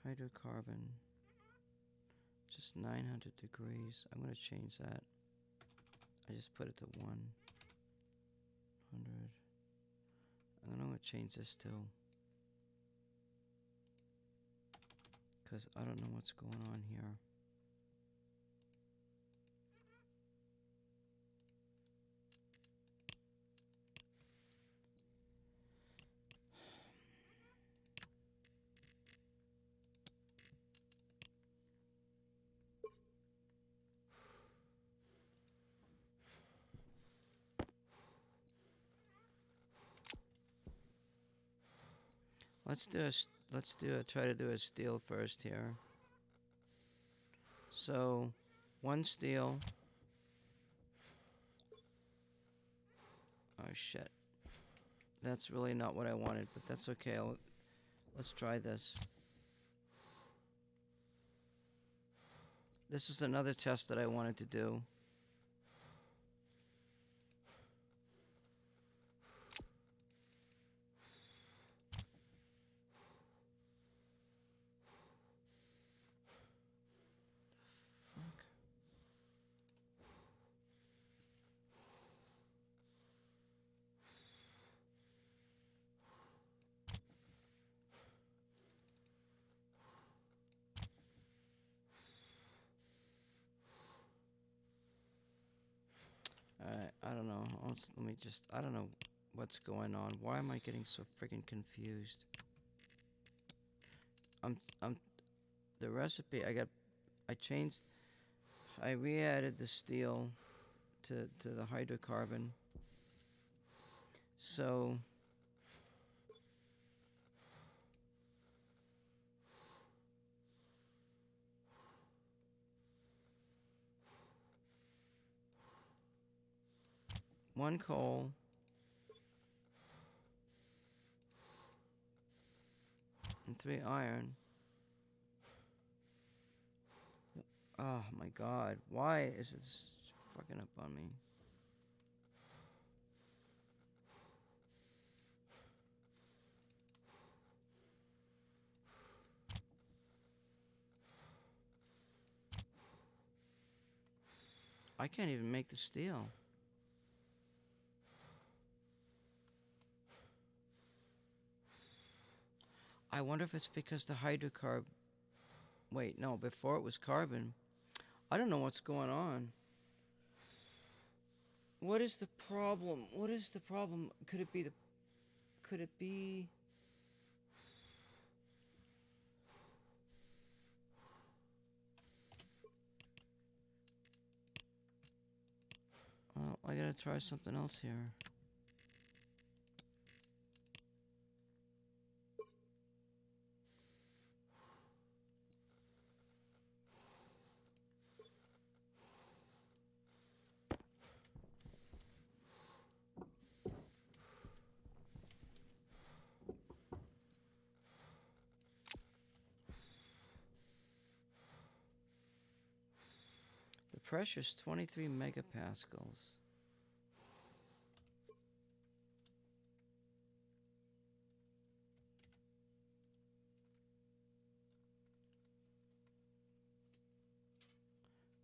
Hydrocarbon, just 900 degrees. I'm going to change that. I just put it to 100. And then I'm going to change this too, because I don't know what's going on here. Try to do a steel first here. So, 1 steel. Oh shit. That's really not what I wanted, but that's okay. Let's try this. This is another test that I wanted to do. I don't know. I don't know what's going on. Why am I getting so freaking confused? The recipe, I re-added the steel to the hydrocarbon. So, one coal, and 3 iron. Oh my god, why is it fucking up on me? I can't even make the steel. I wonder if it's because the hydrocarbon... Wait, no, before it was carbon. I don't know what's going on. What is the problem? What is the problem? Could it be Could it be... Oh, I gotta try something else here. The pressure's 23 megapascals.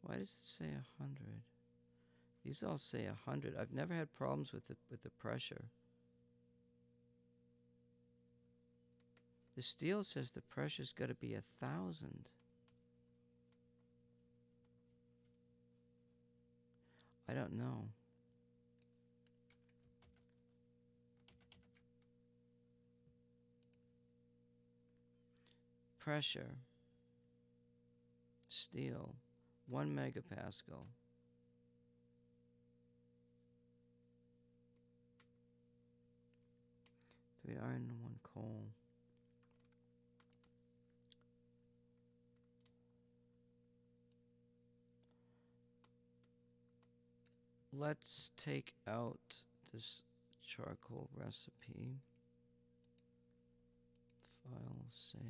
Why does it say 100? These all say 100. I've never had problems with the pressure. The steel says the pressure's got to be 1,000. I don't know. Pressure. Steel. 1 megapascal. Three iron and 1 coal. Let's take out this charcoal recipe. File, save.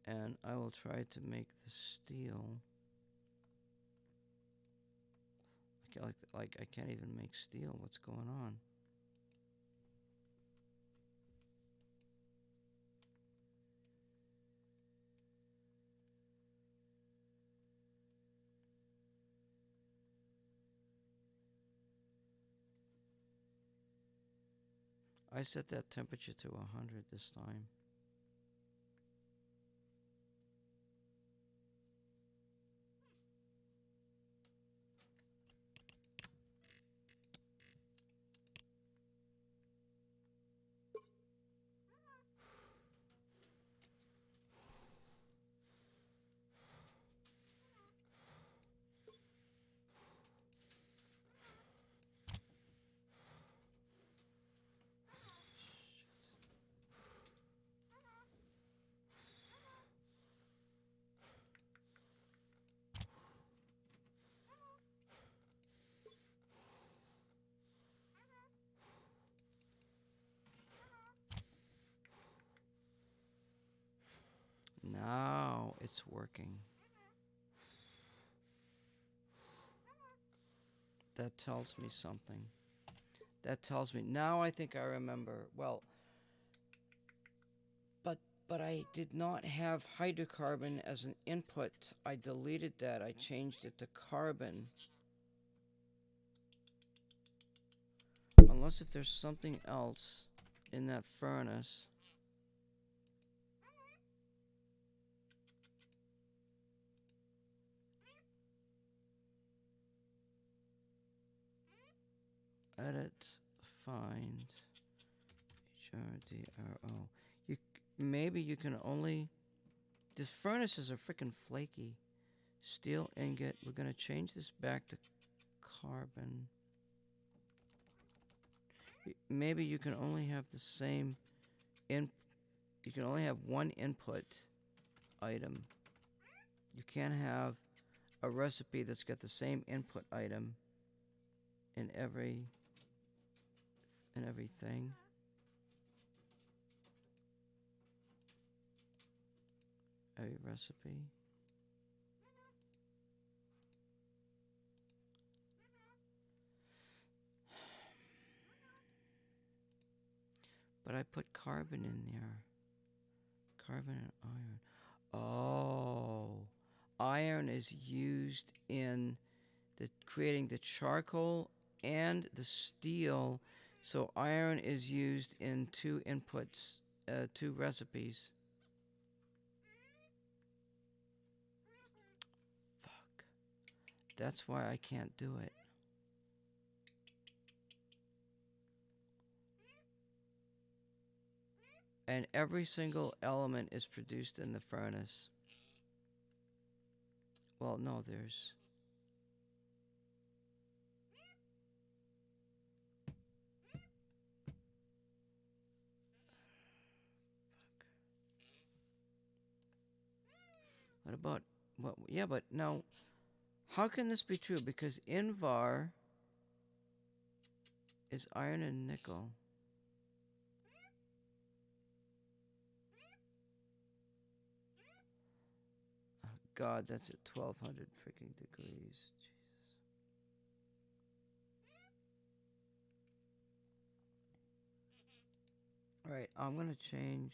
And I will try to make the steel. I can't even make steel. What's going on? I set that temperature to 100 this time. Now it's working. That tells me something. That tells me. Now I think I remember. Well, but I did not have hydrocarbon as an input. I deleted that. I changed it to carbon. Unless if there's something else in that furnace. Edit, find, HRDRO. Maybe you can only. These furnaces are freaking flaky. Steel ingot. We're gonna change this back to carbon. Maybe you can only have the same you can only have one input item. You can't have a recipe that's got the same input item in everything. Every recipe. But I put carbon in there. Carbon and iron. Oh. Iron is used in creating the charcoal and the steel. So iron is used in two inputs, two recipes. Fuck. That's why I can't do it. And every single element is produced in the furnace. Well, no, there's. What about what? Yeah, but now, how can this be true? Because Invar is iron and nickel. Oh God, that's at 1200 freaking degrees. Jesus. All right, I'm gonna change.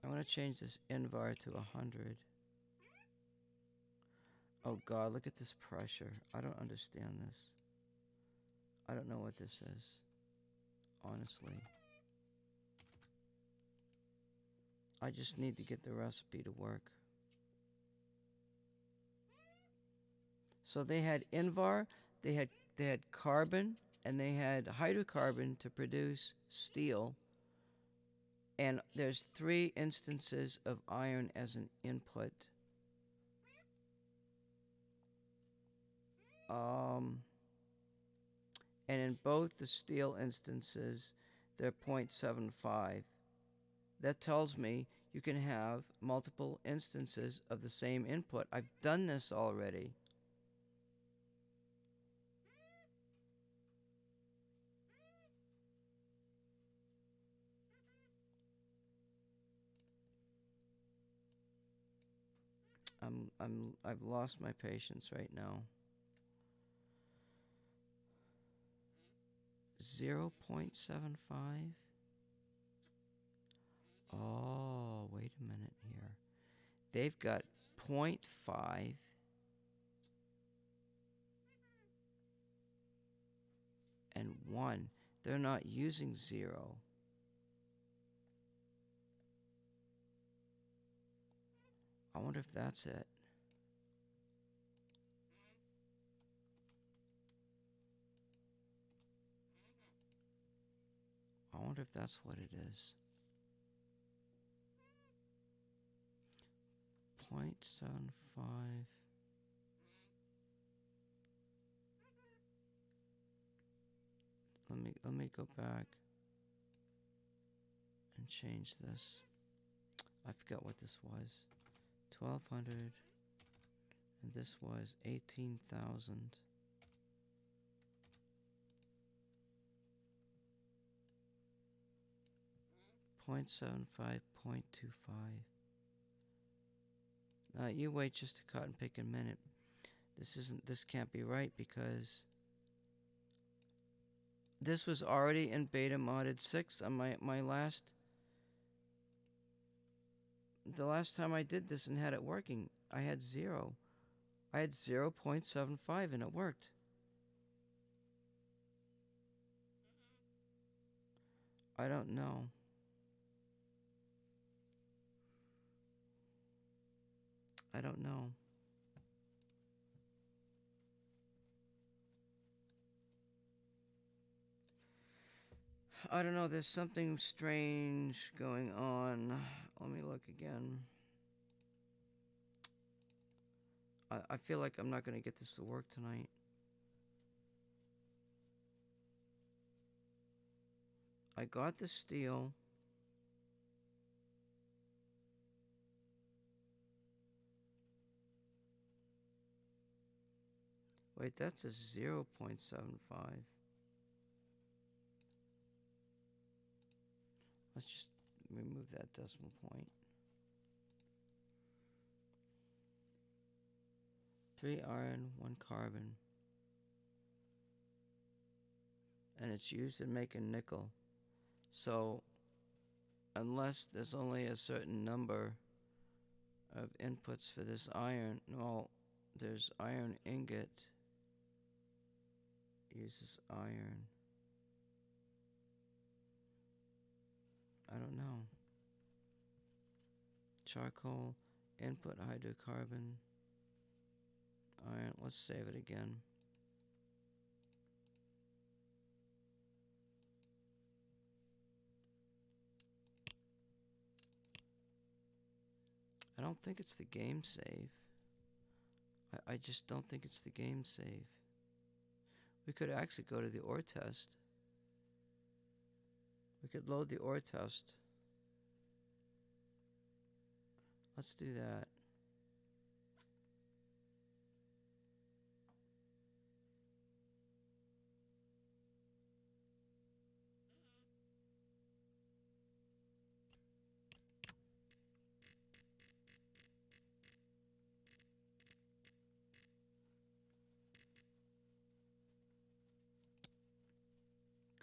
I'm gonna change this Invar to 100. Oh God, look at this pressure. I don't understand this. I don't know what this is, honestly. I just need to get the recipe to work. So they had Invar, they had carbon, and they had hydrocarbon to produce steel. And there's 3 instances of iron as an input. And in both the steel instances, they're 0.75. That tells me you can have multiple instances of the same input. I've done this already. I've lost my patience right now. 0.75. Oh, wait a minute here. They've got 0.5 and 1. They're not using 0. I wonder if that's it. I wonder if that's what it is. 0.75. Let me go back and change this. I forgot what this was. 1200, and this was 18,000. 0.75, 0.25. You wait just a cotton picking minute. This can't be right because this was already in beta modded 6 on my last. The last time I did this and had it working, I had 0. I had 0.75 and it worked. I don't know. I don't know. I don't know. There's something strange going on. Let me look again. I feel like I'm not going to get this to work tonight. I got the steel. Wait, that's a 0.75. Let's just remove that decimal point. 3 iron, 1 carbon. And it's used in making nickel. So, unless there's only a certain number of inputs for this iron, well, there's iron ingot. Uses iron. I don't know. Charcoal, input hydrocarbon, iron. Let's save it again. I don't think it's the game save. I just don't think it's the game save. We could actually go to the ore test. We could load the ore test. Let's do that.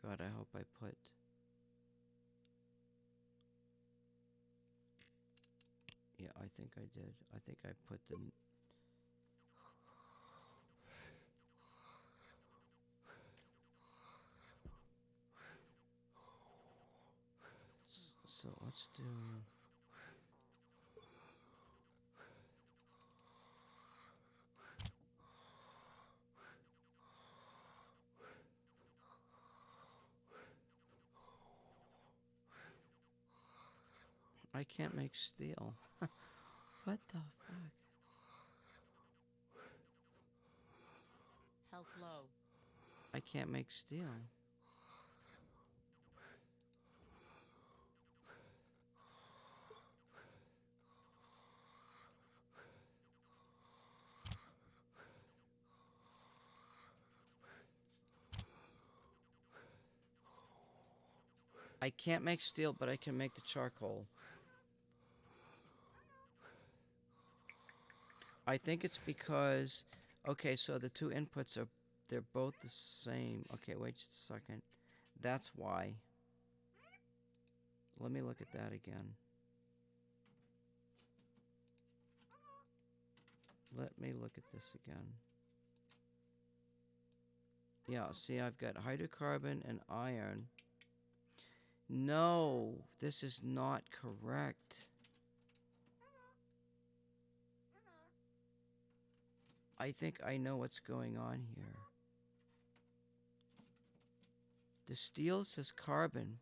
God, I hope I put... Yeah, I think I did. I think I put the... So let's do... I can't make steel. What the fuck? Health low. I can't make steel. I can't make steel, but I can make the charcoal. I think it's because, okay, so the two inputs are, they're both the same. Okay, wait just a second. That's why. Let me look at that again. Let me look at this again. Yeah, see, I've got hydrocarbon and iron. No, this is not correct. I think I know what's going on here. The steel says carbon.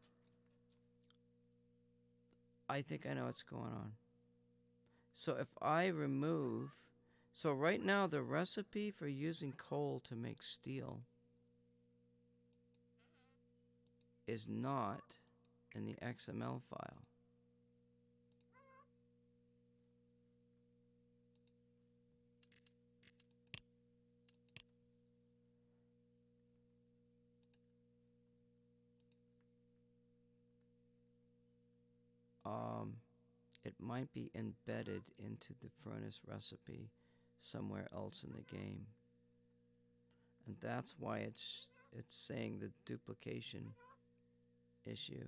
I think I know what's going on. So if I remove... So right now the recipe for using coal to make steel is not in the XML file. It might be embedded into the furnace recipe somewhere else in the game. And that's why it's saying the duplication issue.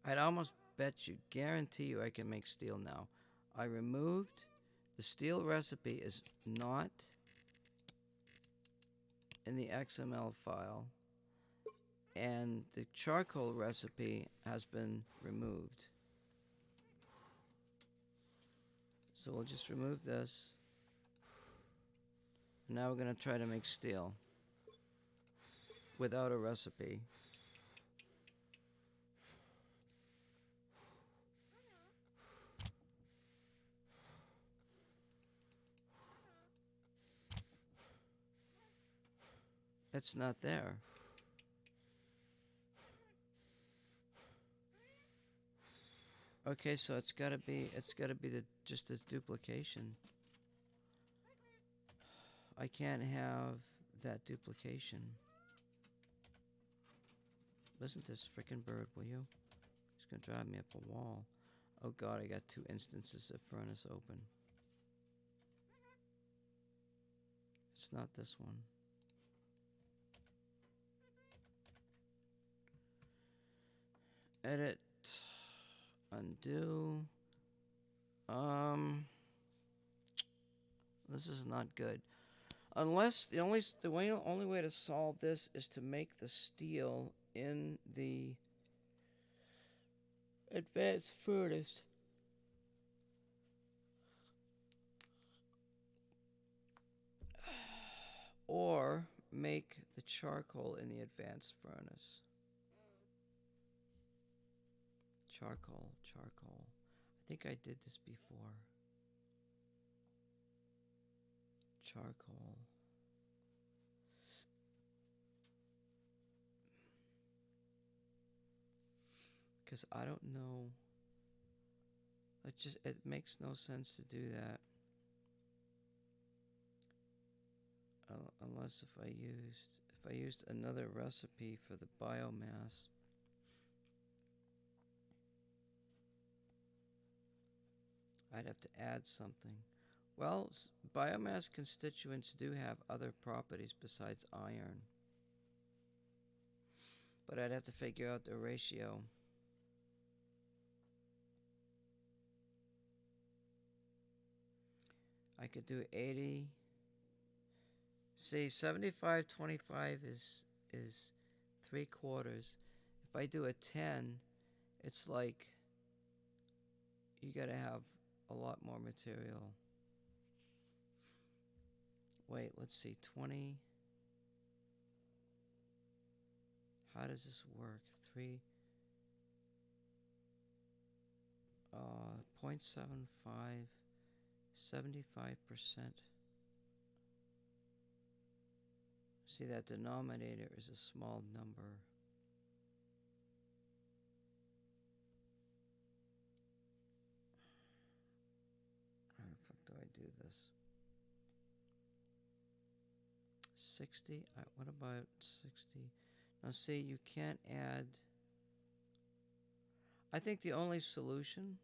I'd almost bet you, guarantee you I can make steel now. I removed the steel recipe is not in the XML file, and the charcoal recipe has been removed. So we'll just remove this. Now we're going to try to make steel without a recipe. It's not there. Okay, so it's gotta be just this duplication. I can't have that duplication. Listen to this frickin' bird, will you? He's gonna drive me up a wall. Oh god, I got two instances of furnace open. It's not this one. Edit. Undo. This is not good. Unless the only way to solve this is to make the steel in the advanced furnace. Or make the charcoal in the advanced furnace. Charcoal. I think I did this before. Charcoal. Because I don't know. It makes no sense to do that. Unless if I used another recipe for the biomass. I'd have to add something. Well, biomass constituents do have other properties besides iron. But I'd have to figure out the ratio. I could do 80. See, 75-25 is 3/4. If I do a 10, it's like you gotta have a lot more material. Wait, let's see, 20. How does this work? 0.75, 75%. See, that denominator is a small number. How the fuck do I do this? 60? What about 60? Now see, you can't add... I think the only solution,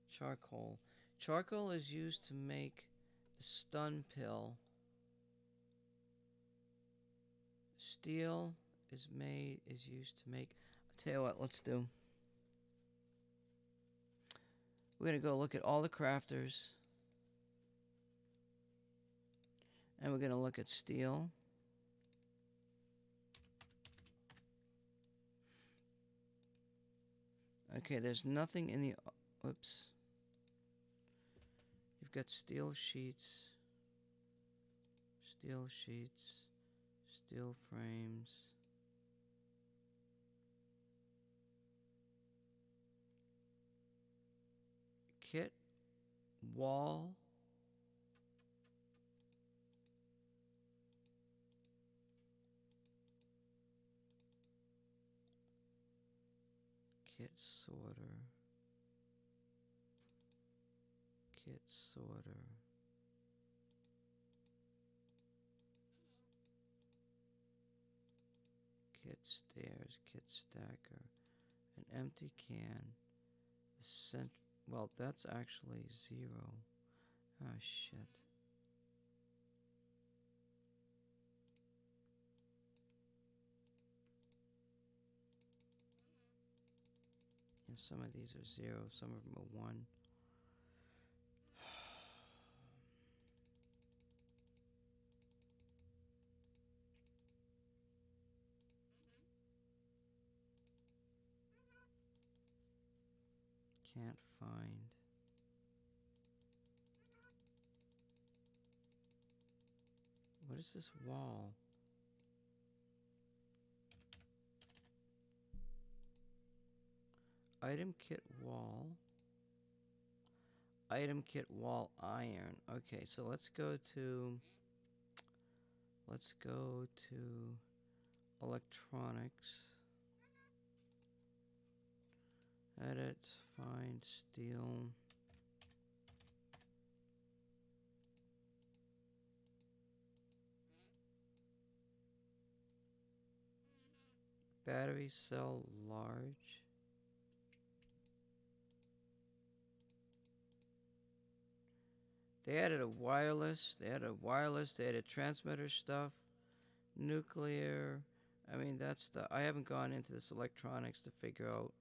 charcoal. Charcoal is used to make the stun pill. Steel is used to make. I'll tell you what, let's do. We're gonna go look at all the crafters. And we're gonna look at steel. Okay, there's nothing in the, whoops. You've got steel sheets, steel frames. Kit, wall. Kit sorter. Kit sorter. Kit stairs, kit stacker, an empty can, the well, that's actually 0. Ah, shit. Yeah, some of these are 0, some of them are 1. Can't find. What is this wall? Item kit wall. Item kit wall iron. Okay, so let's go to electronics. Edit, find steel. Battery cell large. They added a wireless, they added transmitter stuff, nuclear. I mean, that's the, I haven't gone into this electronics to figure out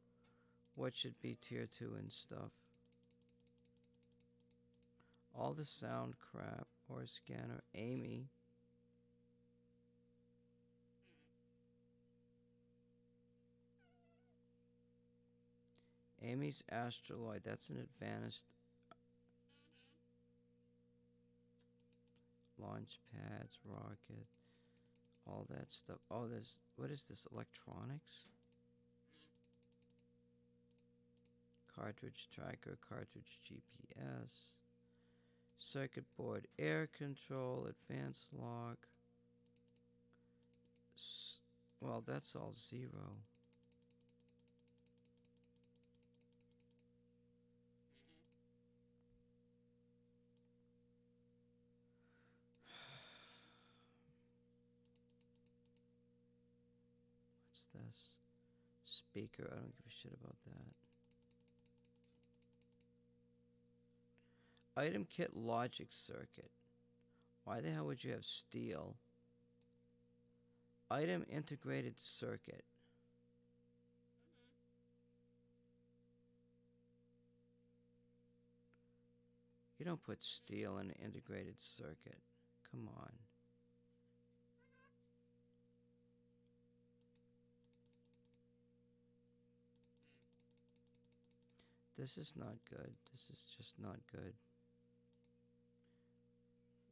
what should be tier 2 and stuff. All the sound crap, or scanner, AIMEE. AIMEE's Astroloid, that's an advanced launch pads, rocket, all that stuff. Oh, there's, what is this, electronics? Cartridge tracker, cartridge GPS, circuit board, air control, advanced lock. Well, that's all 0. What's this? Speaker, I don't give a shit about that. Item kit logic circuit. Why the hell would you have steel? Item integrated circuit. You don't put steel in an integrated circuit. Come on. This is not good. This is just not good.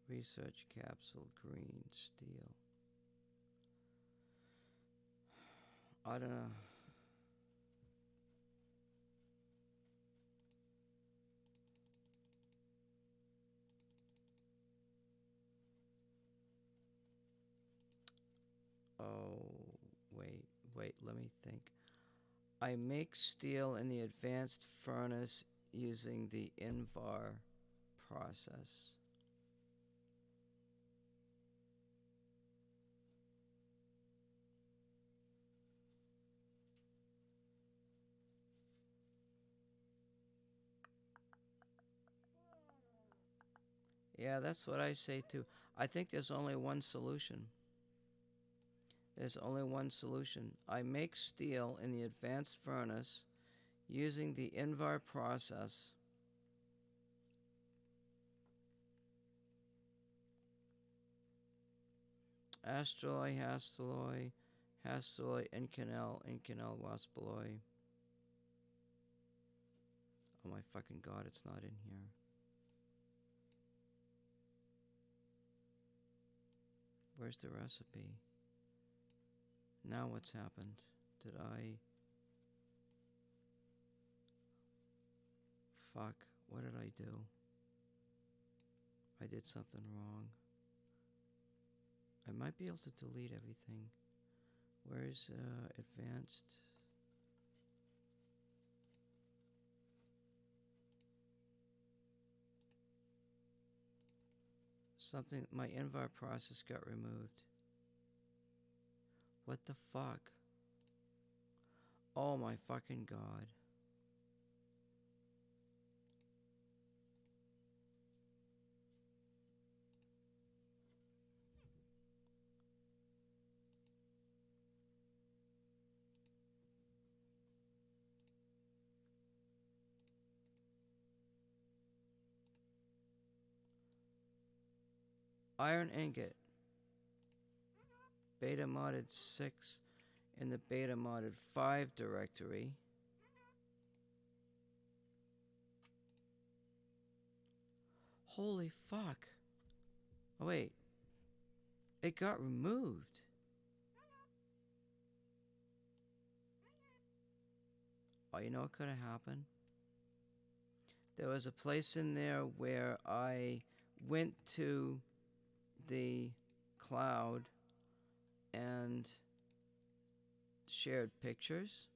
Research capsule, green, steel. I don't know. Oh, wait, let me think. I make steel in the advanced furnace using the INVAR process. Yeah, that's what I say too. I think there's only one solution. There's only one solution. I make steel in the advanced furnace using the Invar process. Astroloy, Hastoloy, Hastoloy, Incanel, Waspaloy. Oh my fucking god, it's not in here. Where's the recipe? Now what's happened? Did I... Fuck, what did I do? I did something wrong. I might be able to delete everything. Where's advanced? Something, my Invar process got removed. What the fuck? Oh my fucking god. Iron ingot. Beta modded 6 in the beta modded 5 directory. Holy fuck. Oh wait. It got removed. Oh, you know what could have happened? There was a place in there where I went to the cloud and shared pictures.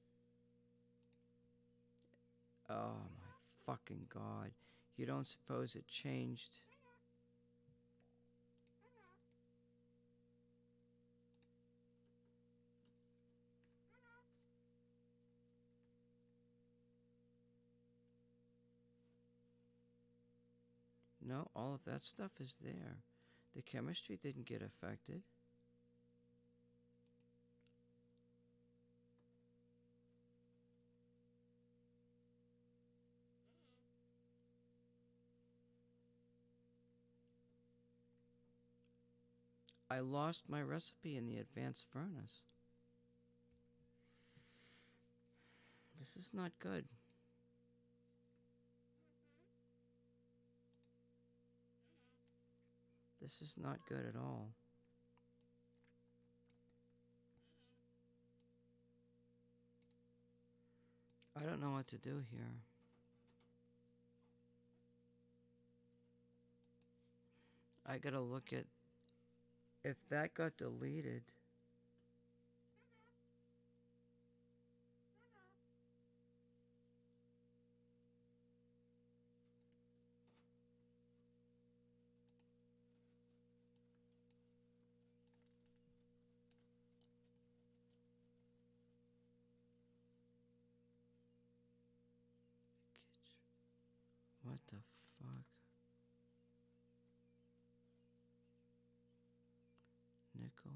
Oh my fucking god. You don't suppose it changed? No, all of that stuff is there. The chemistry didn't get affected. I lost my recipe in the advanced furnace. This is not good. This is not good at all. I don't know what to do here. I gotta look at if that got deleted. What the fuck? Nickel.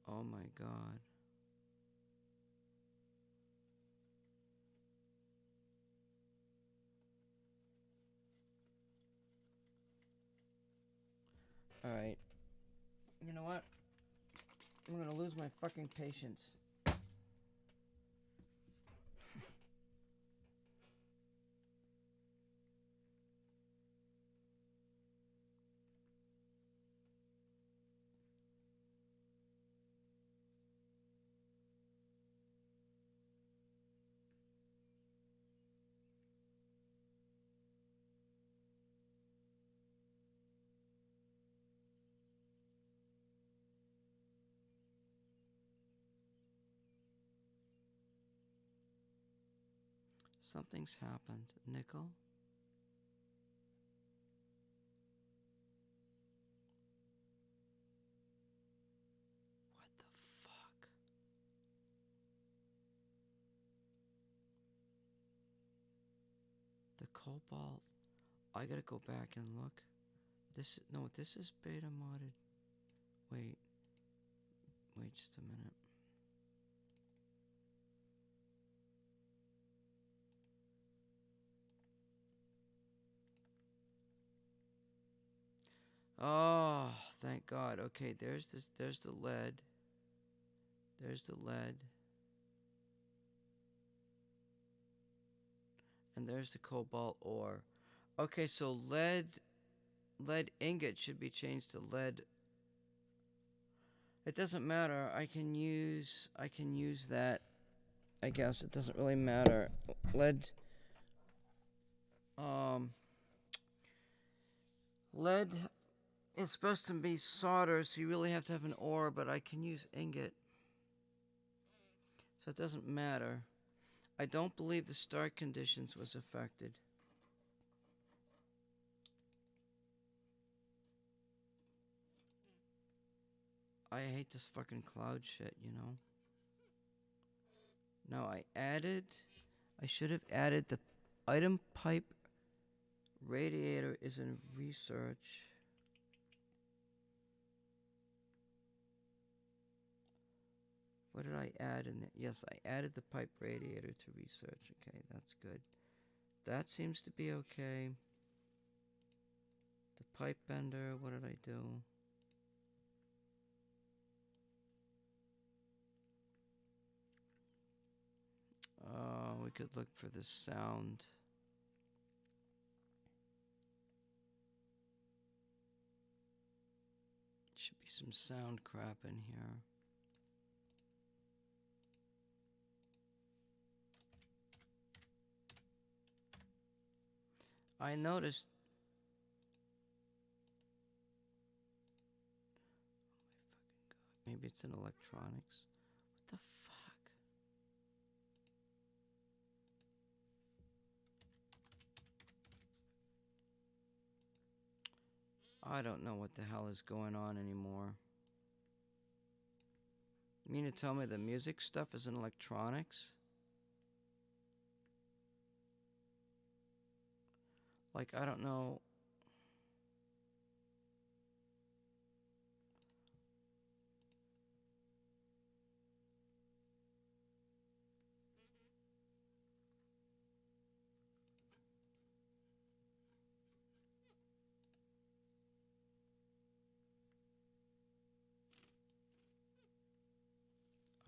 Oh my god. Alright. You know what? I'm gonna lose my fucking patience. Something's happened. Nickel? What the fuck? The cobalt. I gotta go back and look. This is beta modded. Wait just a minute. Oh, thank God. Okay, there's the lead. There's the lead. And there's the cobalt ore. Okay, so lead ingot should be changed to lead. It doesn't matter. I can use that. I guess it doesn't really matter. Lead lead is supposed to be solder, so you really have to have an ore, but I can use ingot. So it doesn't matter. I don't believe the start conditions was affected. I hate this fucking cloud shit, you know? Now I should have added the item pipe radiator is in research. What did I add in there? Yes, I added the pipe radiator to research. Okay, that's good. That seems to be okay. The pipe bender, what did I do? We could look for the sound. Should be some sound crap in here. I noticed. Oh my fucking God. Maybe it's in electronics. What the fuck? I don't know what the hell is going on anymore. You mean to tell me the music stuff is in electronics? Like, I don't know.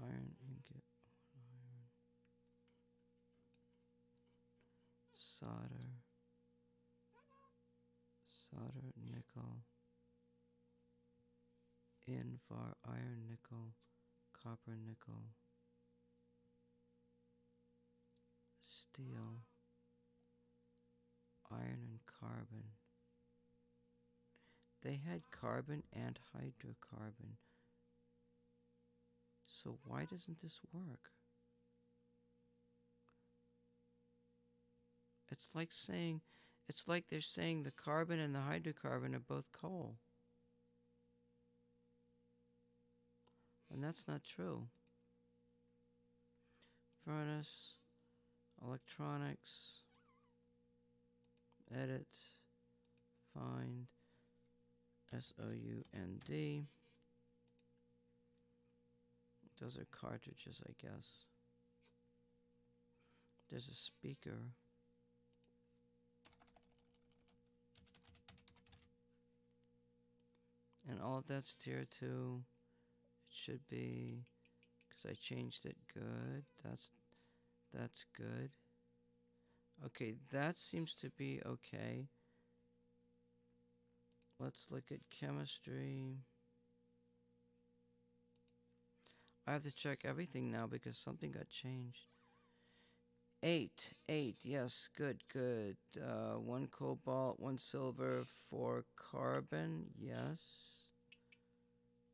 Iron ingot, iron, solder, nickel, Invar, iron, nickel, copper, nickel, steel, iron and carbon. They had carbon and hydrocarbon. So why doesn't this work? It's like they're saying the carbon and the hydrocarbon are both coal. And that's not true. Furnace, electronics, edit, find, SOUND. Those are cartridges, I guess. There's a speaker. And all of that's tier 2. It should be, because I changed it. Good. That's good. Okay, that seems to be okay. Let's look at chemistry. I have to check everything now because something got changed. 8, yes, good. 1 cobalt, 1 silver, 4 carbon, yes.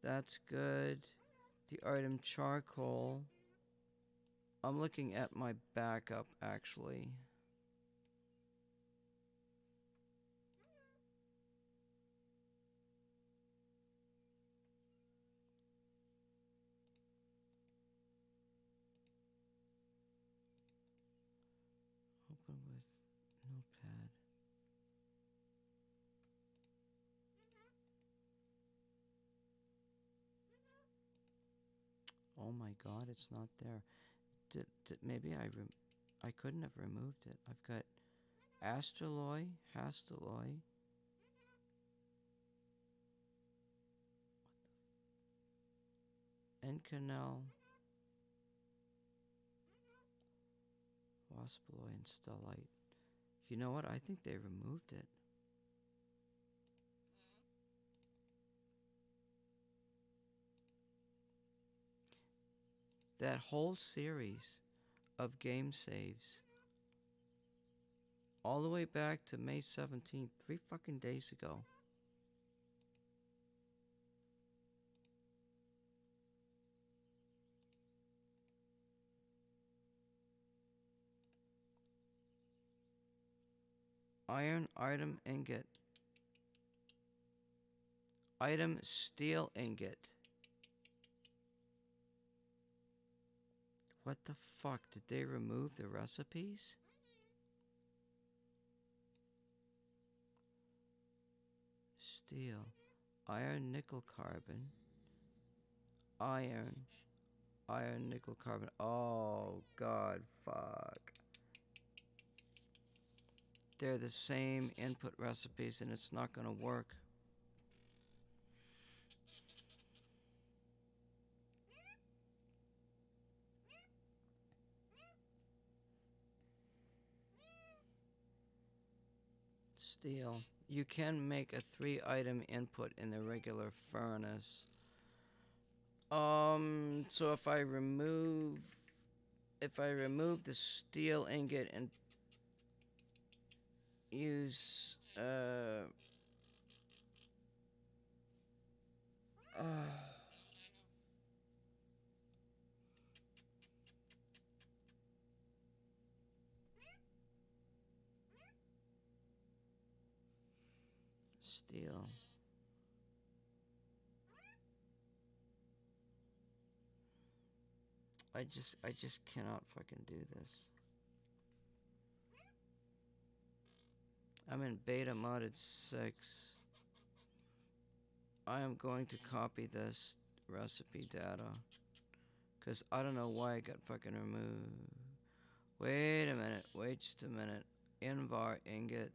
That's good. The item charcoal. I'm looking at my backup, actually. Open with notepad. Oh my God, it's not there. Maybe I couldn't have removed it. I've got astraloy, hastaloy. Encanel, waspaloy, and stellite. You know what? I think they removed it. That whole series of game saves, all the way back to May 17th, 3 fucking days ago. Iron, item, ingot. Item, steel ingot. What the fuck? Did they remove the recipes? Steel. Iron, nickel, carbon. Iron. Iron, nickel, carbon. Oh, God, fuck. They're the same input recipes and it's not gonna work. Steel. You can make a 3-item input in the regular furnace. So if I remove the steel ingot and use steel. I just cannot fucking do this. I'm in beta modded 6. I am going to copy this recipe data. Cause I don't know why it got fucking removed. Wait a minute, wait just a minute. Invar ingot.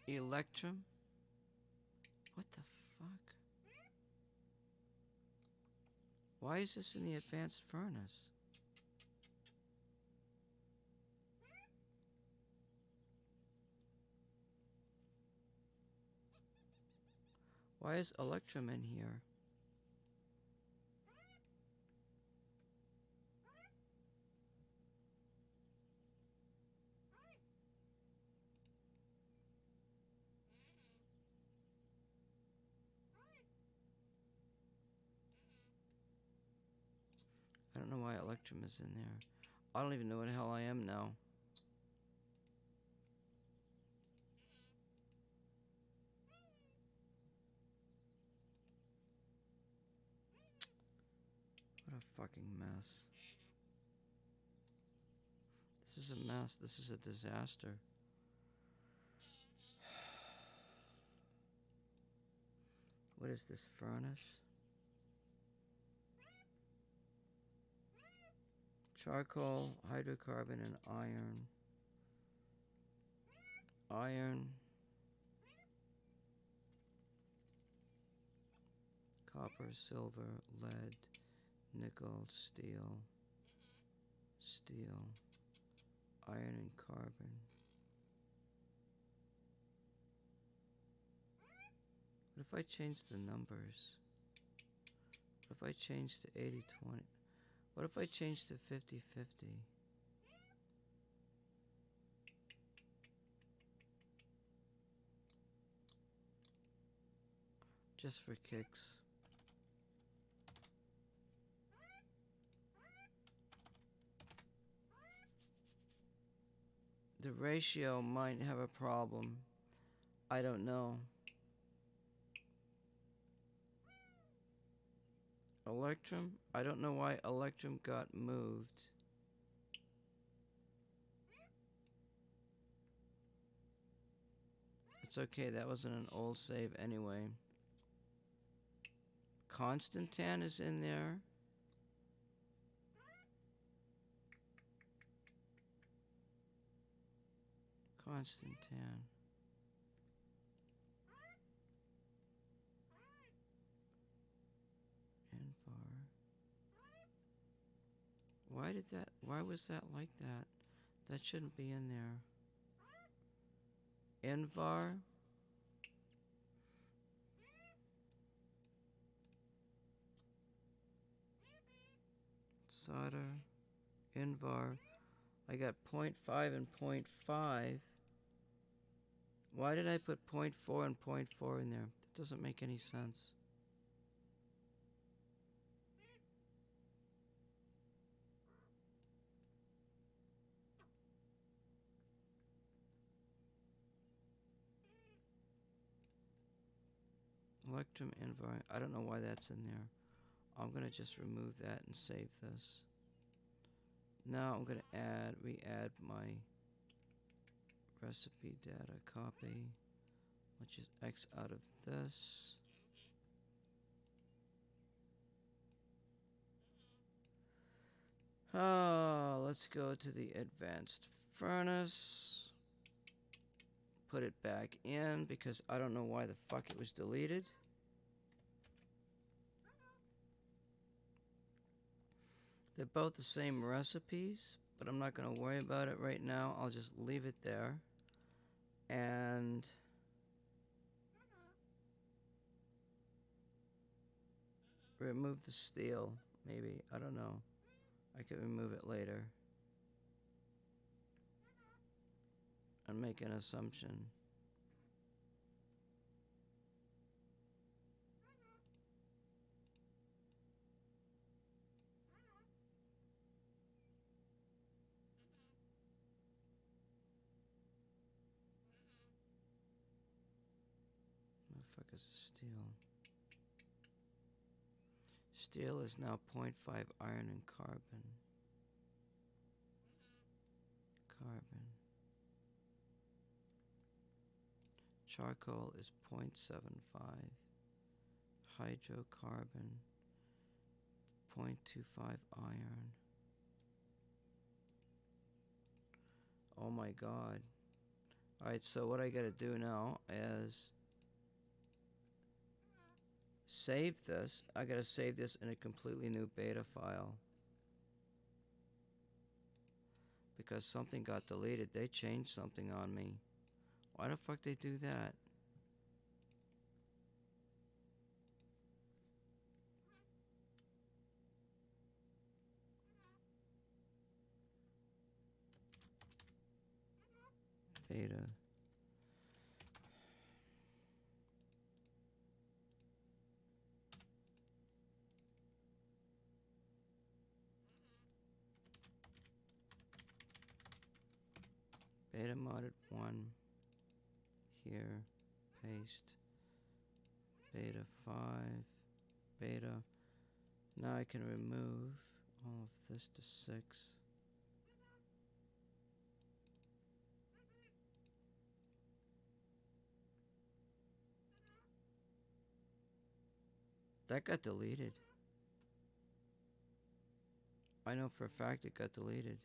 Electrum? What the fuck? Why is this in the advanced furnace? Why is Electrum in here? I don't know why Electrum is in there. I don't even know what the hell I am now. What a fucking mess. This is a mess. This is a disaster. What is this furnace? Charcoal, hydrocarbon, and iron. Iron. Copper, silver, lead, nickel, steel. Steel. Iron and carbon. What if I change the numbers? What if I change to 80-20? What if I change to 50-50? Just for kicks. The ratio might have a problem. I don't know. Electrum? I don't know why Electrum got moved. That's okay. That wasn't an old save anyway. Constantan is in there. Constantan. Invar. Why was that like that? That shouldn't be in there. Invar. Solder. Invar. I got 0.5 and 0.5. Why did I put 0.4 and 0.4 in there? That doesn't make any sense. Electrum Invar. I don't know why that's in there. I'm going to just remove that and save this. Now I'm going to re-add my recipe data copy. Let's just X out of this. Oh, let's go to the advanced furnace. Put it back in because I don't know why the fuck it was deleted. They're both the same recipes, but I'm not going to worry about it right now. I'll just leave it there. And remove the steel, maybe. I don't know. I could remove it later. And make an assumption. What the fuck is steel? Steel is now 0.5 iron and carbon. Carbon. Charcoal is 0.75. Hydrocarbon, 0.25 iron. Oh my god. Alright, so what I gotta do now is save this. I gotta save this in a completely new beta file. Because something got deleted. They changed something on me. Why the fuck they do that? Beta. Beta modded 1. Here. Paste. Beta 5. Beta. Now I can remove all of this to 6. That got deleted. I know for a fact it got deleted.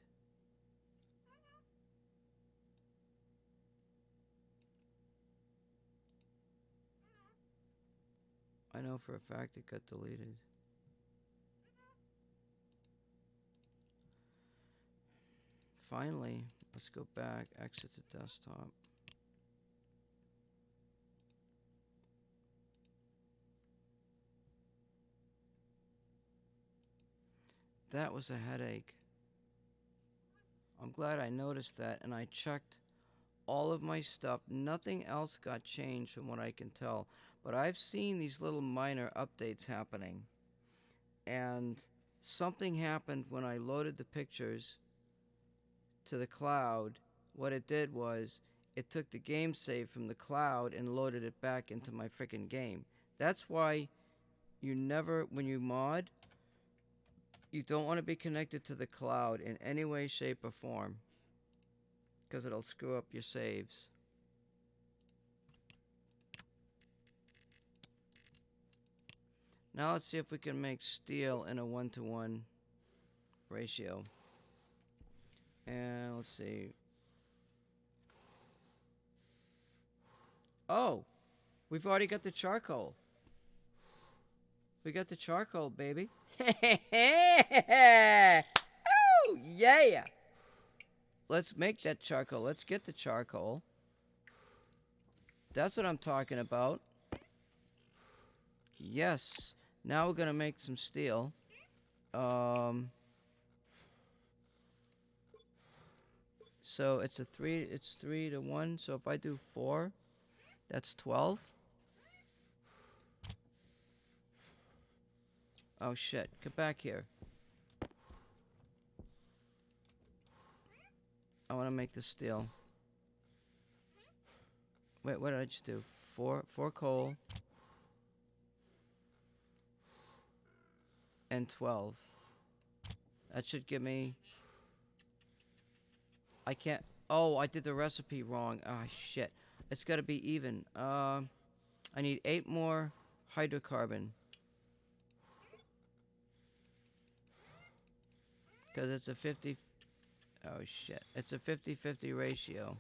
I know for a fact it got deleted. Finally, let's go back, exit the desktop. That was a headache. I'm glad I noticed that, and I checked all of my stuff. Nothing else got changed from what I can tell. But I've seen these little minor updates happening. And something happened when I loaded the pictures to the cloud. What it did was it took the game save from the cloud and loaded it back into my frickin' game. That's why you never, when you mod, you don't want to be connected to the cloud in any way, shape, or form. Because it'll screw up your saves. Now let's see if we can make steel in a 1-to-1 ratio. And let's see. Oh, we've already got the charcoal. We got the charcoal, baby. Oh, yeah. Let's make that charcoal. Let's get the charcoal. That's what I'm talking about. Yes. Now we're going to make some steel. So it's 3 to 1. So if I do 4, that's 12. Oh shit, get back here. I want to make the steel. Wait, what did I just do? 4 coal. And 12. That should give me... I can't... Oh, I did the recipe wrong. Ah, shit. It's got to be even. I need 8 more hydrocarbon. Because it's a 50... Oh, shit. It's a 50-50 ratio.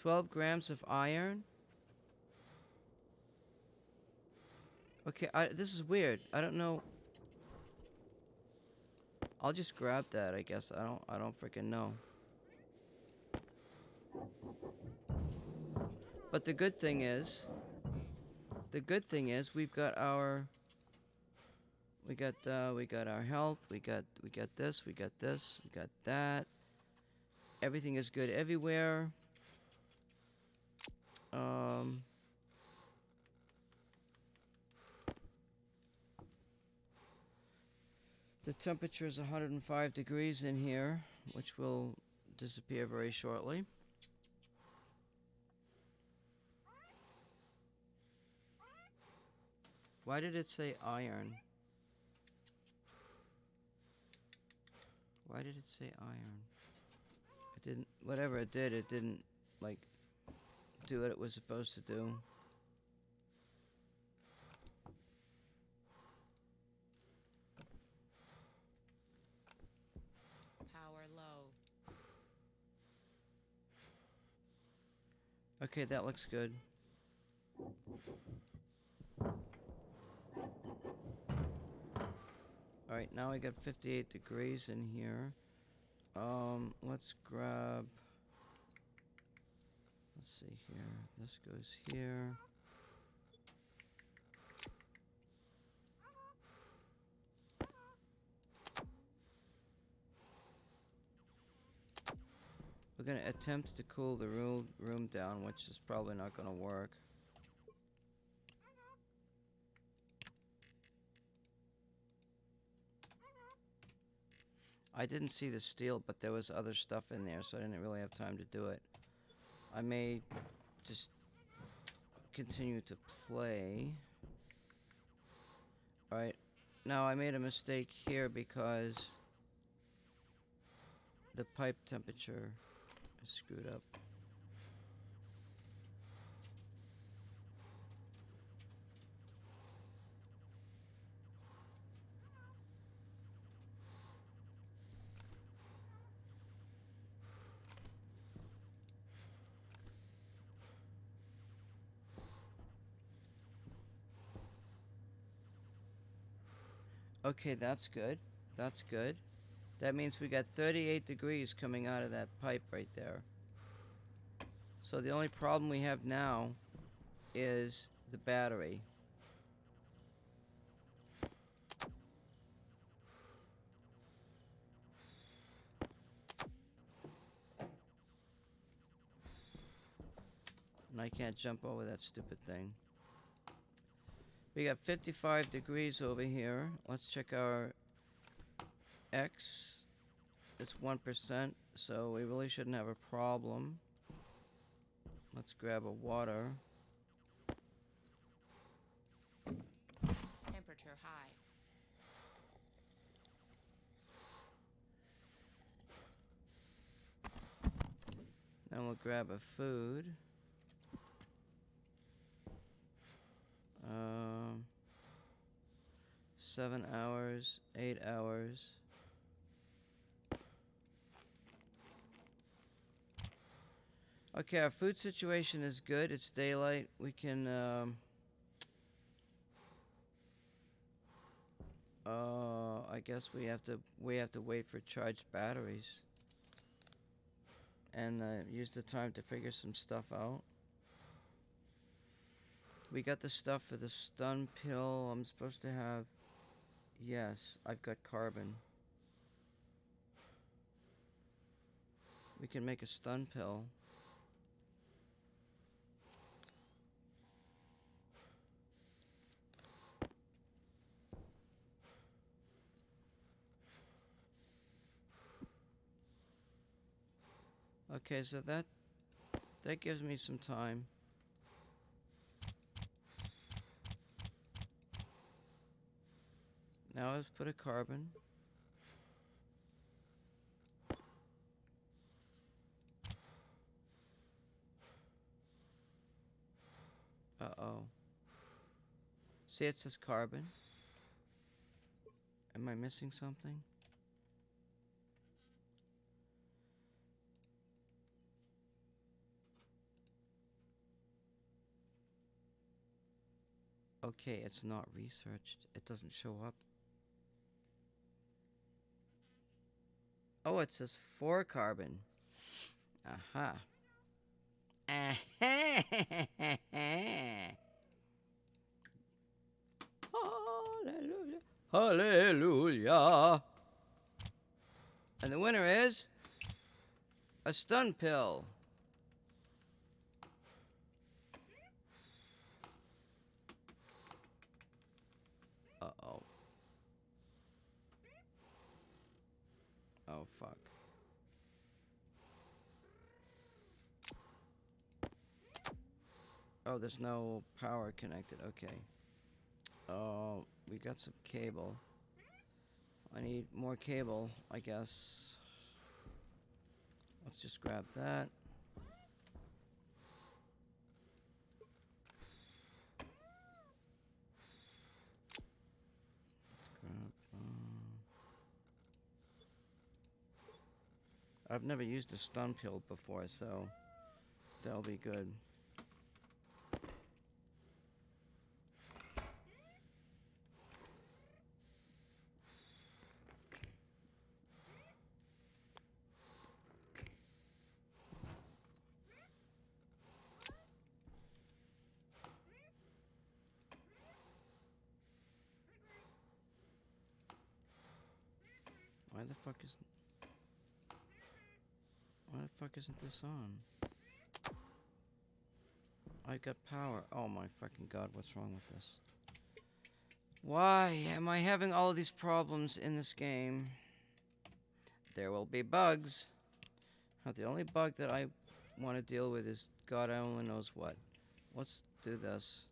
$12 grams of iron. Okay, this is weird. I don't know. I'll just grab that, I guess. I don't freaking know. But the good thing is we've got our we got our health, we got this, we got that. Everything is good everywhere. The temperature is 105 degrees in here, which will disappear very shortly. Why did it say iron? Why did it say iron? It didn't, whatever it didn't, like, do what it was supposed to do. Power low. Okay, that looks good. Alright, now I got 58 degrees in here. Let's grab... Let's see here. This goes here. We're going to attempt to cool the room down, which is probably not going to work. I didn't see the steel, but there was other stuff in there, so I didn't really have time to do it. I may just continue to play. Alright, now I made a mistake here because the pipe temperature is screwed up. Okay, that's good. That's good. That means we got 38 degrees coming out of that pipe right there. So the only problem we have now is the battery. And I can't jump over that stupid thing. We got 55 degrees over here. Let's check our X. It's 1%, so we really shouldn't have a problem. Let's grab a water. Temperature high. then we'll grab a food. 7 hours, 8 hours. Okay, our food situation is good. It's daylight. We can, I guess we have to wait for charged batteries. And use the time to figure some stuff out. We got the stuff for the stun pill. I'm supposed to have... Yes, I've got carbon. We can make a stun pill. Okay, so that gives me some time. Now let's put a carbon. Uh-oh. See, it says carbon. Am I missing something? Okay, it's not researched. It doesn't show up. Oh, it says 4 carbon. Aha. Hallelujah. Hallelujah. And the winner is a stun pill. Uh-oh. Oh, fuck. Oh, there's no power connected. Okay. Oh, we got some cable. I need more cable, I guess. Let's just grab that. Let's grab, I've never used a stun pill before, so that'll be good. Why the fuck isn't this on? I got power. Oh my fucking god, what's wrong with this? Why am I having all of these problems in this game? There will be bugs. The only bug that I want to deal with is God only knows what. Let's do this.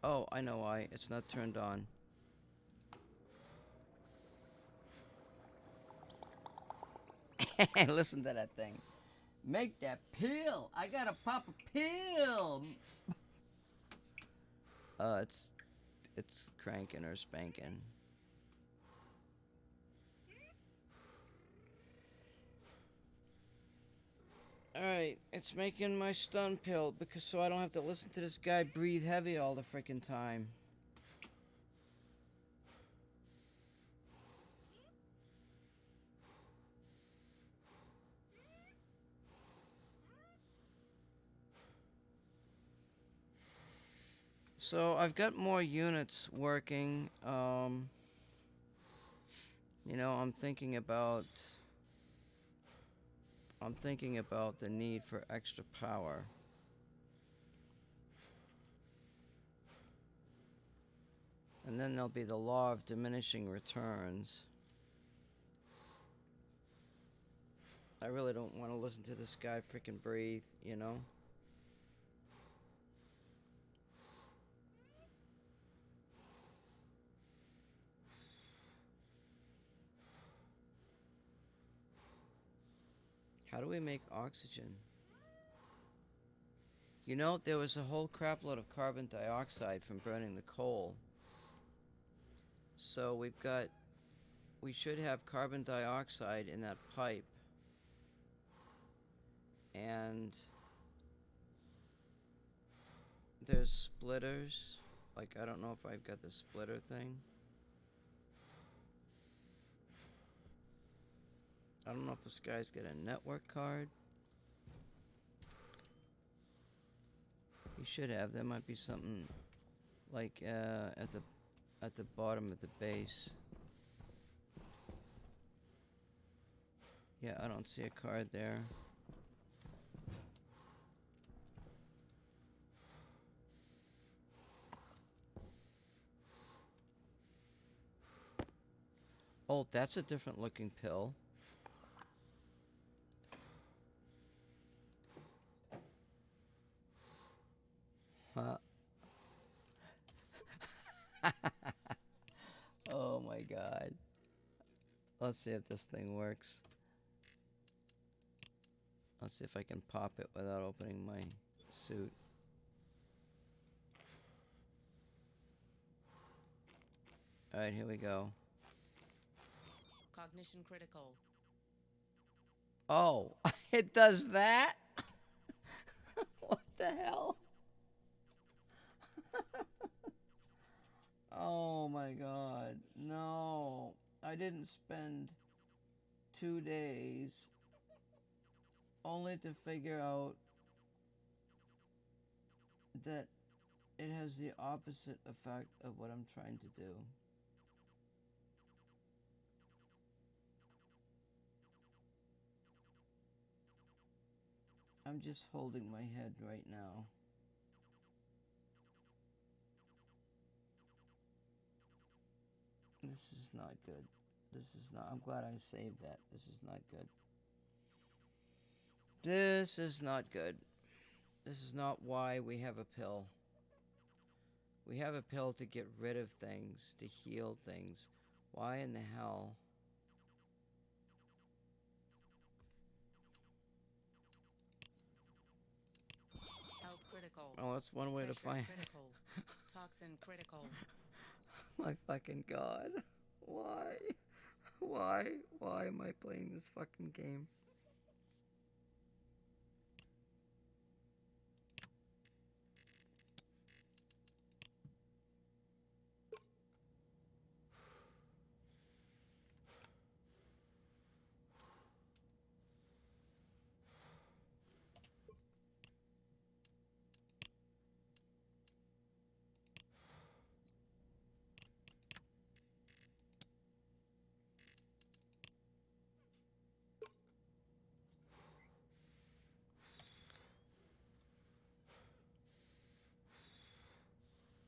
Oh, I know why. It's not turned on. Listen to that thing. Make that pill. I gotta pop a pill. It's cranking or spanking. Alright, it's making my stun pill because so I don't have to listen to this guy breathe heavy all the freaking time. So I've got more units working. You know, I'm thinking about the need for extra power. And then there'll be the law of diminishing returns. I really don't want to listen to this guy freaking breathe, you know? How do we make oxygen? You know, there was a whole crapload of carbon dioxide from burning the coal. So we should have carbon dioxide in that pipe. And there's splitters. Like, I don't know if I've got the splitter thing. I don't know if this guy's got a network card. He should have. There might be something like at the bottom of the base. Yeah, I don't see a card there. Oh, that's a different looking pill. Huh. Oh my god. Let's see if this thing works. Let's see if I can pop it without opening my suit. Alright, here we go. Cognition critical. Oh, it does that? What the hell? Oh my god. No. I didn't spend 2 days only to figure out that it has the opposite effect of what I'm trying to do. I'm just holding my head right now. This is not good. This is not. I'm glad I saved that. This is not good. This is not good. This is not why we have a pill. We have a pill to get rid of things, to heal things. Why in the hell? Health critical. Oh, that's one way to Pressure find. critical. Toxin critical. My fucking god. Why? Why am I playing this fucking game?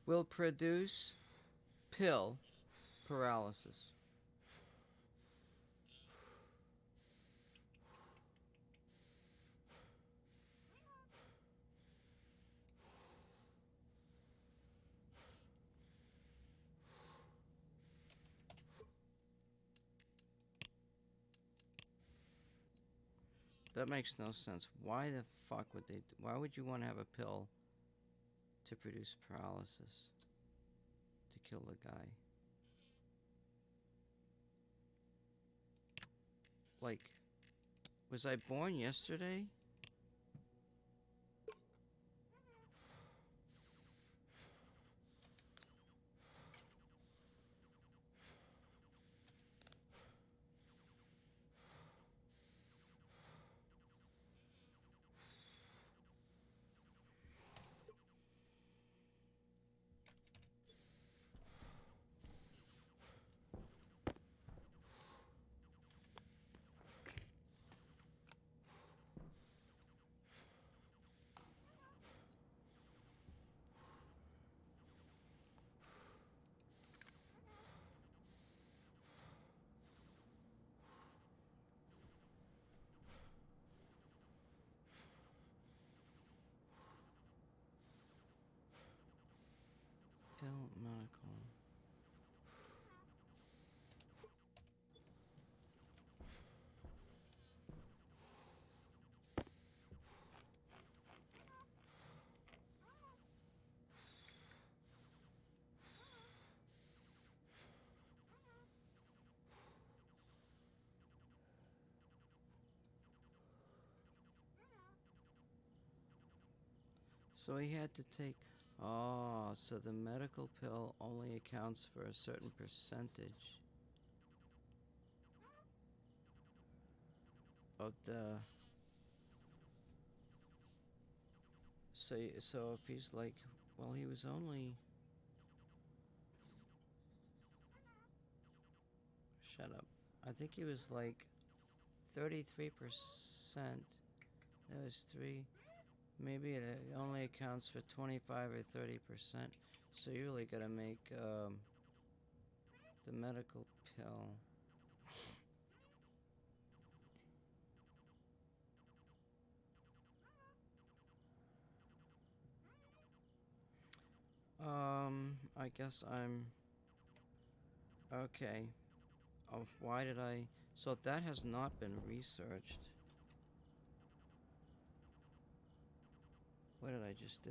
Will produce pill paralysis. That makes no sense. Why the fuck would they? Why would you want to have a pill to produce paralysis? To kill the guy? Like, was I born yesterday? Pill medical. So he had to take. Oh, so the medical pill only accounts for a certain percentage of the. So if he's like, well, he was only. Shut up. I think he was like 33%. That was 3. Maybe it only accounts for 25 or 30%. So you really gotta make the medical pill. I guess I'm okay. Oh, why did I? So that has not been researched. What did I just do?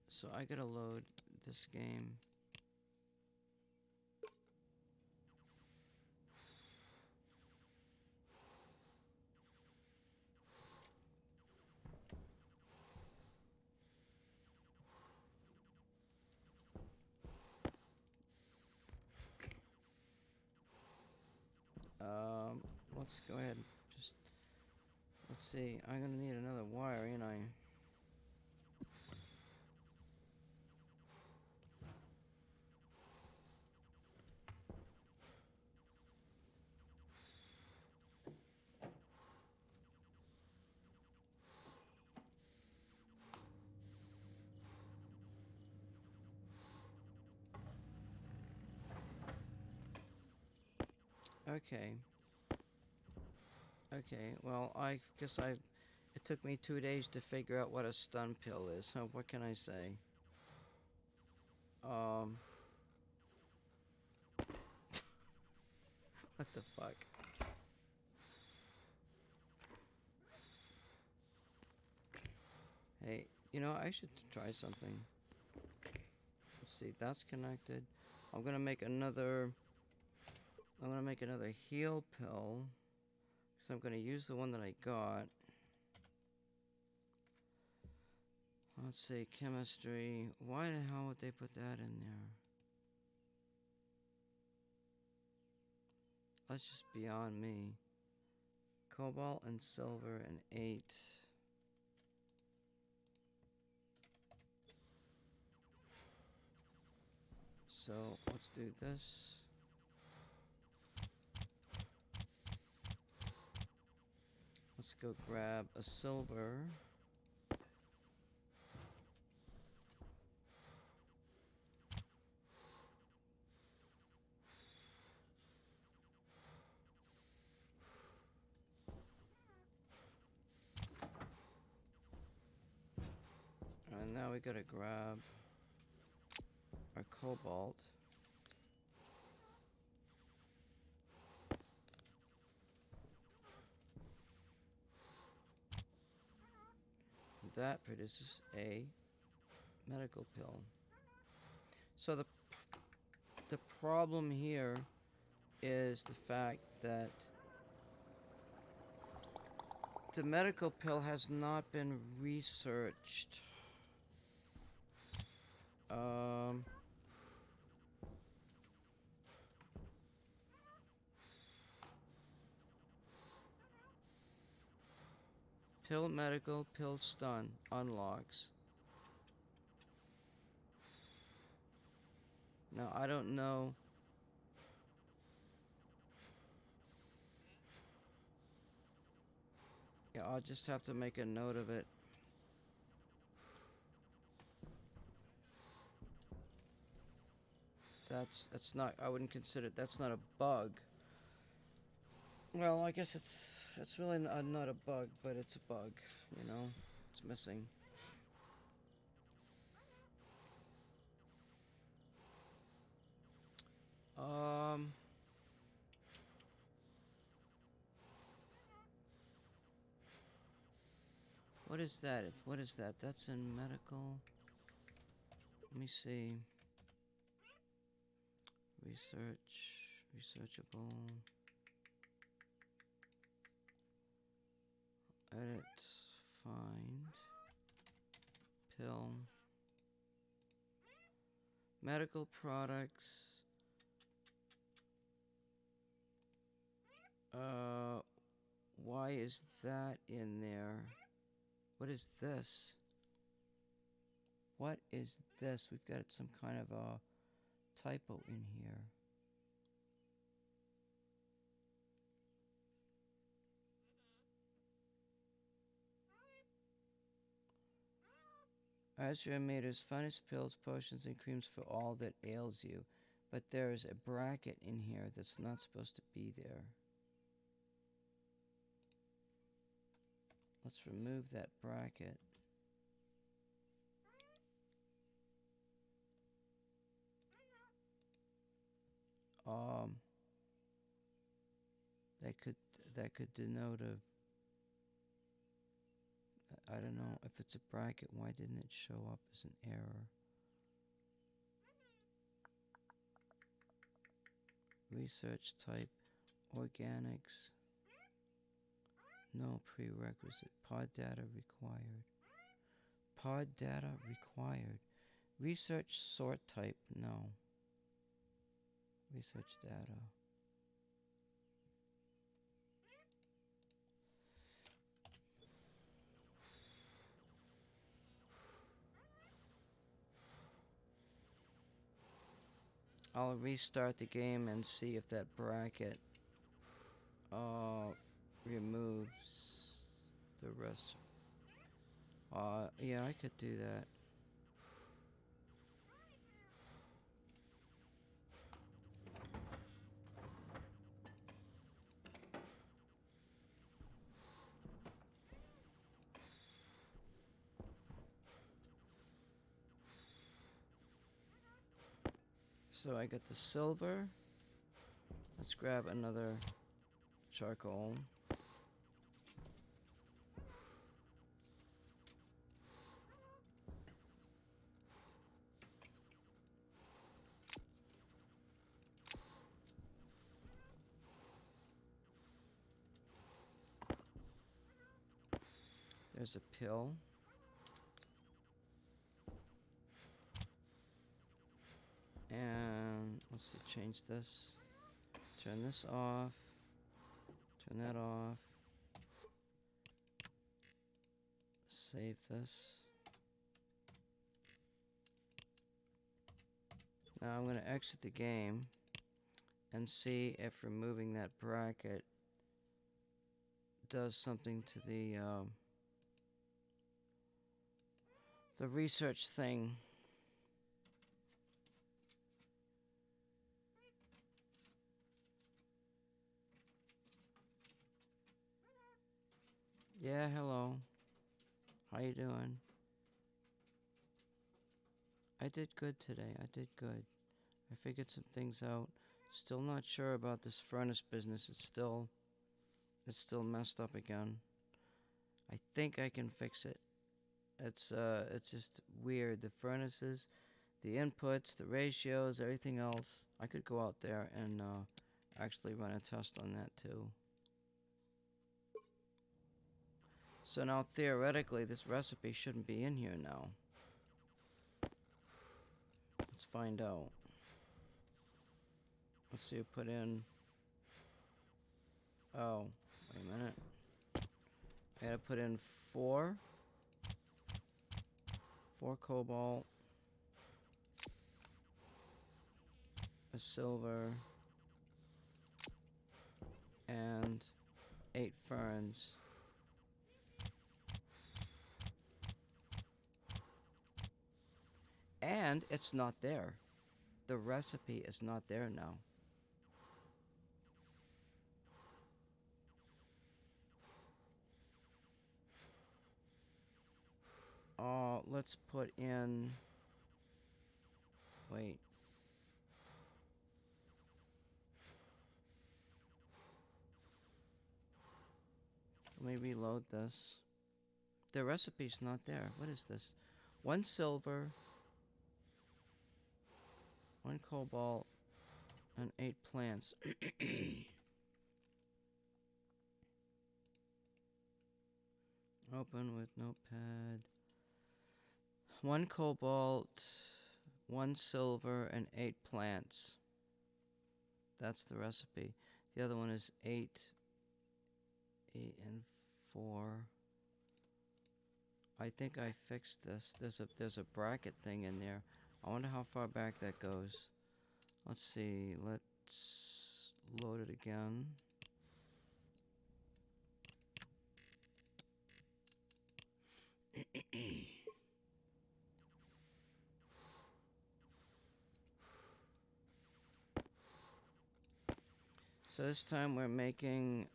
So I gotta load this game. Let's go ahead. Just let's see. I'm gonna need another wire, ain't I? Okay. Okay, well, I guess it took me 2 days to figure out what a stun pill is, so what can I say? What the fuck? Hey, you know, I should try something. Let's see, that's connected. I'm gonna make another heal pill. So I'm gonna use the one that I got. Let's see, chemistry. Why the hell would they put that in there? That's just beyond me. Cobalt and silver and 8. So let's do this. Let's go grab a silver. And now we gotta grab our cobalt. That produces a medical pill. So the problem here is the fact that the medical pill has not been researched. Pill medical, pill stun, unlocks. Now, I don't know. Yeah, I'll just have to make a note of it. That's not, I wouldn't consider, that's not a bug. Well, I guess it's really not a bug, but it's a bug, you know? It's missing. What is that? What is that? That's in medical. Let me see. Research. Researchable. Edit. Find. Pill. Medical products. Why is that in there? What is this? What is this? We've got some kind of a typo in here. As your meters, finest pills, potions, and creams for all that ails you. But there's a bracket in here that's not supposed to be there. Let's remove that bracket. That could denote a, I don't know, if it's a bracket, why didn't it show up as an error? Research type, organics. No prerequisite. Pod data required. Pod data required. Research sort type, no. Research data. I'll restart the game and see if that bracket removes the rest. Yeah, I could do that. So I got the silver. Let's grab another charcoal. There's a pill. And let's see, change this. Turn this off. Turn that off. Save this. Now I'm going to exit the game and see if removing that bracket does something to the research thing. Yeah, hello. How you doing? I did good today. I did good. I figured some things out. Still not sure about this furnace business. It's still messed up again. I think I can fix it. It's just weird. The furnaces, the inputs, the ratios, everything else. I could go out there and actually run a test on that too. So now theoretically this recipe shouldn't be in here now. Let's find out. Let's see, put in, oh, wait a minute. I gotta put in 4 cobalt, a silver, and 8 ferns. And it's not there. The recipe is not there now. Let's put in, wait. Let me reload this. The recipe's not there. What is this? 1 silver, 1 cobalt, and 8 plants. Open with notepad. 1 cobalt, 1 silver, and 8 plants. That's the recipe. The other one is 8 and 4. I think I fixed this. There's a bracket thing in there. I wonder how far back that goes. Let's see. Let's load it again. So this time we're making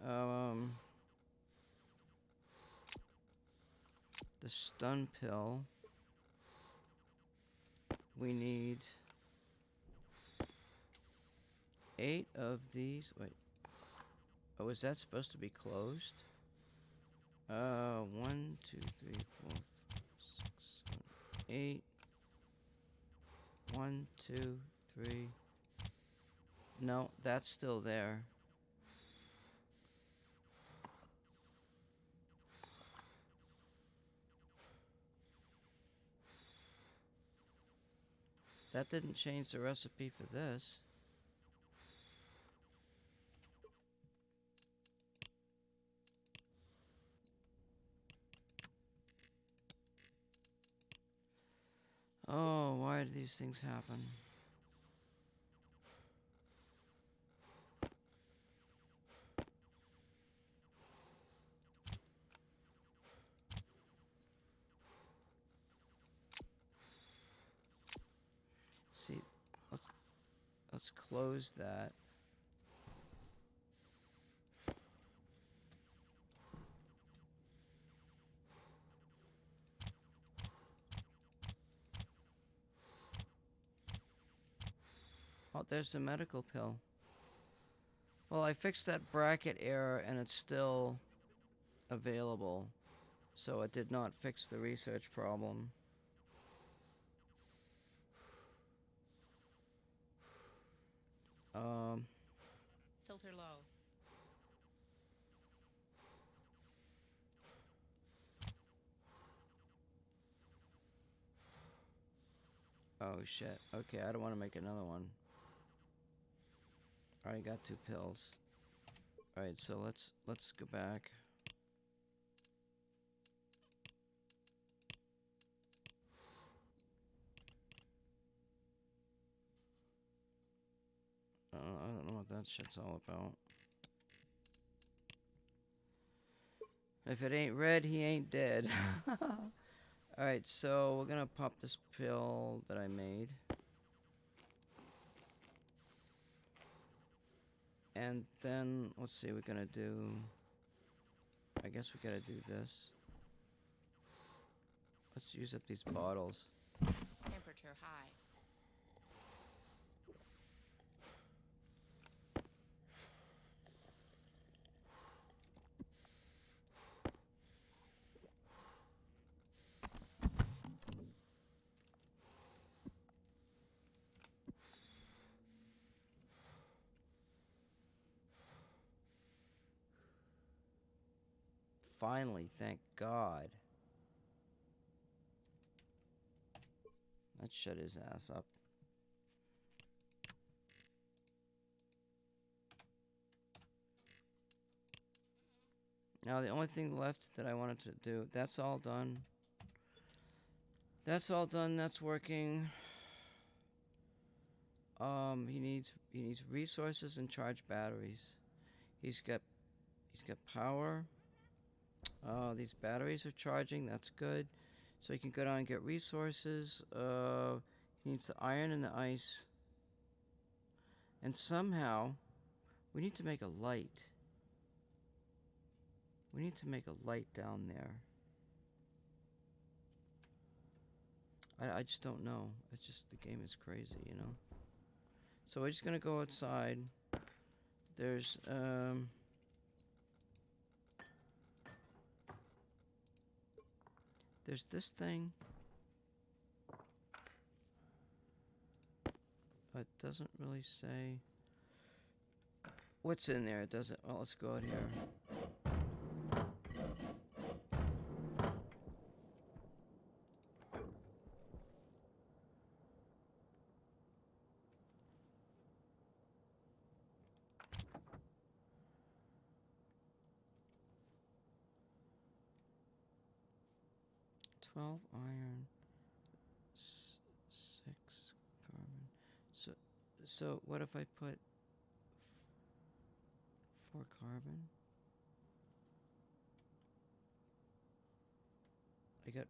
the stun pill. We need 8 of these. Wait. Oh, is that supposed to be closed? 1, 2, 3, 4, 5, 6, 7, 8. 1, 2, 3. No, that's still there. That didn't change the recipe for this. Oh, why do these things happen? See, let's close that. Oh, there's the medical pill. Well, I fixed that bracket error and it's still available. So it did not fix the research problem. Filter low. Oh shit. Okay, I don't want to make another one. I already got 2 pills. Alright, so let's go back. I don't know what that shit's all about. If it ain't red, he ain't dead. Alright, so we're gonna pop this pill that I made. And then, let's see, we're gonna do... I guess we gotta do this. Let's use up these bottles. Temperature high. Finally, thank God. Let's shut his ass up. Now the only thing left that I wanted to do, that's all done. That's all done, that's working. He needs resources and charge batteries. He's got power. These batteries are charging, that's good. So he can go down and get resources. He needs the iron and the ice. And somehow, we need to make a light. We need to make a light down there. I just don't know. It's just, the game is crazy, you know? So we're just gonna go outside. There's, there's this thing. It doesn't really say. What's in there? It doesn't. Well, let's go out here. Iron, 6 carbon. So what if I put 4 carbon? I got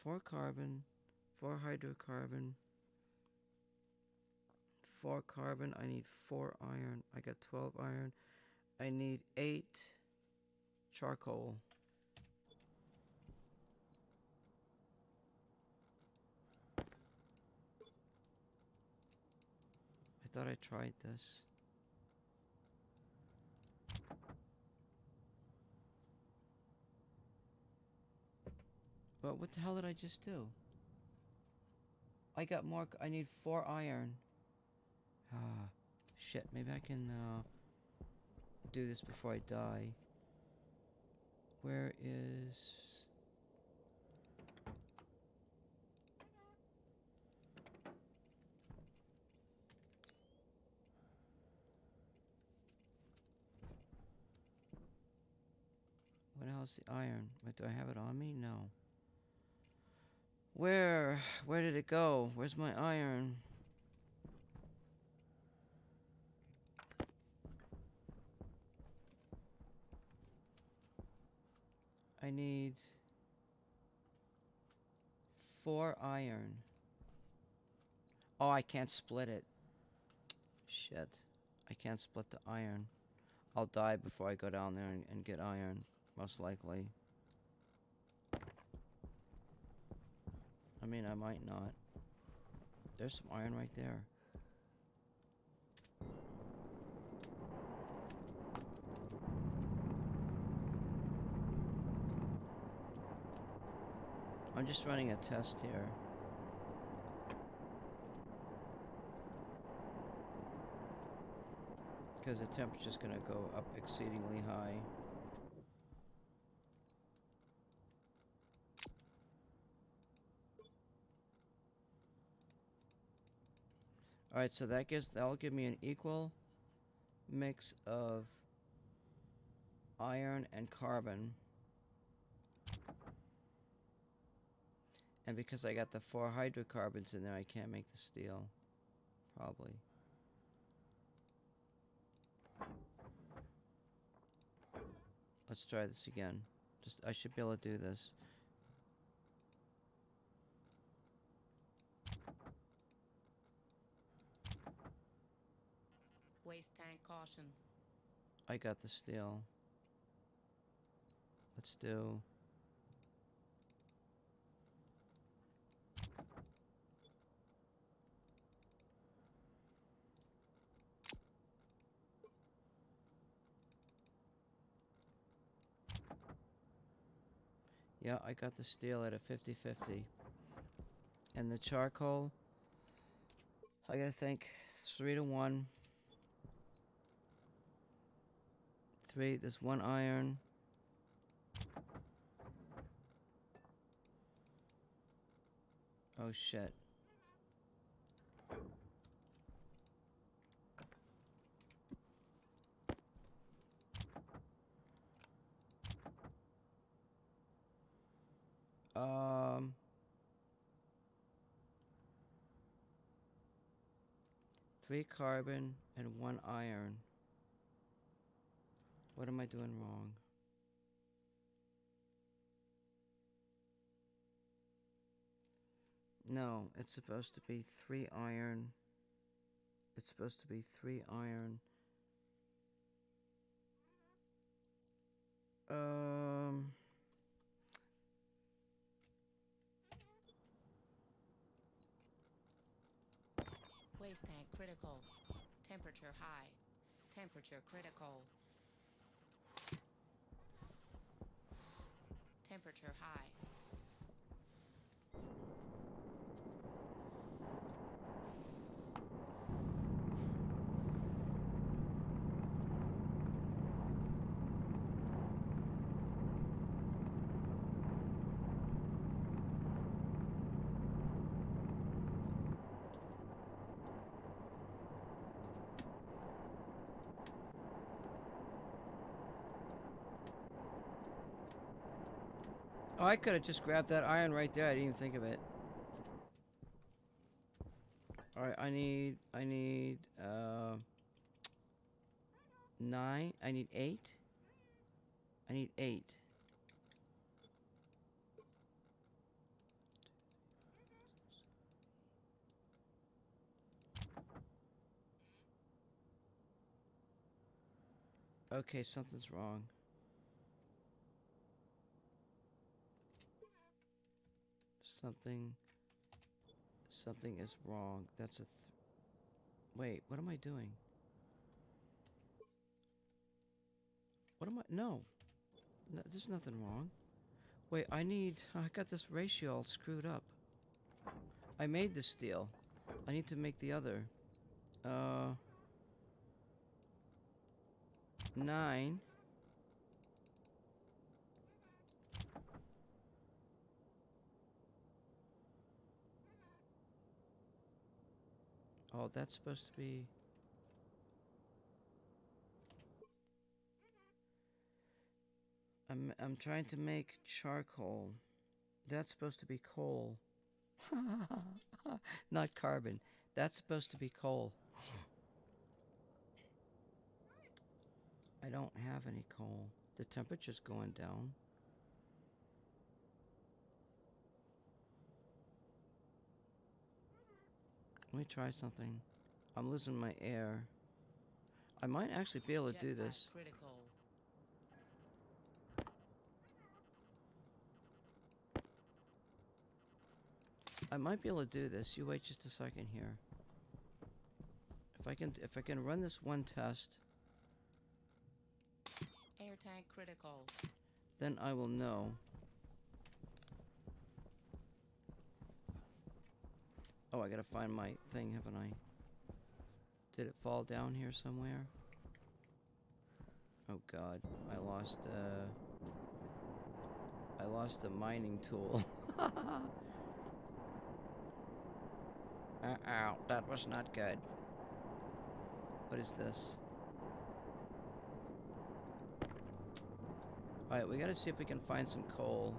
4 carbon, 4 hydrocarbon, 4 carbon. I need 4 iron. I got 12 iron. I need 8 charcoal. I thought I tried this. But what the hell did I just do? I got more. I need 4 iron. Ah, shit. Maybe I can do this before I die. Where is... What else? The iron. Wait, do I have it on me? No. Where did it go? Where's my iron? I need 4 iron. Oh, I can't split it. Shit. I can't split the iron. I'll die before I go down there and get iron. Most likely. I mean, I might not. There's some iron right there. I'm just running a test here. Because the temperature's gonna go up exceedingly high. Alright, so that'll give me an equal mix of iron and carbon. And because I got the 4 hydrocarbons in there, I can't make the steel. Probably. Let's try this again. I should be able to do this. Waste tank caution. I got the steel. Let's do... Yeah, I got the steel at a 50-50. And the charcoal, I gotta think, 3 to 1. 3, there's 1 iron. Oh shit. Um... 3 carbon and 1 iron. What am I doing wrong? No, it's supposed to be 3 iron. It's supposed to be 3 iron. Waste tank critical. Temperature high. Temperature critical. Temperature high. Oh, I could have just grabbed that iron right there. I didn't even think of it. Alright, I need 9. I need 8. I need 8. Okay, something's wrong. Something is wrong. That's a wait, what am I doing? What am I? No, there's nothing wrong. Wait, I got this ratio all screwed up. I made this steel. I need to make the other. 9. Oh, that's supposed to be... I'm trying to make charcoal. That's supposed to be coal. Not carbon. That's supposed to be coal. I don't have any coal. The temperature's going down. Let me try something. I'm losing my air. I might actually be able to do this. Critical. I might be able to do this. You wait just a second here. If I can run this one test, Air tank critical. then I will know. Oh, I gotta find my thing, haven't I? Did it fall down here somewhere? Oh God, I lost the mining tool. Ow, that was not good. What is this? Alright, we gotta see if we can find some coal.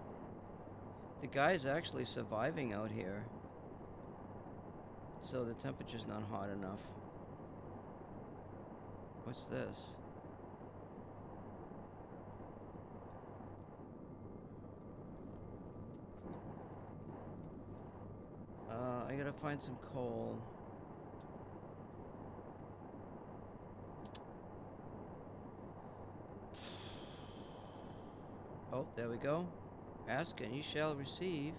The guy's actually surviving out here. So the temperature's not hot enough. What's this? I gotta find some coal. Oh, there we go. Ask and you shall receive.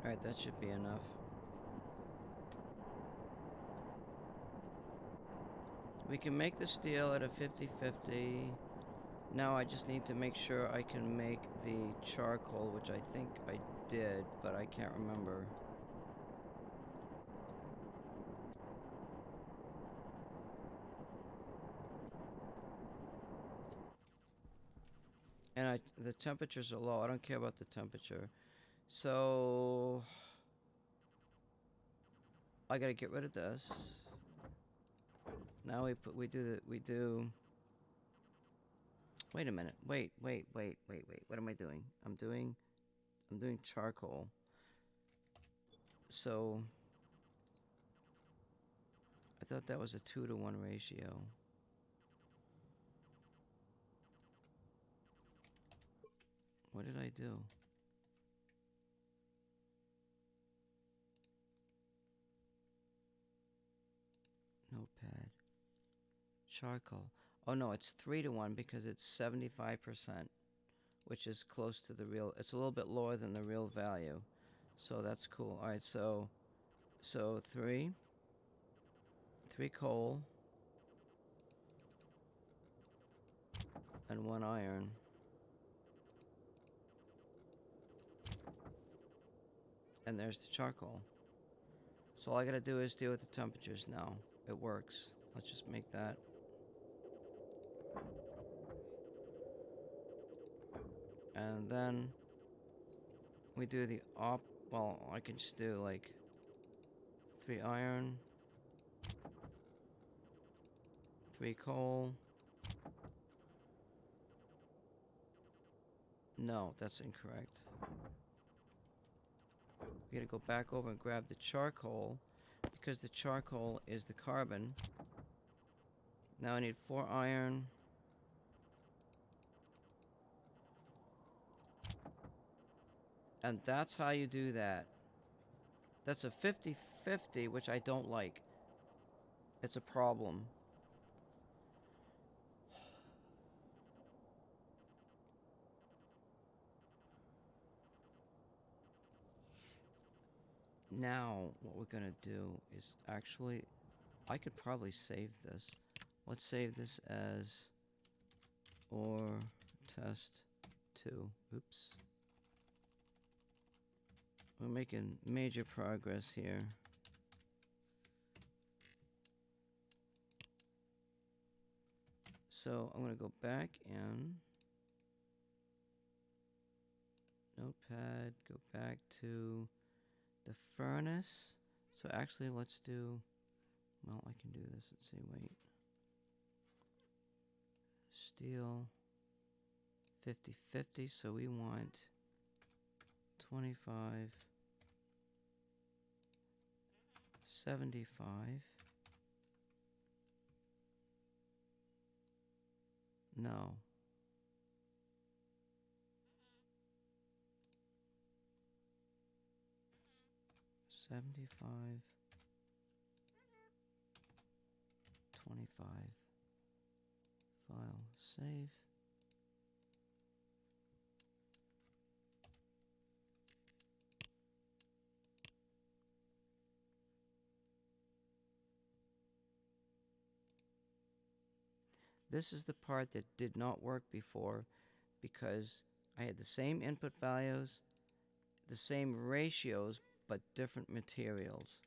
Alright, that should be enough. We can make the steel at a 50-50. Now I just need to make sure I can make the charcoal, which I think I did, but I can't remember. And the temperatures are low. I don't care about the temperature. So I gotta get rid of this. Now we do. Wait a minute. Wait. What am I doing? I'm doing charcoal. So I thought that was a 2-to-1 ratio. What did I do? Notepad. Charcoal. Oh no, it's 3-to-1 because it's 75%, which is close to the real. It's a little bit lower than the real value, so that's cool. All right, so 3 coal and 1 iron. And there's the charcoal. So all I gotta do is deal with the temperatures now. It works. Let's just make that. And then we do the well, I can just do like 3 iron, 3 coal. No, that's incorrect. We gotta go back over and grab the charcoal, because the charcoal is the carbon. Now I need 4 iron. And that's how you do that. That's a 50-50, which I don't like. It's a problem. Now, what we're gonna do is actually, I could probably save this. Let's save this as or test 2. Oops. We're making major progress here. So I'm gonna go back in. Notepad, go back to the furnace. So actually let's do, well, I can do this. Let's see, wait. Steel, 50-50, so we want 25, 75. No. $75, 25. File, save. This is the part that did not work before, because I had the same input values, the same ratios, but different materials.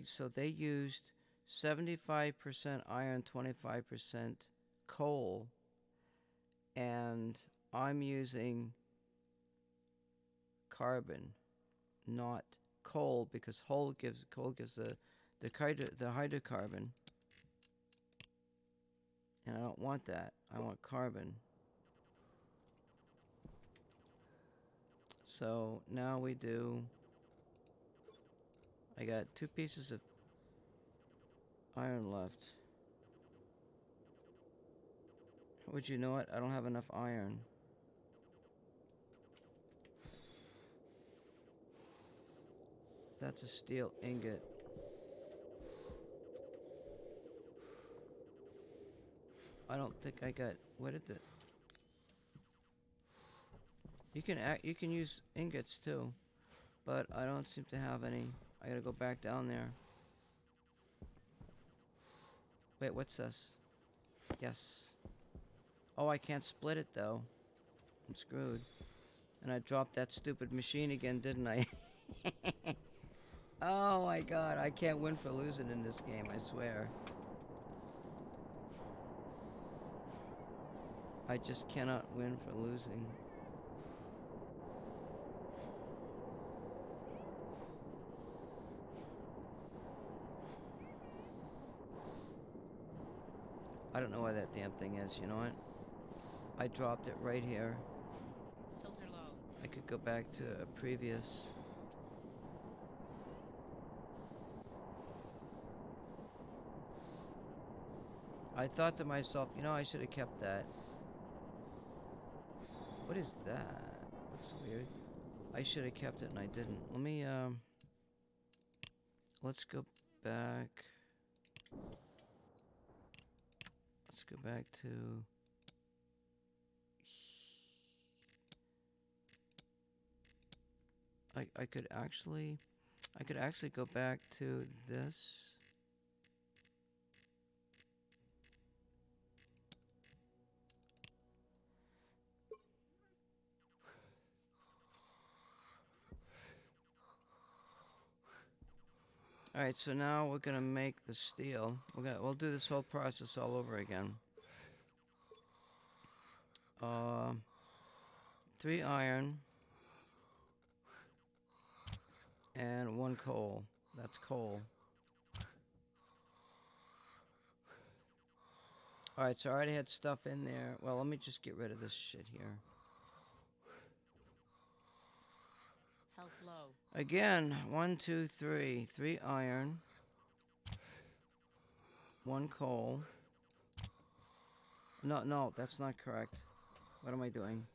So they used 75% iron, 25% coal, and I'm using carbon, not coal, because coal gives the hydrocarbon, and I don't want that. I want carbon. So now we do. I got 2 pieces of iron left. Would you know it? I don't have enough iron. That's a steel ingot. I don't think I got. What did the? You can use ingots too, but I don't seem to have any. I gotta go back down there. Wait, what's this? Yes. Oh, I can't split it though. I'm screwed. And I dropped that stupid machine again, didn't I? Oh my god, I can't win for losing in this game, I swear. I just cannot win for losing. I don't know where that damn thing is, you know what? I dropped it right here. Filter low. I could go back to a previous. I thought to myself, you know, I should have kept that. What is that? Looks weird. I should have kept it and I didn't. Let me, let's go back. Let's go back to. I could actually go back to this. All right, so now we're gonna make the steel. We'll do this whole process all over again. 3 iron and 1 coal. That's coal. All right, so I already had stuff in there. Well, let me just get rid of this shit here. Health low. Again, 1, 2, 3. 3 iron. 1 coal. No, that's not correct. What am I doing?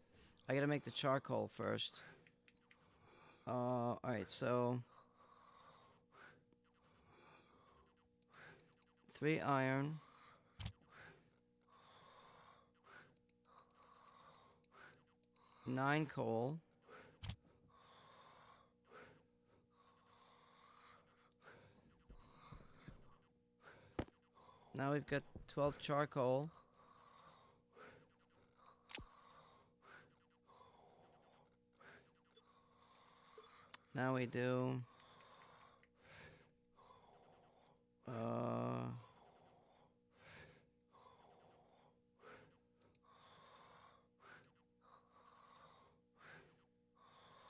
I gotta make the charcoal first. Alright, so 3 iron. 9 coal. Now we've got 12 charcoal. Now we do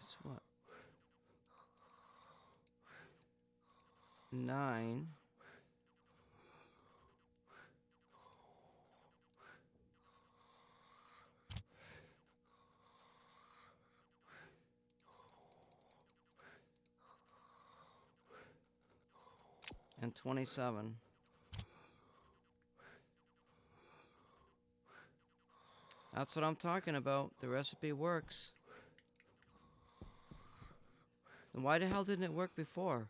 it's what? 9 and 27. That's what I'm talking about. The recipe works. Then why the hell didn't it work before?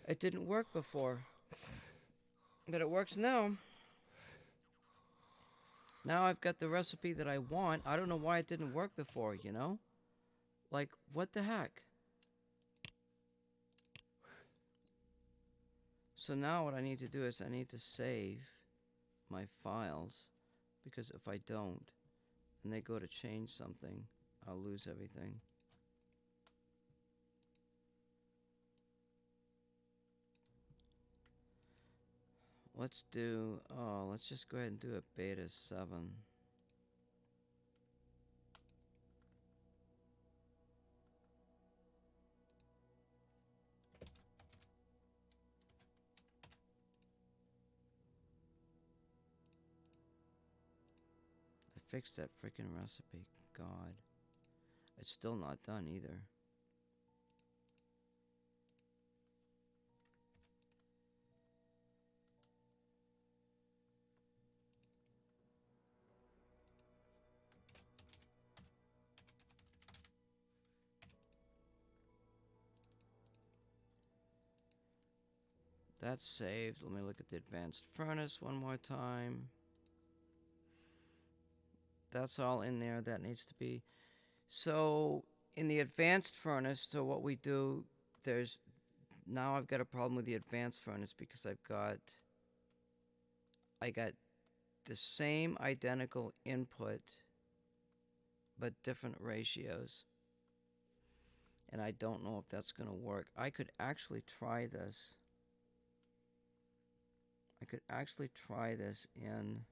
It didn't work before. But it works now. Now I've got the recipe that I want. I don't know why it didn't work before, you know? Like, what the heck? So now what I need to do is I need to save my files, because if I don't and they go to change something, I'll lose everything. Let's just go ahead and do a beta 7. I fixed that freaking recipe. God. It's still not done either. That's saved. Let me look at the advanced furnace one more time. That's all in there. That needs to be. So in the advanced furnace, so what we do, now I've got a problem with the advanced furnace because I got the same identical input, but different ratios. And I don't know if that's going to work. I could actually try this. In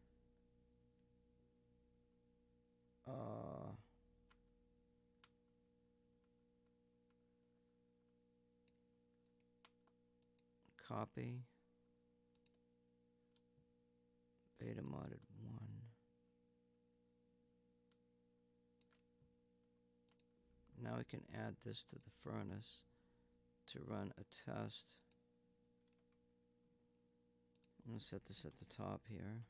copy, beta modded 1. Now we can add this to the furnace to run a test. I'm going to set this at the top here.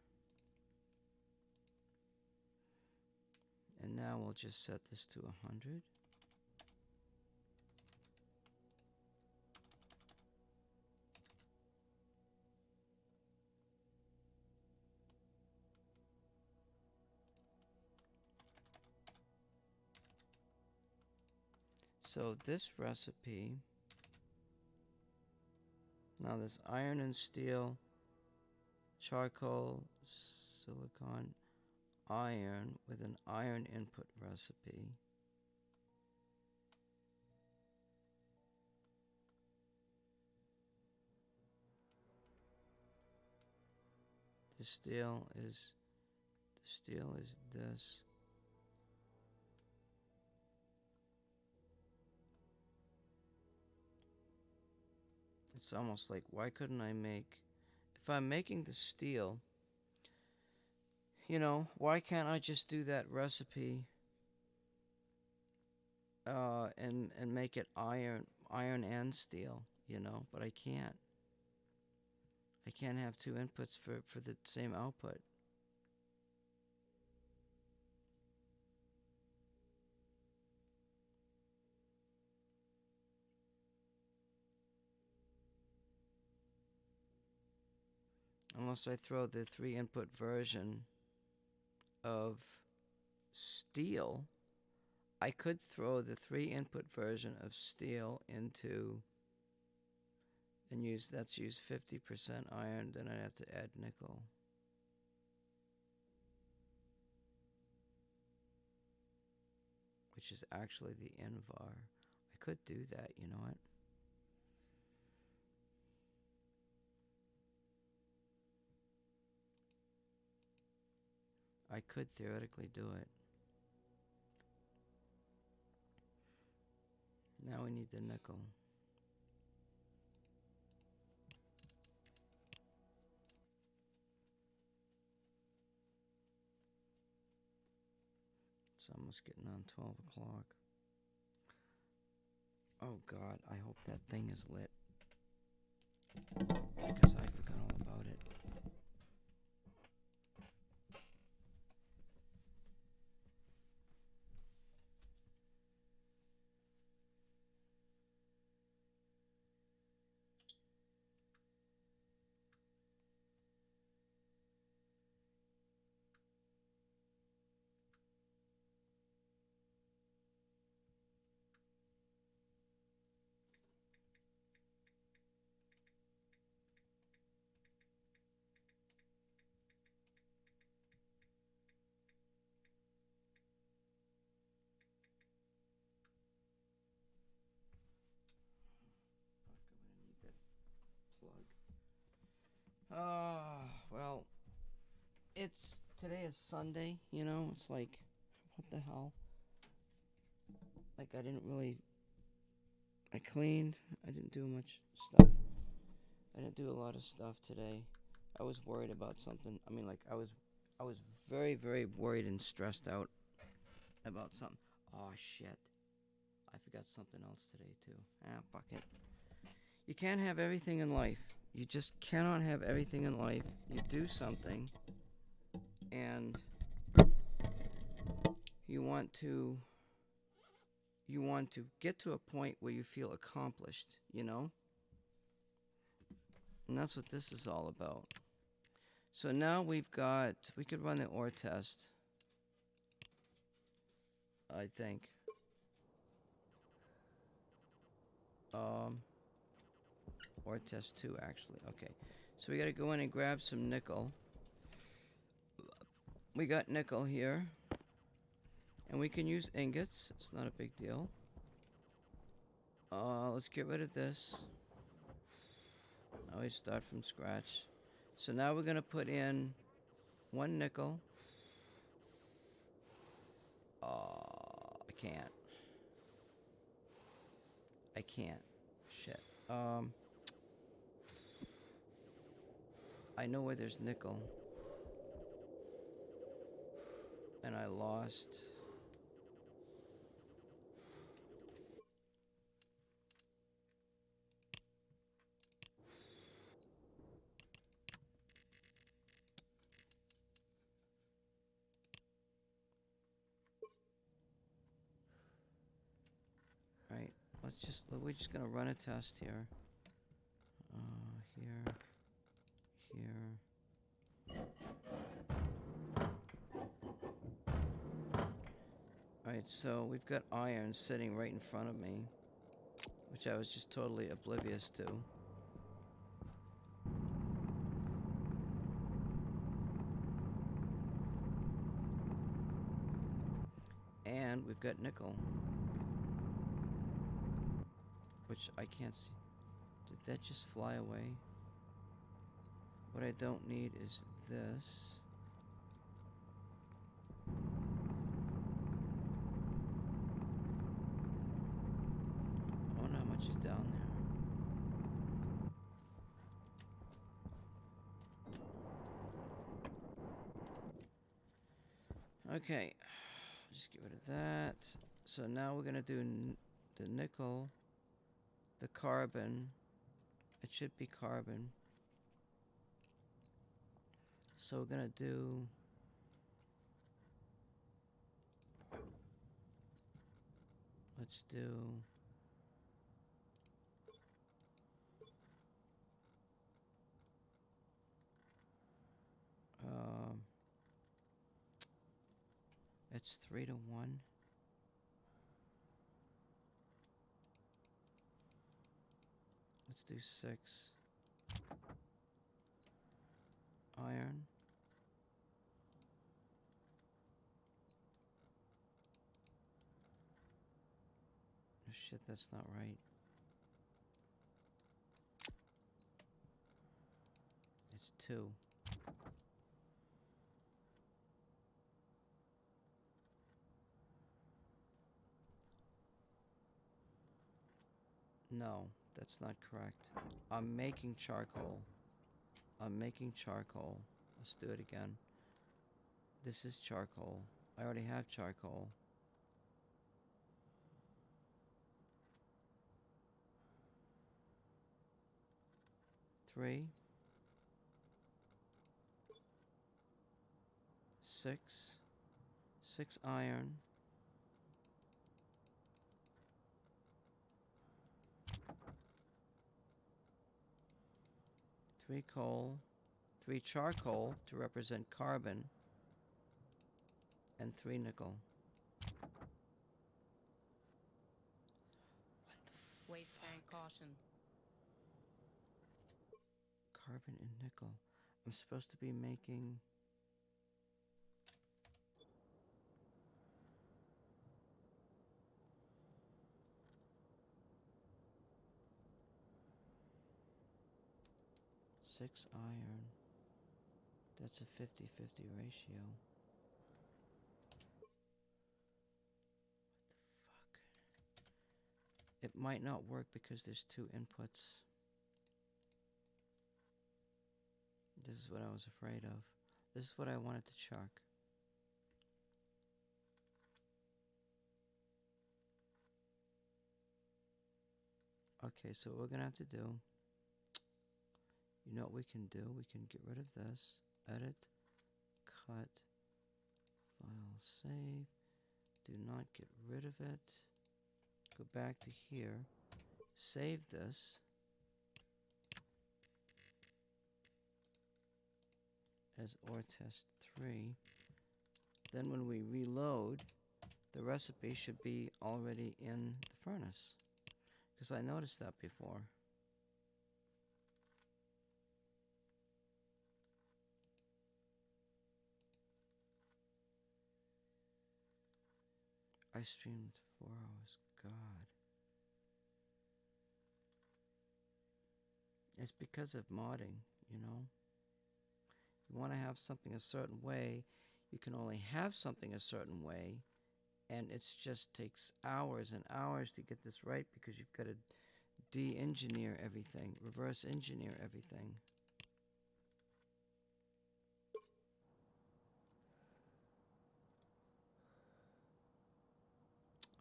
And now we'll just set this to 100. So this recipe, now this iron and steel, charcoal, silicon, iron with an iron input recipe. The steel is this. It's almost like, why couldn't I make, if I'm making the steel, you know, why can't I just do that recipe and make it iron and steel, you know? But I can't. I can't have two inputs for the same output. Unless I throw the 3-input version of steel, I could throw the 3-input version of steel into and use 50% iron, then I'd have to add nickel. Which is actually the INVAR. I could do that, you know what? I could theoretically do it. Now we need the nickel. It's almost getting on 12 o'clock. Oh God, I hope that thing is lit. Because I forgot all about it. Well, today is Sunday, you know, it's like, what the hell? Like, I cleaned, I didn't do much stuff. I didn't do a lot of stuff today. I was worried about something. I mean, like, I was very, very worried and stressed out about something. Oh, shit. I forgot something else today, too. Fuck it. You can't have everything in life. You just cannot have everything in life. You do something, and you want to get to a point where you feel accomplished, you know? And that's what this is all about. So now we could run the ore test, I think. Ore test 2, actually. Okay. So we gotta go in and grab some nickel. We got nickel here. And we can use ingots. It's not a big deal. Let's get rid of this. Now we start from scratch. So now we're gonna put in 1 nickel. I can't. Shit. I know where there's nickel. And I lost. Right. We're just gonna run a test here. Here. Alright, so we've got iron sitting right in front of me, which I was just totally oblivious to. And we've got nickel, which I can't see. Did that just fly away? What I don't need is this. I wonder how much is down there. Okay, just get rid of that. So now we're gonna do the nickel, the carbon. It should be carbon. So we're gonna do let's do it's 3-to-1. Let's do 6. Iron. Oh shit, that's not right. It's 2. No, that's not correct. I'm making charcoal. I'm making charcoal. Let's do it again. This is charcoal. I already have charcoal. Three. 6. 6 iron. 3 coal. 3 charcoal to represent carbon. And 3 nickel. Waste tank caution. Carbon and nickel. I'm supposed to be making... Six iron. That's a 50-50 ratio. It might not work because there's 2 inputs. This is what I was afraid of. This is what I wanted to chuck. Okay, so what we're gonna have to do, you know what we can do? We can get rid of this, edit, cut, file, save, do not get rid of it, go back to here, save this, as OR test 3. Then when we reload, the recipe should be already in the furnace, because I noticed that before. I streamed 4 hours. God. It's because of modding, you know? You want to have something a certain way, you can only have something a certain way, and it just takes hours and hours to get this right because you've got to de-engineer everything, reverse engineer everything.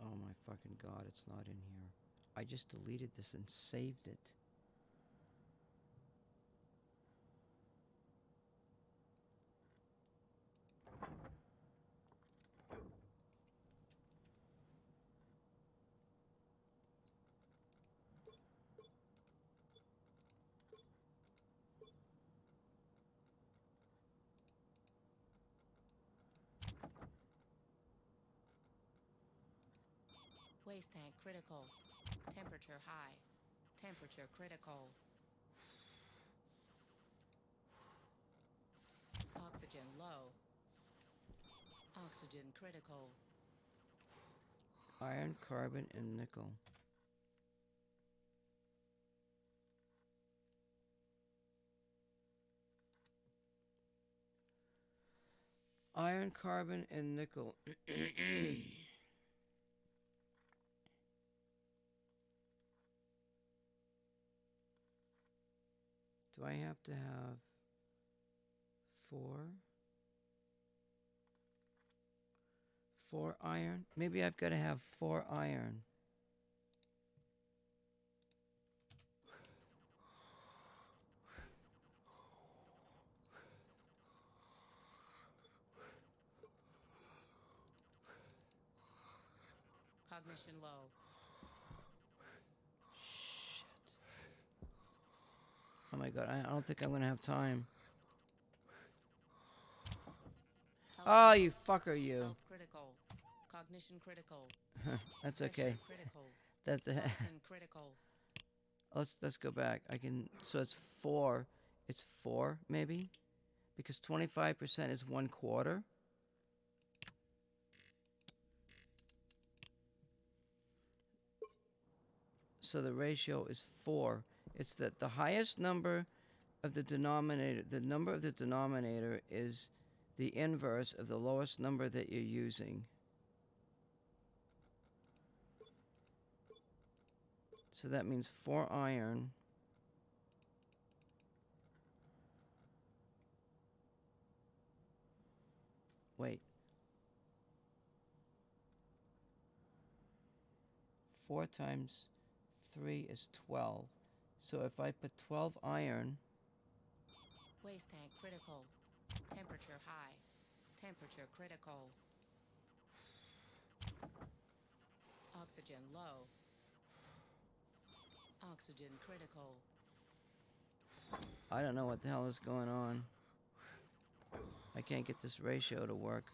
Oh my fucking God, it's not in here. I just deleted this and saved it. Waste tank critical. Temperature high. Temperature critical. Oxygen low. Oxygen critical. Iron, carbon, and nickel. Iron, carbon, and nickel. Do I have to have 4? 4 iron? Maybe I've got to have 4 iron. Cognition low. Shit. Oh my god, I don't think I'm gonna have time. Health Oh, low. you fucker, you. Health critical. Cognition critical. That's Pressure okay. critical. That's Toxin critical. let's go back. I can. So it's 4. It's 4 maybe, because 25% is 1/4. So the ratio is 4. It's that the highest number of the denominator. The number of the denominator is the inverse of the lowest number that you're using. So that means 4 iron. Wait. 4 times 3 is 12. So if I put 12 iron, Waste tank critical. Temperature high. Temperature critical. Oxygen low. Oxygen critical. I don't know what the hell is going on. I can't get this ratio to work.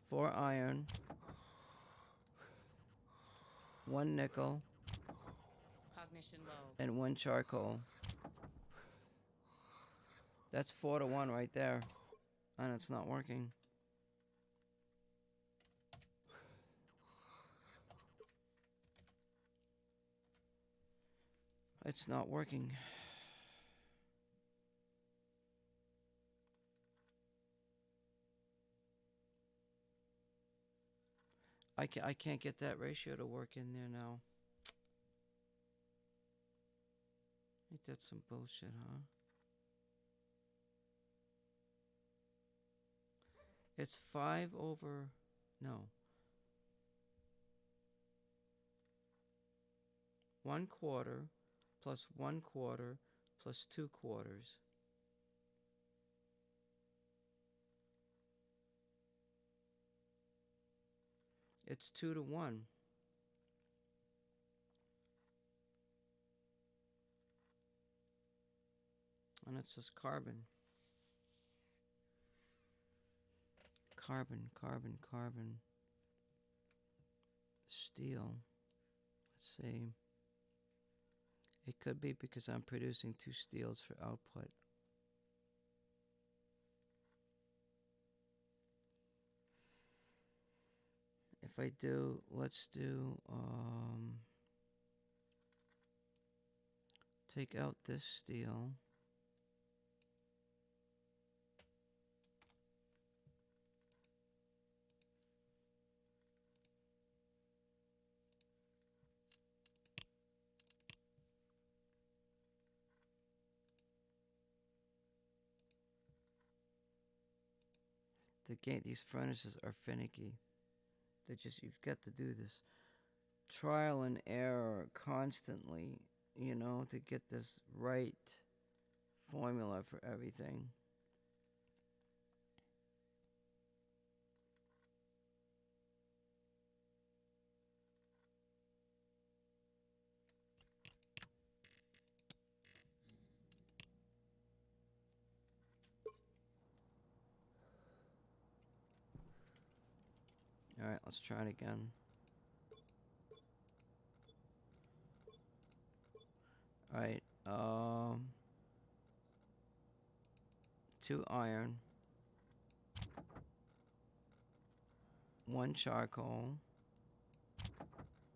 4 iron, 1 nickel, Cognition low. and 1 charcoal. That's 4 to 1 right there. And it's not working. It's not working. I can't get that ratio to work in there now. Ain't that some bullshit, huh? It's 5 over... No. 1/4 plus 1/4 plus 2/4. It's 2 to 1. And it says carbon. Carbon, carbon, carbon. Steel. Let's see. It could be because I'm producing 2 steels for output. If I do, let's do, take out this steel. These furnaces are finicky. You've got to do this trial and error constantly, you know, to get this right formula for everything. All right, let's try it again. All right, 2 iron, 1 charcoal,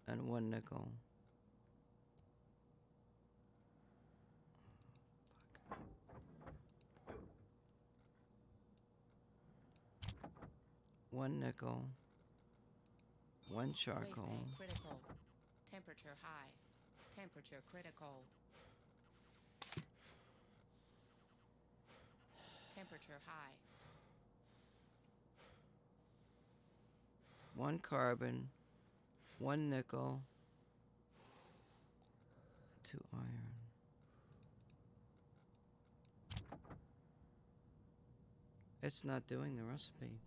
and 1 nickel. 1 nickel, 1 Waste charcoal, tank critical. Temperature high. Temperature critical. Temperature high. 1 carbon, 1 nickel, 2 iron. It's not doing the recipe.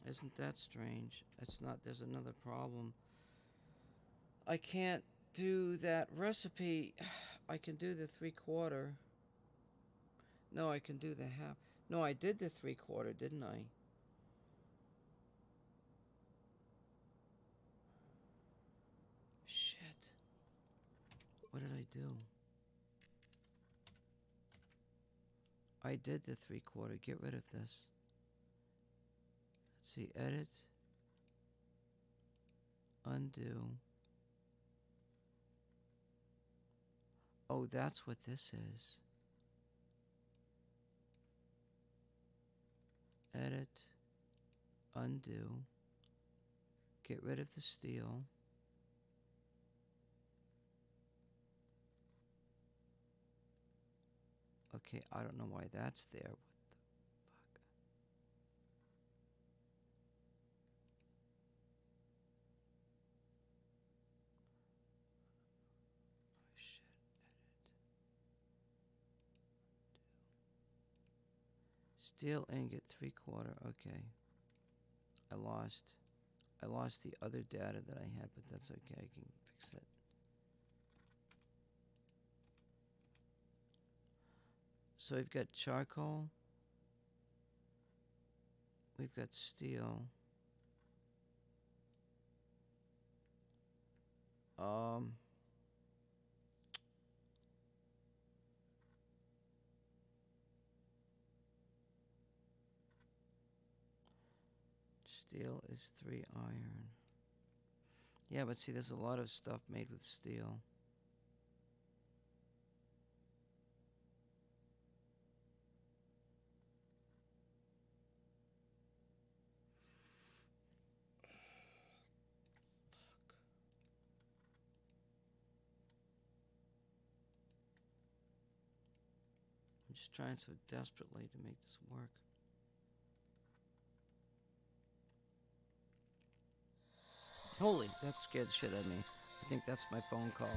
Isn't that strange? It's not, there's another problem. I can't do that recipe. I can do the 3/4. No, I can do the half. No, I did the 3/4, didn't I? Shit. What did I do? I did the 3/4. Get rid of this. Let's see, edit. Undo. Oh, that's what this is. Edit. Undo. Get rid of the steel. Okay, I don't know why that's there. What the fuck? Oh shit, edit. Steel ingot 3/4, okay. I lost the other data that I had, but that's okay, I can fix it. So we've got charcoal. We've got steel. Steel is 3 iron. Yeah, but see, there's a lot of stuff made with steel. I'm just trying so desperately to make this work. Holy, that scared the shit out of me. I think that's my phone call.